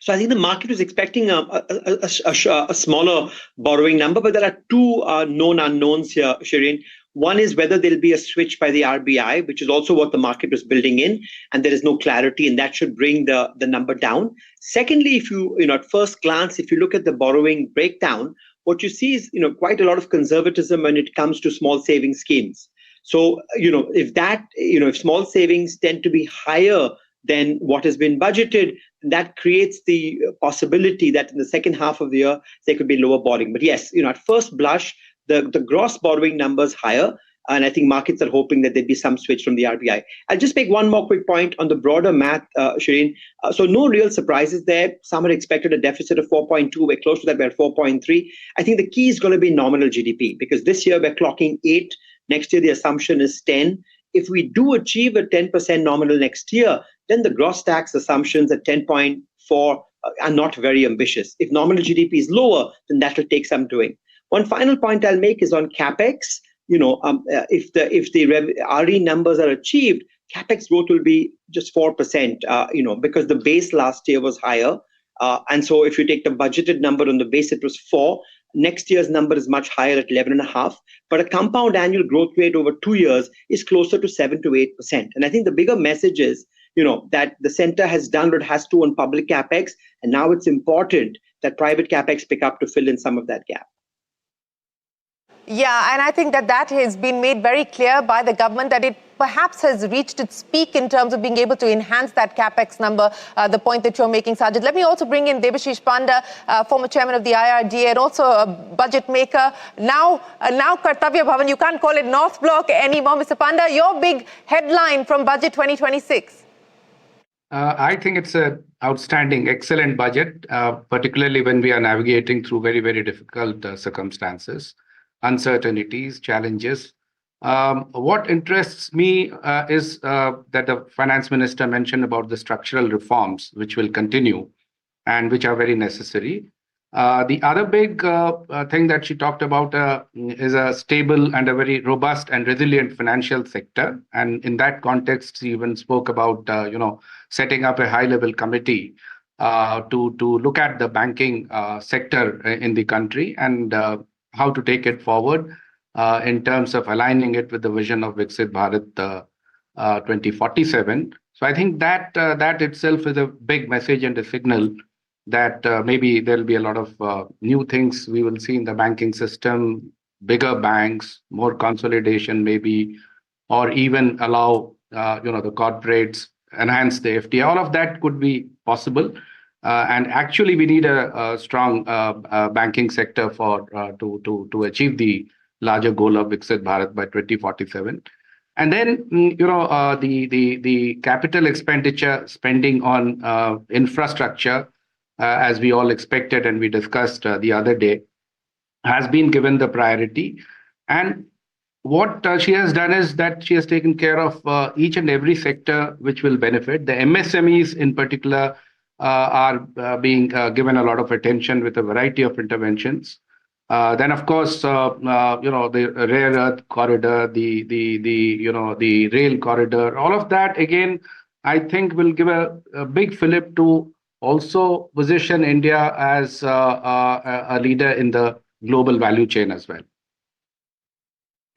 So I think the market was expecting a smaller borrowing number, but there are two known unknowns here, Shireen. One is whether there'll be a switch by the RBI, which is also what the market was building in, and there is no clarity, and that should bring the number down. Secondly, if you at first glance, if you look at the borrowing breakdown, what you see is, quite a lot of conservatism when it comes to small savings schemes. So, if small savings tend to be higher than what has been budgeted, that creates the possibility that in the second half of the year, there could be lower borrowing. But yes, at first blush, the gross borrowing numbers higher. And I think markets are hoping that there'd be some switch from the RBI. I'll just make one more quick point on the broader math, Shireen. So no real surprises there. Some had expected a deficit of 4.2. We're close to that. We're at 4.3. I think the key is going to be nominal GDP, because this year we're clocking 8. Next year, the assumption is 10. If we do achieve a 10% nominal next year, then the gross tax assumptions at 10.4 are not very ambitious. If nominal GDP is lower, then that will take some doing. One final point I'll make is on CapEx. If the RE numbers are achieved, capex growth will be just 4%. Because the base last year was higher, and so if you take the budgeted number on the base, it was 4. Next year's number is much higher at 11.5. But a compound annual growth rate over 2 years is closer to 7 to 8%. And I think the bigger message is, that the center has done what it has to on public capex, and now it's important that private capex pick up to fill in some of that gap. Yeah, and I think that has been made very clear by the government, that it perhaps has reached its peak in terms of being able to enhance that capex number, the point that you're making, Sajid. Let me also bring in Debashish Panda, former chairman of the IRDA and also a budget maker. Now Kartavya Bhavan, you can't call it North Block anymore. Mr. Panda, your big headline from Budget 2026. I think it's an outstanding, excellent budget, particularly when we are navigating through very, very difficult circumstances, uncertainties, challenges. What interests me is that the finance minister mentioned about the structural reforms, which will continue and which are very necessary. The other big thing that she talked about is a stable and a very robust and resilient financial sector. And in that context, she even spoke about, setting up a high-level committee to look at the banking sector in the country and how to take it forward in terms of aligning it with the vision of Viksit Bharat 2047. So I think that itself is a big message and a signal that maybe there'll be a lot of new things we will see in the banking system, bigger banks, more consolidation maybe, or even allow the corporates enhance the FDI. All of that could be possible. And actually, we need a strong banking sector to achieve the larger goal of Viksit Bharat by 2047. And then, the capital expenditure spending on infrastructure, as we all expected and we discussed the other day, has been given the priority. And what she has done is that she has taken care of each and every sector which will benefit. The MSMEs in particular are being given a lot of attention with a variety of interventions. Then, of course, the rare earth corridor, the rail corridor, all of that, again, I think will give a big fillip to also position India as a leader in the global value chain as well.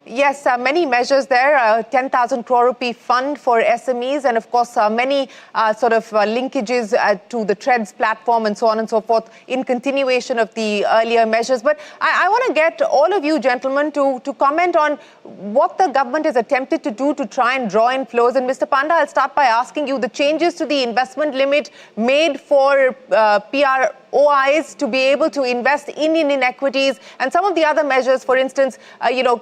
Yes, many measures there, 10,000 crore rupee fund for SMEs, and of course, many linkages to the TREADS platform and so on and so forth in continuation of the earlier measures. But I want to get all of you gentlemen to comment on what the government has attempted to do to try and draw in flows. And Mr. Panda, I'll start by asking you the changes to the investment limit made for PROIs to be able to invest in Indian equities, and some of the other measures, for instance,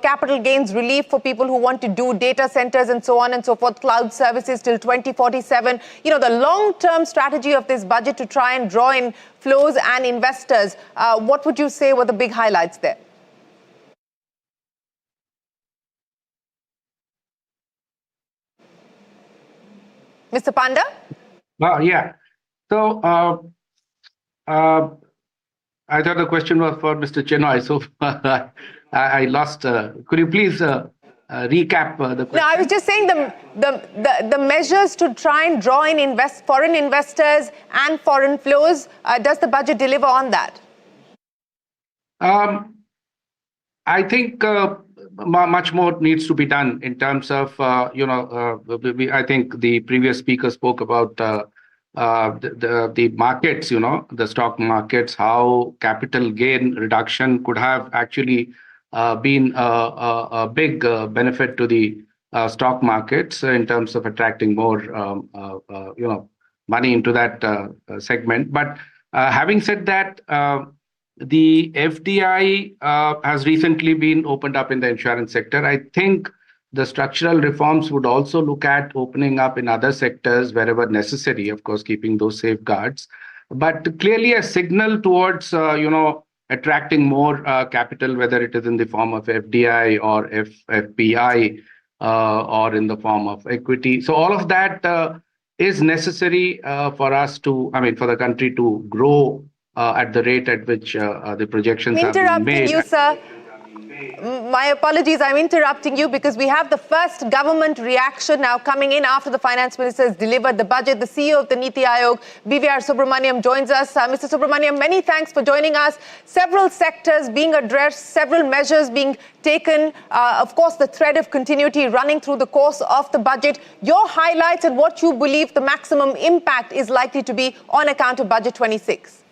capital gains relief for people who want to do data centers and so on and so forth, cloud services till 2047. The long-term strategy of this budget to try and draw in flows and investors. What would you say were the big highlights there? Mr. Panda? Yeah. So, I thought the question was for Mr. Chenoy, so I lost. Could you please recap the question? No, I was just saying the measures to try and draw in foreign investors and foreign flows. Does the budget deliver on that? I think much more needs to be done in terms of, I think the previous speaker spoke about the markets, the stock markets, how capital gain reduction could have actually been a big benefit to the stock markets in terms of attracting more, money into that segment. But having said that, the FDI has recently been opened up in the insurance sector. I think the structural reforms would also look at opening up in other sectors wherever necessary, of course, keeping those safeguards. But clearly a signal towards, attracting more capital, whether it is in the form of FDI or FPI or in the form of equity. So all of that is necessary for the country to grow at the rate at which the projections have been made. Interrupting you, sir. My apologies, I'm interrupting you because we have the first government reaction now coming in after the finance minister has delivered the budget. The CEO of the Niti Aayog, BVR Subramaniam, joins us. Mr. Subramaniam, many thanks for joining us. Several sectors being addressed, several measures being taken. Of course, the thread of continuity running through the course of the budget. Your highlights and what you believe the maximum impact is likely to be on account of Budget 26.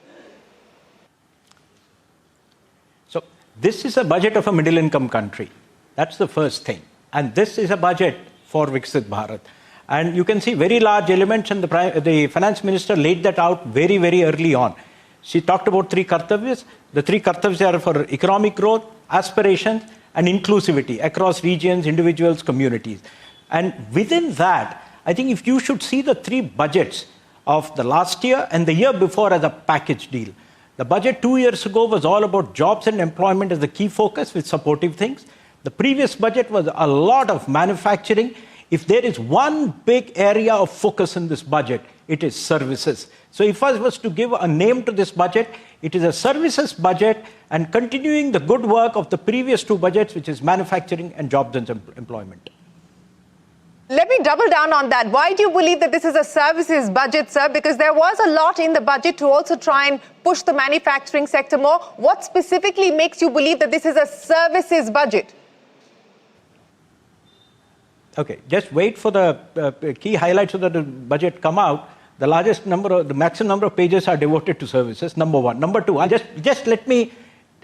This is a budget of a middle-income country. That's the first thing. And this is a budget for Viksit Bharat. And you can see very large elements, and the finance minister laid that out very, very early on. She talked about three kartavyas. The three kartavyas are for economic growth, aspirations, and inclusivity across regions, individuals, communities. And within that, I think if you should see the three budgets of the last year and the year before as a package deal. The budget 2 years ago was all about jobs and employment as the key focus with supportive things. The previous budget was a lot of manufacturing. If there is one big area of focus in this budget, it is services. So if I was to give a name to this budget, it is a services budget and continuing the good work of the previous two budgets, which is manufacturing and jobs and employment. Let me double down on that. Why do you believe that this is a services budget, sir? Because there was a lot in the budget to also try and push the manufacturing sector more. What specifically makes you believe that this is a services budget? Okay, just wait for the key highlights of the budget come out. The maximum number of pages are devoted to services, number one. Number two, just let me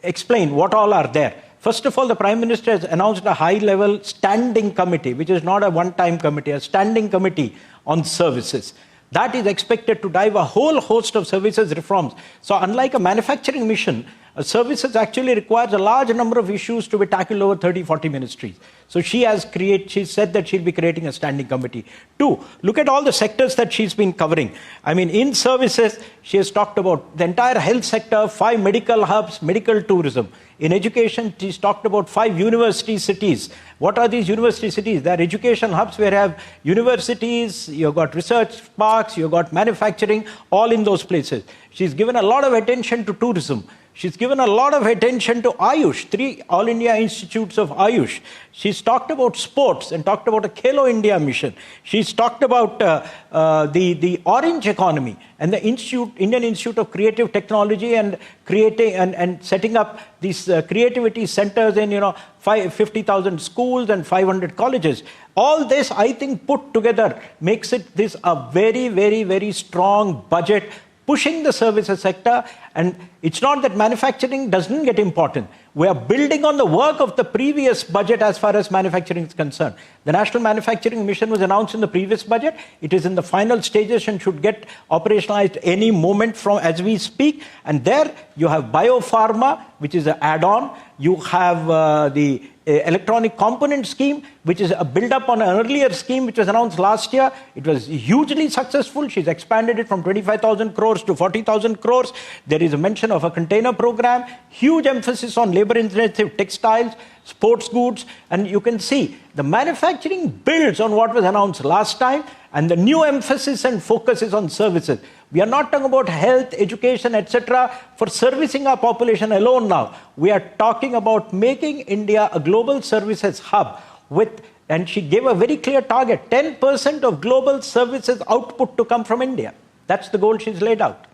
explain what all are there. First of all, the Prime Minister has announced a high-level standing committee, which is not a one-time committee, a standing committee on services. That is expected to drive a whole host of services reforms. So unlike a manufacturing mission, services actually requires a large number of issues to be tackled over 30-40 ministries. So she said that she'll be creating a standing committee. Two, look at all the sectors that she's been covering. I mean, in services, she has talked about the entire health sector, 5 medical hubs, medical tourism. In education, she's talked about 5 university cities. What are these university cities? They are education hubs where you have universities, you've got research parks, you've got manufacturing, all in those places. She's given a lot of attention to tourism. She's given a lot of attention to Ayush, 3 All India Institutes of Ayush. She's talked about sports and talked about a Khelo India mission. She's talked about the orange economy and the Indian Institute of Creative Technology and creating and setting up these creativity centers in 50,000 schools and 500 colleges. All this, I think, put together makes this a very, very, very strong budget pushing the services sector. And it's not that manufacturing doesn't get important. We are building on the work of the previous budget as far as manufacturing is concerned. The National Manufacturing Mission was announced in the previous budget. It is in the final stages and should get operationalized any moment from as we speak. And there you have biopharma, which is an add-on. You have the electronic component scheme, which is a build-up on an earlier scheme which was announced last year. It was hugely successful. She's expanded it from 25,000 crores to 40,000 crores. There is a mention of a container program, huge emphasis on labor-intensive textiles, sports goods, and you can see the manufacturing builds on what was announced last time, and the new emphasis and focus is on services. We are not talking about health, education, etc. for servicing our population alone now. We are talking about making India a global services hub and she gave a very clear target, 10% of global services output to come from India. That's the goal she's laid out.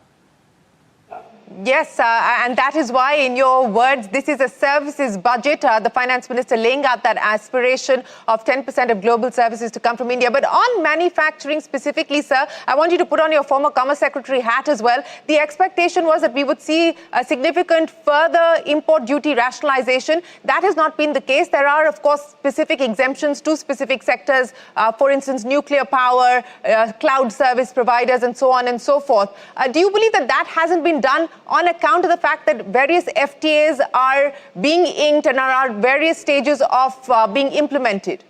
Yes, and that is why, in your words, this is a services budget. The finance minister laying out that aspiration of 10% of global services to come from India. But on manufacturing specifically, sir, I want you to put on your former Commerce Secretary hat as well. The expectation was that we would see a significant further import duty rationalization. That has not been the case. There are, of course, specific exemptions to specific sectors, for instance, nuclear power, cloud service providers, and so on and so forth. Do you believe that that hasn't been done on account of the fact that various FTAs are being inked and are at various stages of being implemented?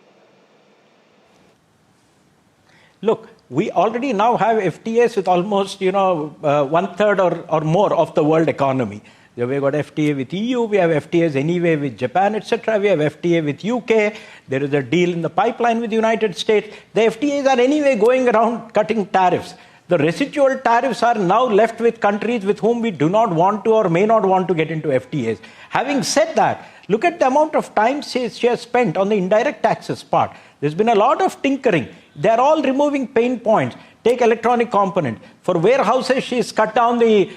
Look, we already now have FTAs with almost, 1/3 or more of the world economy. We've got FTA with EU, we have FTAs anyway with Japan, etc. We have FTA with UK. There is a deal in the pipeline with the United States. The FTAs are anyway going around cutting tariffs. The residual tariffs are now left with countries with whom we do not want to or may not want to get into FTAs. Having said that, look at the amount of time she has spent on the indirect taxes part. There's been a lot of tinkering. They're all removing pain points. Take electronic component. For warehouses, she's cut down the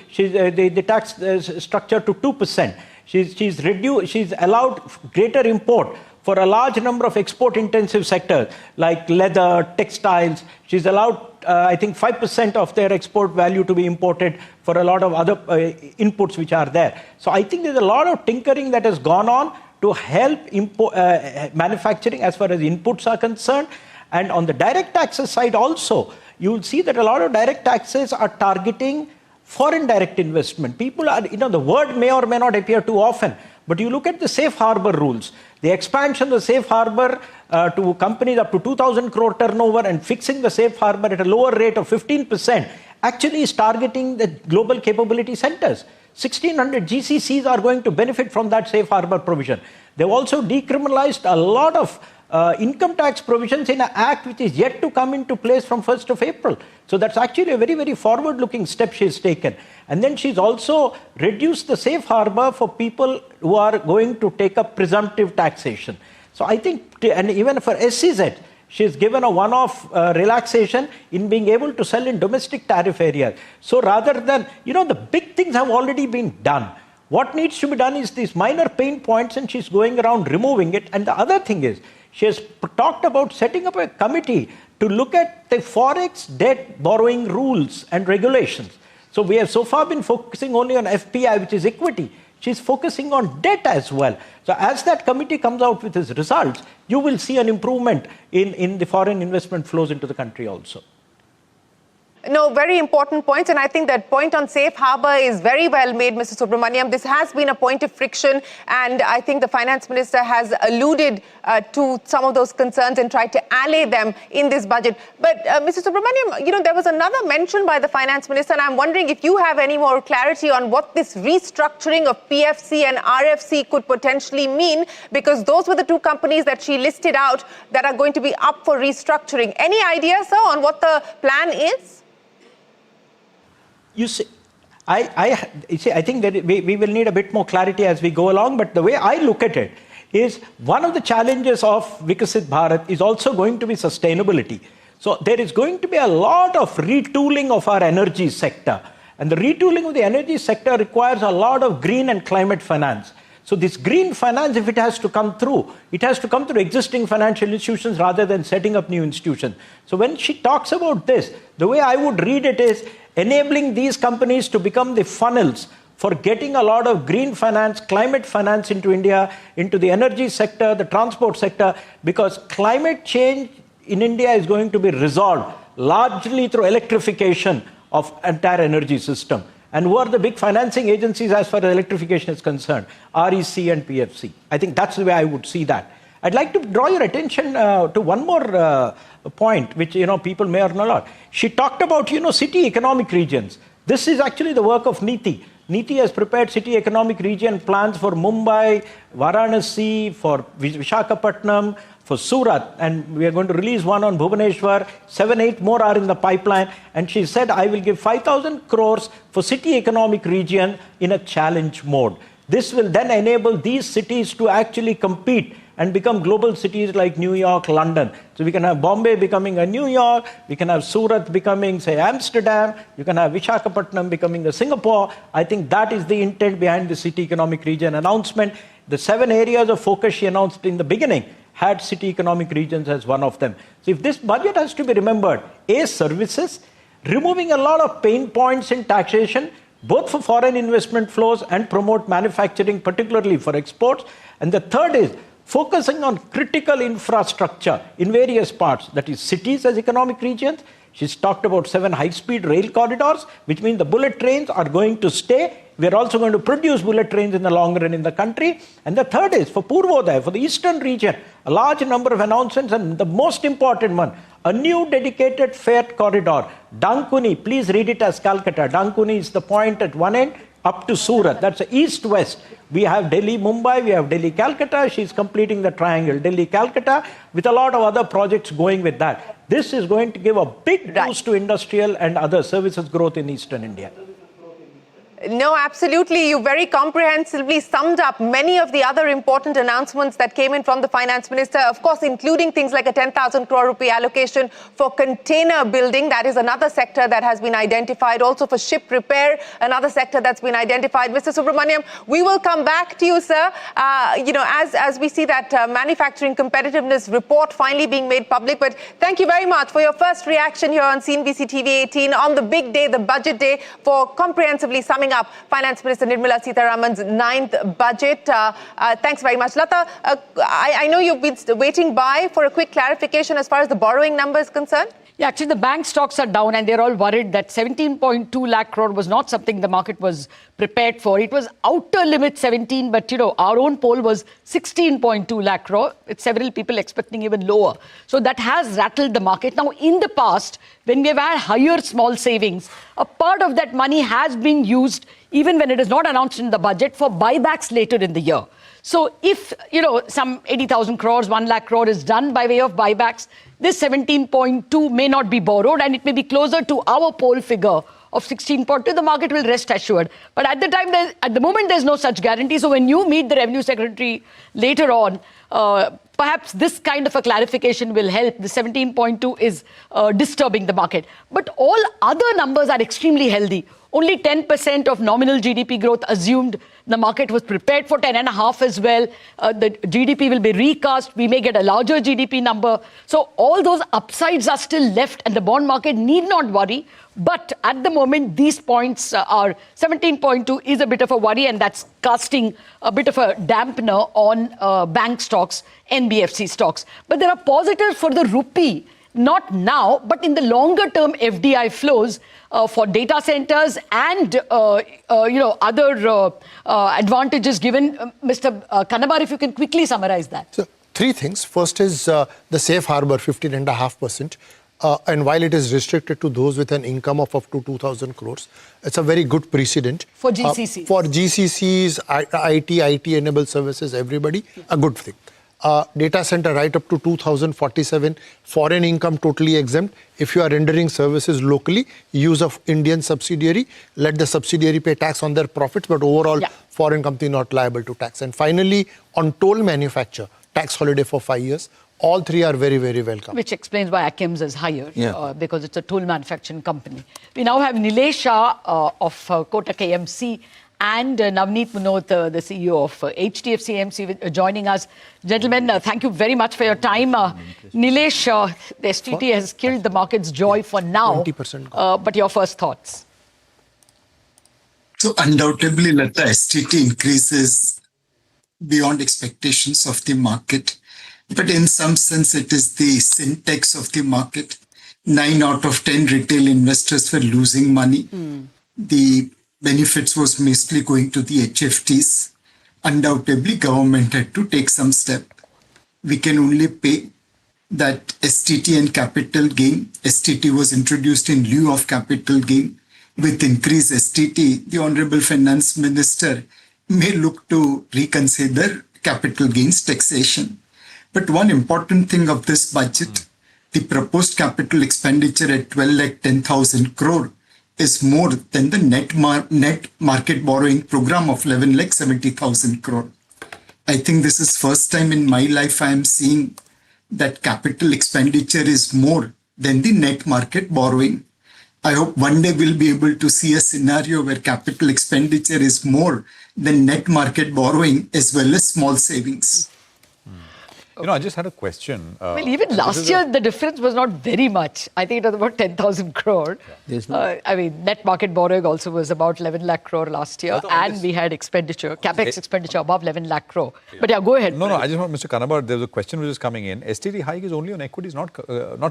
tax structure to 2%. She's allowed greater import for a large number of export-intensive sectors like leather, textiles. She's allowed, I think, 5% of their export value to be imported for a lot of other inputs which are there. So I think there's a lot of tinkering that has gone on to help manufacturing as far as inputs are concerned. And on the direct taxes side also, you'll see that a lot of direct taxes are targeting foreign direct investment. People are, the word may or may not appear too often, but you look at the safe harbor rules, the expansion of the safe harbor to companies up to 2,000 crore turnover and fixing the safe harbor at a lower rate of 15% actually is targeting the global capability centers. 1,600 GCCs are going to benefit from that safe harbor provision. They've also decriminalized a lot of income tax provisions in an act which is yet to come into place from 1st of April. So that's actually a very, very forward-looking step she's taken. And then she's also reduced the safe harbor for people who are going to take up presumptive taxation. So I think, and even for SEZ, she's given a one-off relaxation in being able to sell in domestic tariff areas. So rather than, the big things have already been done. What needs to be done is these minor pain points, and she's going around removing it. And the other thing is, she has talked about setting up a committee to look at the forex debt borrowing rules and regulations. So we have so far been focusing only on FPI, which is equity. She's focusing on debt as well. So as that committee comes out with its results, you will see an improvement in the foreign investment flows into the country also. No, very important points, and I think that point on safe harbor is very well made, Mr. Subramaniam. This has been a point of friction, and I think the finance minister has alluded to some of those concerns and tried to allay them in this budget. But Mr. Subramaniam, there was another mention by the finance minister, and I'm wondering if you have any more clarity on what this restructuring of PFC and RFC could potentially mean, because those were the two companies that she listed out that are going to be up for restructuring. Any idea, sir, on what the plan is? You see, I think that we will need a bit more clarity as we go along, but the way I look at it is one of the challenges of Viksit Bharat is also going to be sustainability. So there is going to be a lot of retooling of our energy sector, and the retooling of the energy sector requires a lot of green and climate finance. So this green finance, if it has to come through, it has to come through existing financial institutions rather than setting up new institutions. So when she talks about this, the way I would read it is enabling these companies to become the funnels for getting a lot of green finance, climate finance into India, into the energy sector, the transport sector, because climate change in India is going to be resolved largely through electrification of entire energy system. And who are the big financing agencies as far as electrification is concerned? REC and PFC. I think that's the way I would see that. I'd like to draw your attention to one more point, which people may or may not. She talked about city economic regions. This is actually the work of NITI. NITI has prepared city economic region plans for Mumbai, Varanasi, for Visakhapatnam, for Surat, and we are going to release one on Bhubaneswar. 7-8 more are in the pipeline. And she said, I will give 5,000 crores for city economic region in a challenge mode. This will then enable these cities to actually compete and become global cities like New York, London. So we can have Bombay becoming a New York, we can have Surat becoming, say, Amsterdam, you can have Visakhapatnam becoming a Singapore. I think that is the intent behind the city economic region announcement. The 7 areas of focus she announced in the beginning had city economic regions as one of them. So if this budget has to be remembered, A, services, removing a lot of pain points in taxation, both for foreign investment flows and promote manufacturing, particularly for exports. And the third is focusing on critical infrastructure in various parts, that is cities as economic regions. She's talked about 7 high-speed rail corridors, which means the bullet trains are going to stay. We're also going to produce bullet trains in the long run in the country. And the third is for Purvodaya, for the eastern region, a large number of announcements, and the most important one, a new dedicated freight corridor. Dankuni, please read it as Calcutta. Dankuni is the point at one end up to Surat. That's east-west. We have Delhi-Mumbai, we have Delhi-Calcutta. She's completing the triangle, Delhi-Calcutta, with a lot of other projects going with that. This is going to give a big boost to industrial and other services growth in eastern India. No, absolutely. You very comprehensively summed up many of the other important announcements that came in from the finance minister, of course, including things like a 10,000 crore rupee allocation for container building. That is another sector that has been identified. Also for ship repair, another sector that's been identified. Mr. Subramaniam, we will come back to you, sir. As we see that manufacturing competitiveness report finally being made public. But thank you very much for your first reaction here on CNBC-TV18 on the big day, the budget day, for comprehensively summing up Finance Minister Nirmala Sitharaman's 9th budget. Thanks very much. Lata, I know you've been waiting by for a quick clarification as far as the borrowing number is concerned. Yeah, actually, the bank stocks are down and they're all worried that 17.2 lakh crore was not something the market was prepared for. It was outer limit 17, but, our own poll was 16.2 lakh crore. It's several people expecting even lower. So that has rattled the market. Now, in the past, when we've had higher small savings, a part of that money has been used, even when it is not announced in the budget, for buybacks later in the year. So if, some 80,000 crores, 1 lakh crore is done by way of buybacks, this 17.2 may not be borrowed and it may be closer to our poll figure of 16.2. The market will rest assured. But at the moment, there's no such guarantee. So when you meet the Revenue Secretary later on, perhaps this kind of a clarification will help. The 17.2 is disturbing the market. But all other numbers are extremely healthy. Only 10% of nominal GDP growth assumed. The market was prepared for 10.5 as well. The GDP will be recast. We may get a larger GDP number. So all those upsides are still left and the bond market need not worry. But at the moment, these points are 17.2 is a bit of a worry, and that's casting a bit of a dampener on bank stocks, NBFC stocks. But there are positives for the rupee. Not now, but in the longer term FDI flows for data centers and, other advantages given. Mr. Kanabar, if you can quickly summarize that. So, three things. First is the safe harbor, 15.5%. And while it is restricted to those with an income of up to 2,000 crores, it's a very good precedent. For GCCs. For GCCs, IT-enabled services, everybody, a good thing. Data center right up to 2047, foreign income totally exempt. If you are rendering services locally, use of Indian subsidiary, let the subsidiary pay tax on their profits, but overall foreign company not liable to tax. And finally, on toll manufacture, tax holiday for 5 years. All three are very, very welcome. Which explains why ACIMS is higher, because it's a tool manufacturing company. We now have Nilesh Shah of Kotak AMC and Navneet Munot, the CEO of HDFC AMC, joining us. Gentlemen, thank you very much for your time. Nilesh, the STT has killed the market's joy for now. 20%. But your first thoughts? So undoubtedly, let the STT increases beyond expectations of the market. But in some sense, it is the syntax of the market. 9 out of 10 retail investors were losing money. The benefits was mostly going to the HFTs. Undoubtedly, government had to take some step. We can only pay that STT and capital gain. STT was introduced in lieu of capital gain. With increased STT, the Honorable Finance Minister may look to reconsider capital gains taxation. But one important thing of this budget, the proposed capital expenditure at 12,10,000 crore is more than the net market borrowing program of 11,70,000 crore. I think this is first time in my life I am seeing that capital expenditure is more than the net market borrowing. I hope one day we'll be able to see a scenario where capital expenditure is more than net market borrowing as well as small savings. I just had a question. Well, even last year, the difference was not very much. I think it was about 10,000 crore. Net market borrowing also was about 11 lakh crore last year. And we had capex expenditure above 11 lakh crore. But go ahead. No, I just want, Mr. Kanabar, there's a question which is coming in. STT hike is only on equities, not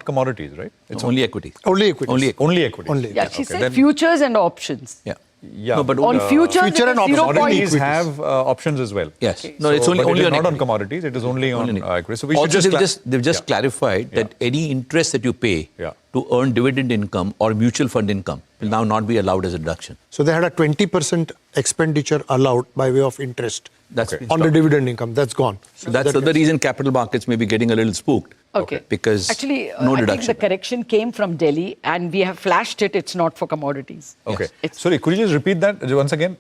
commodities, right? It's only equities. Only equities. Only equities. Yeah, she said futures and options. Yeah, no, but on futures, and commodities have options as well. Yes. No, it's only not on on commodities. It is only on equities. So we also, should they've just clarified that any interest that you pay to earn dividend income or mutual fund income will now not be allowed as a deduction. So they had a 20% expenditure allowed by way of interest on the dividend income. That's gone. So that's the reason capital markets may be getting a little spooked. Okay. Because actually, no I deduction. think the correction came from Delhi and we have flashed it. It's not for commodities. Okay. Sorry, could you just repeat that once again?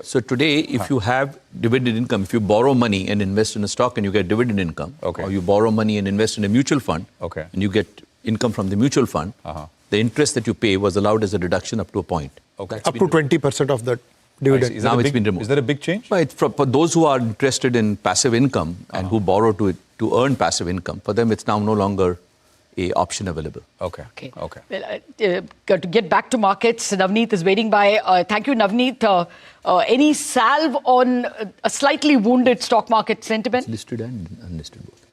So today, if you have dividend income, if you borrow money and invest in a stock and you get dividend income, or you borrow money and invest in a mutual fund, and you get income from the mutual fund, the interest that you pay was allowed as a deduction up to a point. Up to 20% of the dividend. Now it's been removed. Is that a big change? For those who are interested in passive income and who borrow to earn passive income, for them it's now no longer a option available. Okay. Well, to get back to markets, Navneet is waiting by. Thank you, Navneet. Any salve on a slightly wounded stock market sentiment? Listed and unlisted both.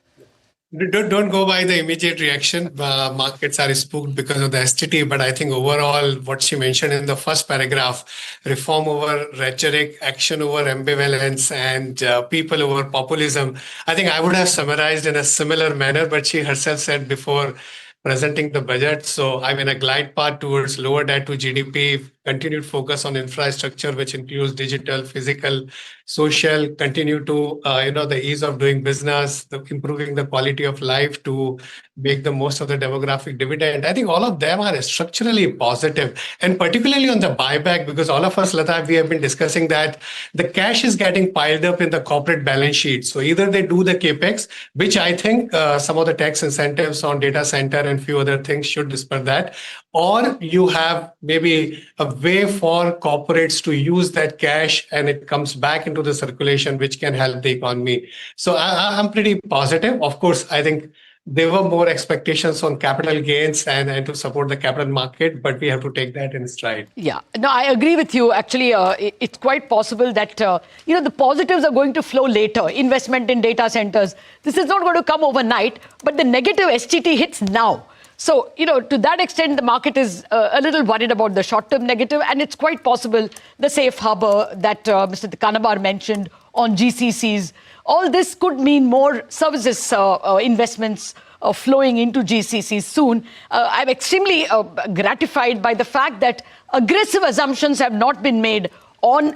Don't go by the immediate reaction. Markets are spooked because of the STT, but I think overall, what she mentioned in the first paragraph, reform over rhetoric, action over ambivalence, and people over populism, I think I would have summarized in a similar manner, but she herself said before presenting the budget. So, I mean, a glide path towards lower debt to GDP, continued focus on infrastructure, which includes digital, physical, social, continue to, the ease of doing business, improving the quality of life to make the most of the demographic dividend. I think all of them are structurally positive, and particularly on the buyback, because all of us, Lata, we have been discussing that the cash is getting piled up in the corporate balance sheet. So either they do the capex, which I think some of the tax incentives on data center and few other things should spur that, or you have maybe a way for corporates to use that cash and it comes back into the circulation, which can help the economy. So I'm pretty positive. Of course, I think there were more expectations on capital gains and to support the capital market, but we have to take that in stride. Yeah, no, I agree with you. Actually, it's quite possible that, the positives are going to flow later. Investment in data centers. This is not going to come overnight, but the negative STT hits now. So, to that extent, the market is a little worried about the short-term negative, and it's quite possible the safe harbor that Mr. Kanabar mentioned on GCCs. All this could mean more services investments flowing into GCCs soon. I'm extremely gratified by the fact that aggressive assumptions have not been made on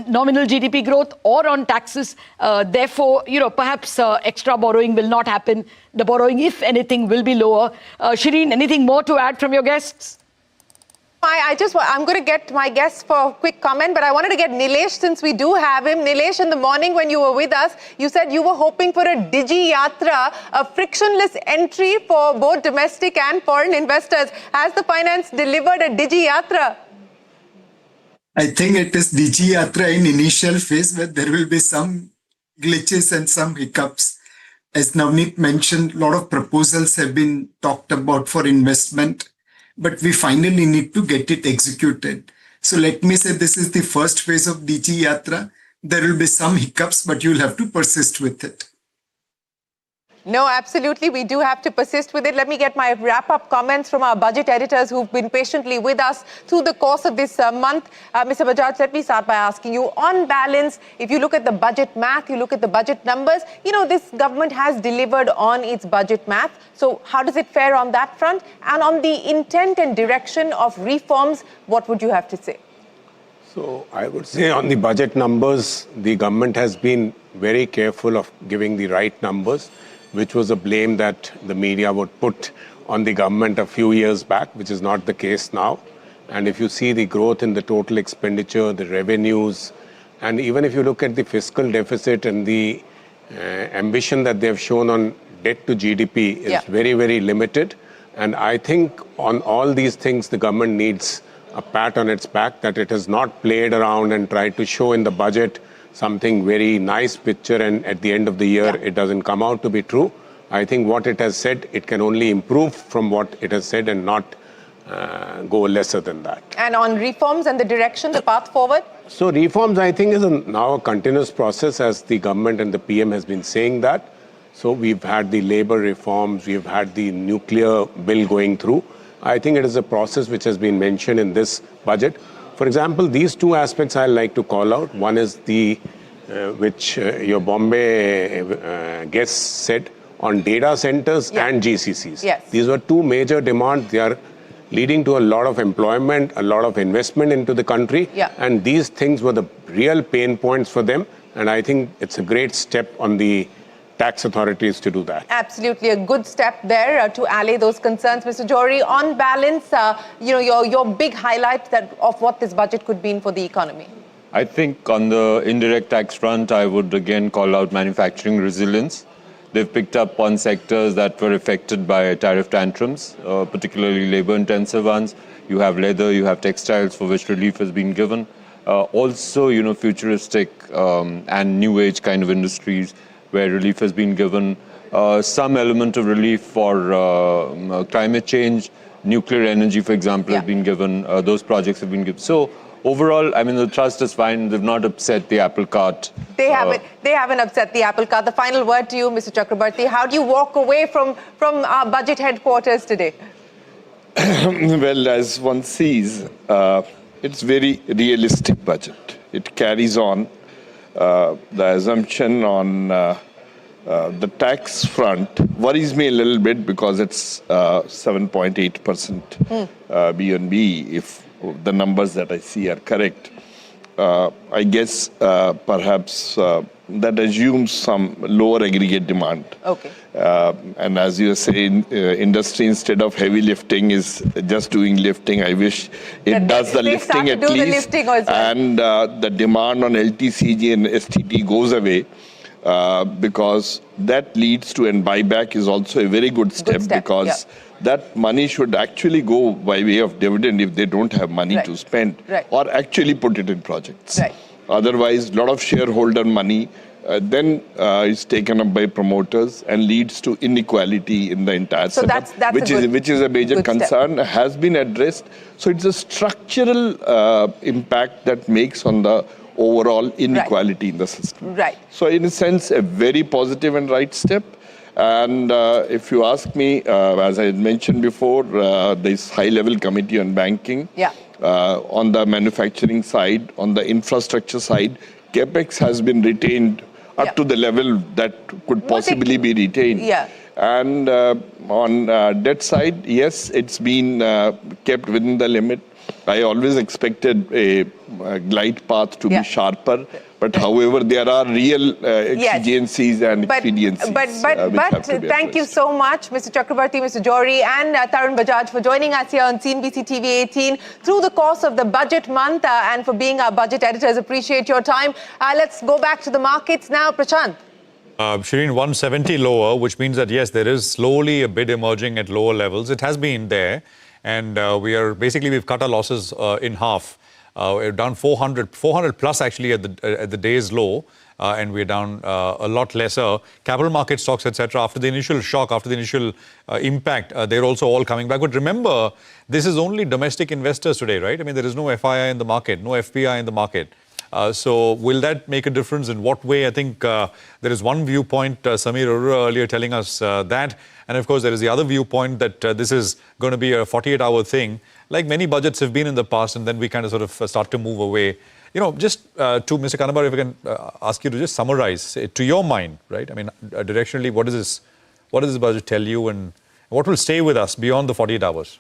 nominal GDP growth or on taxes. Therefore, perhaps extra borrowing will not happen. The borrowing, if anything, will be lower. Shireen, anything more to add from your guests? I'm going to get my guests for a quick comment, but I wanted to get Nilesh since we do have him. Nilesh, in the morning when you were with us, you said you were hoping for a Digi Yatra, a frictionless entry for both domestic and foreign investors. Has the finance delivered a Digi Yatra? I think it is Digi Yatra in initial phase where there will be some glitches and some hiccups. As Navneet mentioned, a lot of proposals have been talked about for investment, but we finally need to get it executed. So let me say this is the first phase of Digi Yatra. There will be some hiccups, but you'll have to persist with it. No, absolutely. We do have to persist with it. Let me get my wrap-up comments from our budget editors who've been patiently with us through the course of this month. Mr. Bajaj, let me start by asking you, on balance, if you look at the budget math, you look at the budget numbers, this government has delivered on its budget math. So how does it fare on that front? And on the intent and direction of reforms, what would you have to say? So I would say on the budget numbers, the government has been very careful of giving the right numbers, which was a blame that the media would put on the government a few years back, which is not the case now. And if you see the growth in the total expenditure, the revenues, and even if you look at the fiscal deficit and the ambition that they have shown on debt to GDP is very, very limited. And I think on all these things, the government needs a pat on its back that it has not played around and tried to show in the budget something very nice picture, and at the end of the year, it doesn't come out to be true. I think what it has said, it can only improve from what it has said and not go lesser than that. And on reforms and the direction, the path forward? So reforms, I think, is now a continuous process, as the government and the PM has been saying that. So we've had the labor reforms, we've had the nuclear bill going through. I think it is a process which has been mentioned in this budget. For example, these two aspects I like to call out. One is the, which your Bombay guest said, on data centers and GCCs. Yes. These were two major demands. They are leading to a lot of employment, a lot of investment into the country. And these things were the real pain points for them. And I think it's a great step on the tax authorities to do that. Absolutely, a good step there to allay those concerns. Mr. Johri, on balance, your big highlight of what this budget could mean for the economy. I think on the indirect tax front, I would again call out manufacturing resilience. They've picked up on sectors that were affected by tariff tantrums, particularly labor-intensive ones. You have leather, you have textiles, for which relief has been given. Also, futuristic and new age kind of industries, where relief has been given, some element of relief for climate change, nuclear energy, for example, has been given. Those projects have been given. So overall, I mean, the trust is fine. They've not upset the apple cart. They haven't upset the apple cart. The final word to you, Mr. Chakrabarti. How do you walk away from our budget headquarters today? Well, as one sees, it's very realistic budget. It carries on the assumption on the tax front worries me a little bit because it's 7.8% B&B, if the numbers that I see are correct. I guess perhaps that assumes some lower aggregate demand. Okay. And as you say, industry instead of heavy lifting is just doing lifting. I wish it does the lifting at least. And the demand on LTCG and STT goes away. Because that leads to, and buyback is also a very good step, because that money should actually go by way of dividend if they don't have money to spend, or actually put it in projects. Otherwise, a lot of shareholder money then is taken up by promoters and leads to inequality in the entire setup, which is a major concern, has been addressed. So it's a structural impact that makes on the overall inequality in the system. So in a sense, a very positive and right step. And if you ask me, as I had mentioned before, this high-level committee on banking, on the manufacturing side, on the infrastructure side, CapEx has been retained up to the level that could possibly be retained. And on debt side, yes, it's been kept within the limit. I always expected a glide path to be sharper, but however, there are real exigencies and expediencies. But thank you so much, Mr. Chakrabarti, Mr. Johri, and Tarun Bajaj for joining us here on CNBC TV18 through the course of the budget month and for being our budget editors. Appreciate your time. Let's go back to the markets now. Prashant. Shireen, 170 lower, which means that, yes, there is slowly a bid emerging at lower levels. It has been there. And we've cut our losses in half. We're down 400 plus actually at the day's low, and we're down a lot lesser. Capital market stocks, etc. After the initial shock, after the initial impact, they're also all coming back. But remember, this is only domestic investors today, right? I mean, there is no FII in the market, no FPI in the market. So will that make a difference? In what way? I think there is one viewpoint, Samir Arora earlier telling us that. And of course, there is the other viewpoint that this is going to be a 48-hour thing, like many budgets have been in the past, and then we kind of sort of start to move away. You know, just to Mr. Kanabar, if I can ask you to just summarize, to your mind, right? I mean, directionally, what does this budget tell you, and what will stay with us beyond the 48 hours?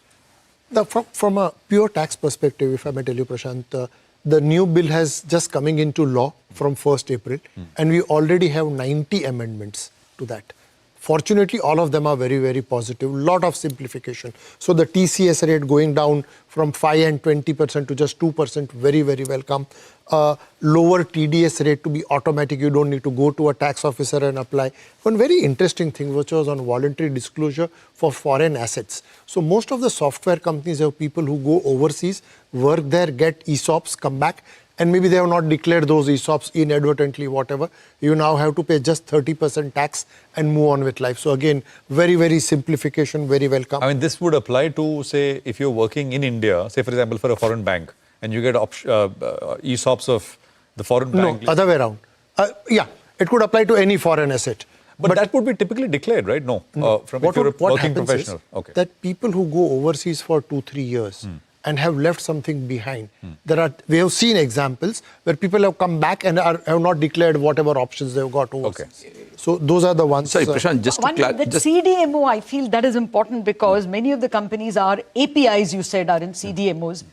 From a pure tax perspective, if I may tell you, Prashant, the new bill has just coming into law from 1st April, and we already have 90 amendments to that. Fortunately, all of them are very, very positive. Lot of simplification. So the TCS rate going down from 5 and 20% to just 2%, very, very welcome. Lower TDS rate to be automatic. You don't need to go to a tax officer and apply. One very interesting thing which was on voluntary disclosure for foreign assets. So most of the software companies have people who go overseas, work there, get ESOPs, come back, and maybe they have not declared those ESOPs inadvertently, whatever. You now have to pay just 30% tax and move on with life. So again, very, very simplification, very welcome. I mean, this would apply to, say, if you're working in India, say, for example, for a foreign bank, and you get ESOPs of the foreign bank. No, other way around. Yeah, it could apply to any foreign asset. But that would be typically declared, right? No. From if you're a working professional. Okay. That people who go overseas for 2-3 years and have left something behind. We have seen examples where people have come back and have not declared whatever options they've got overseas. So those are the ones. Sorry, Prashant, just to clarify. That CDMO, I feel that is important because many of the companies are APIs, you said, are in CDMOs.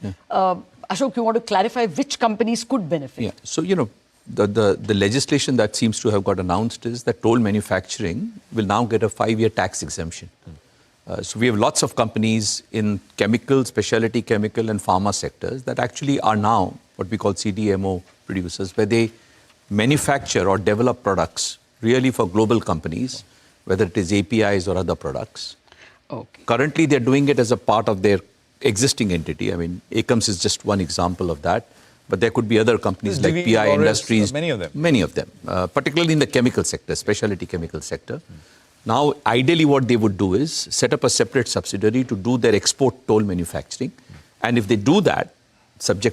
Ashok, you want to clarify which companies could benefit? Yeah. So, you know, the legislation that seems to have got announced is that toll manufacturing will now get a 5-year tax exemption. So we have lots of companies in chemical, specialty chemical and pharma sectors that actually are now what we call CDMO producers, where they manufacture or develop products really for global companies, whether it is APIs or other products. Currently, they're doing it as a part of their existing entity. I mean, ACOMS is just one example of that. But there could be other companies like PI Industries. Many of them. Many of them, particularly in the chemical sector, specialty chemical sector. Now, ideally, what they would do is set up a separate subsidiary to do their export toll manufacturing. And if they do that, subject to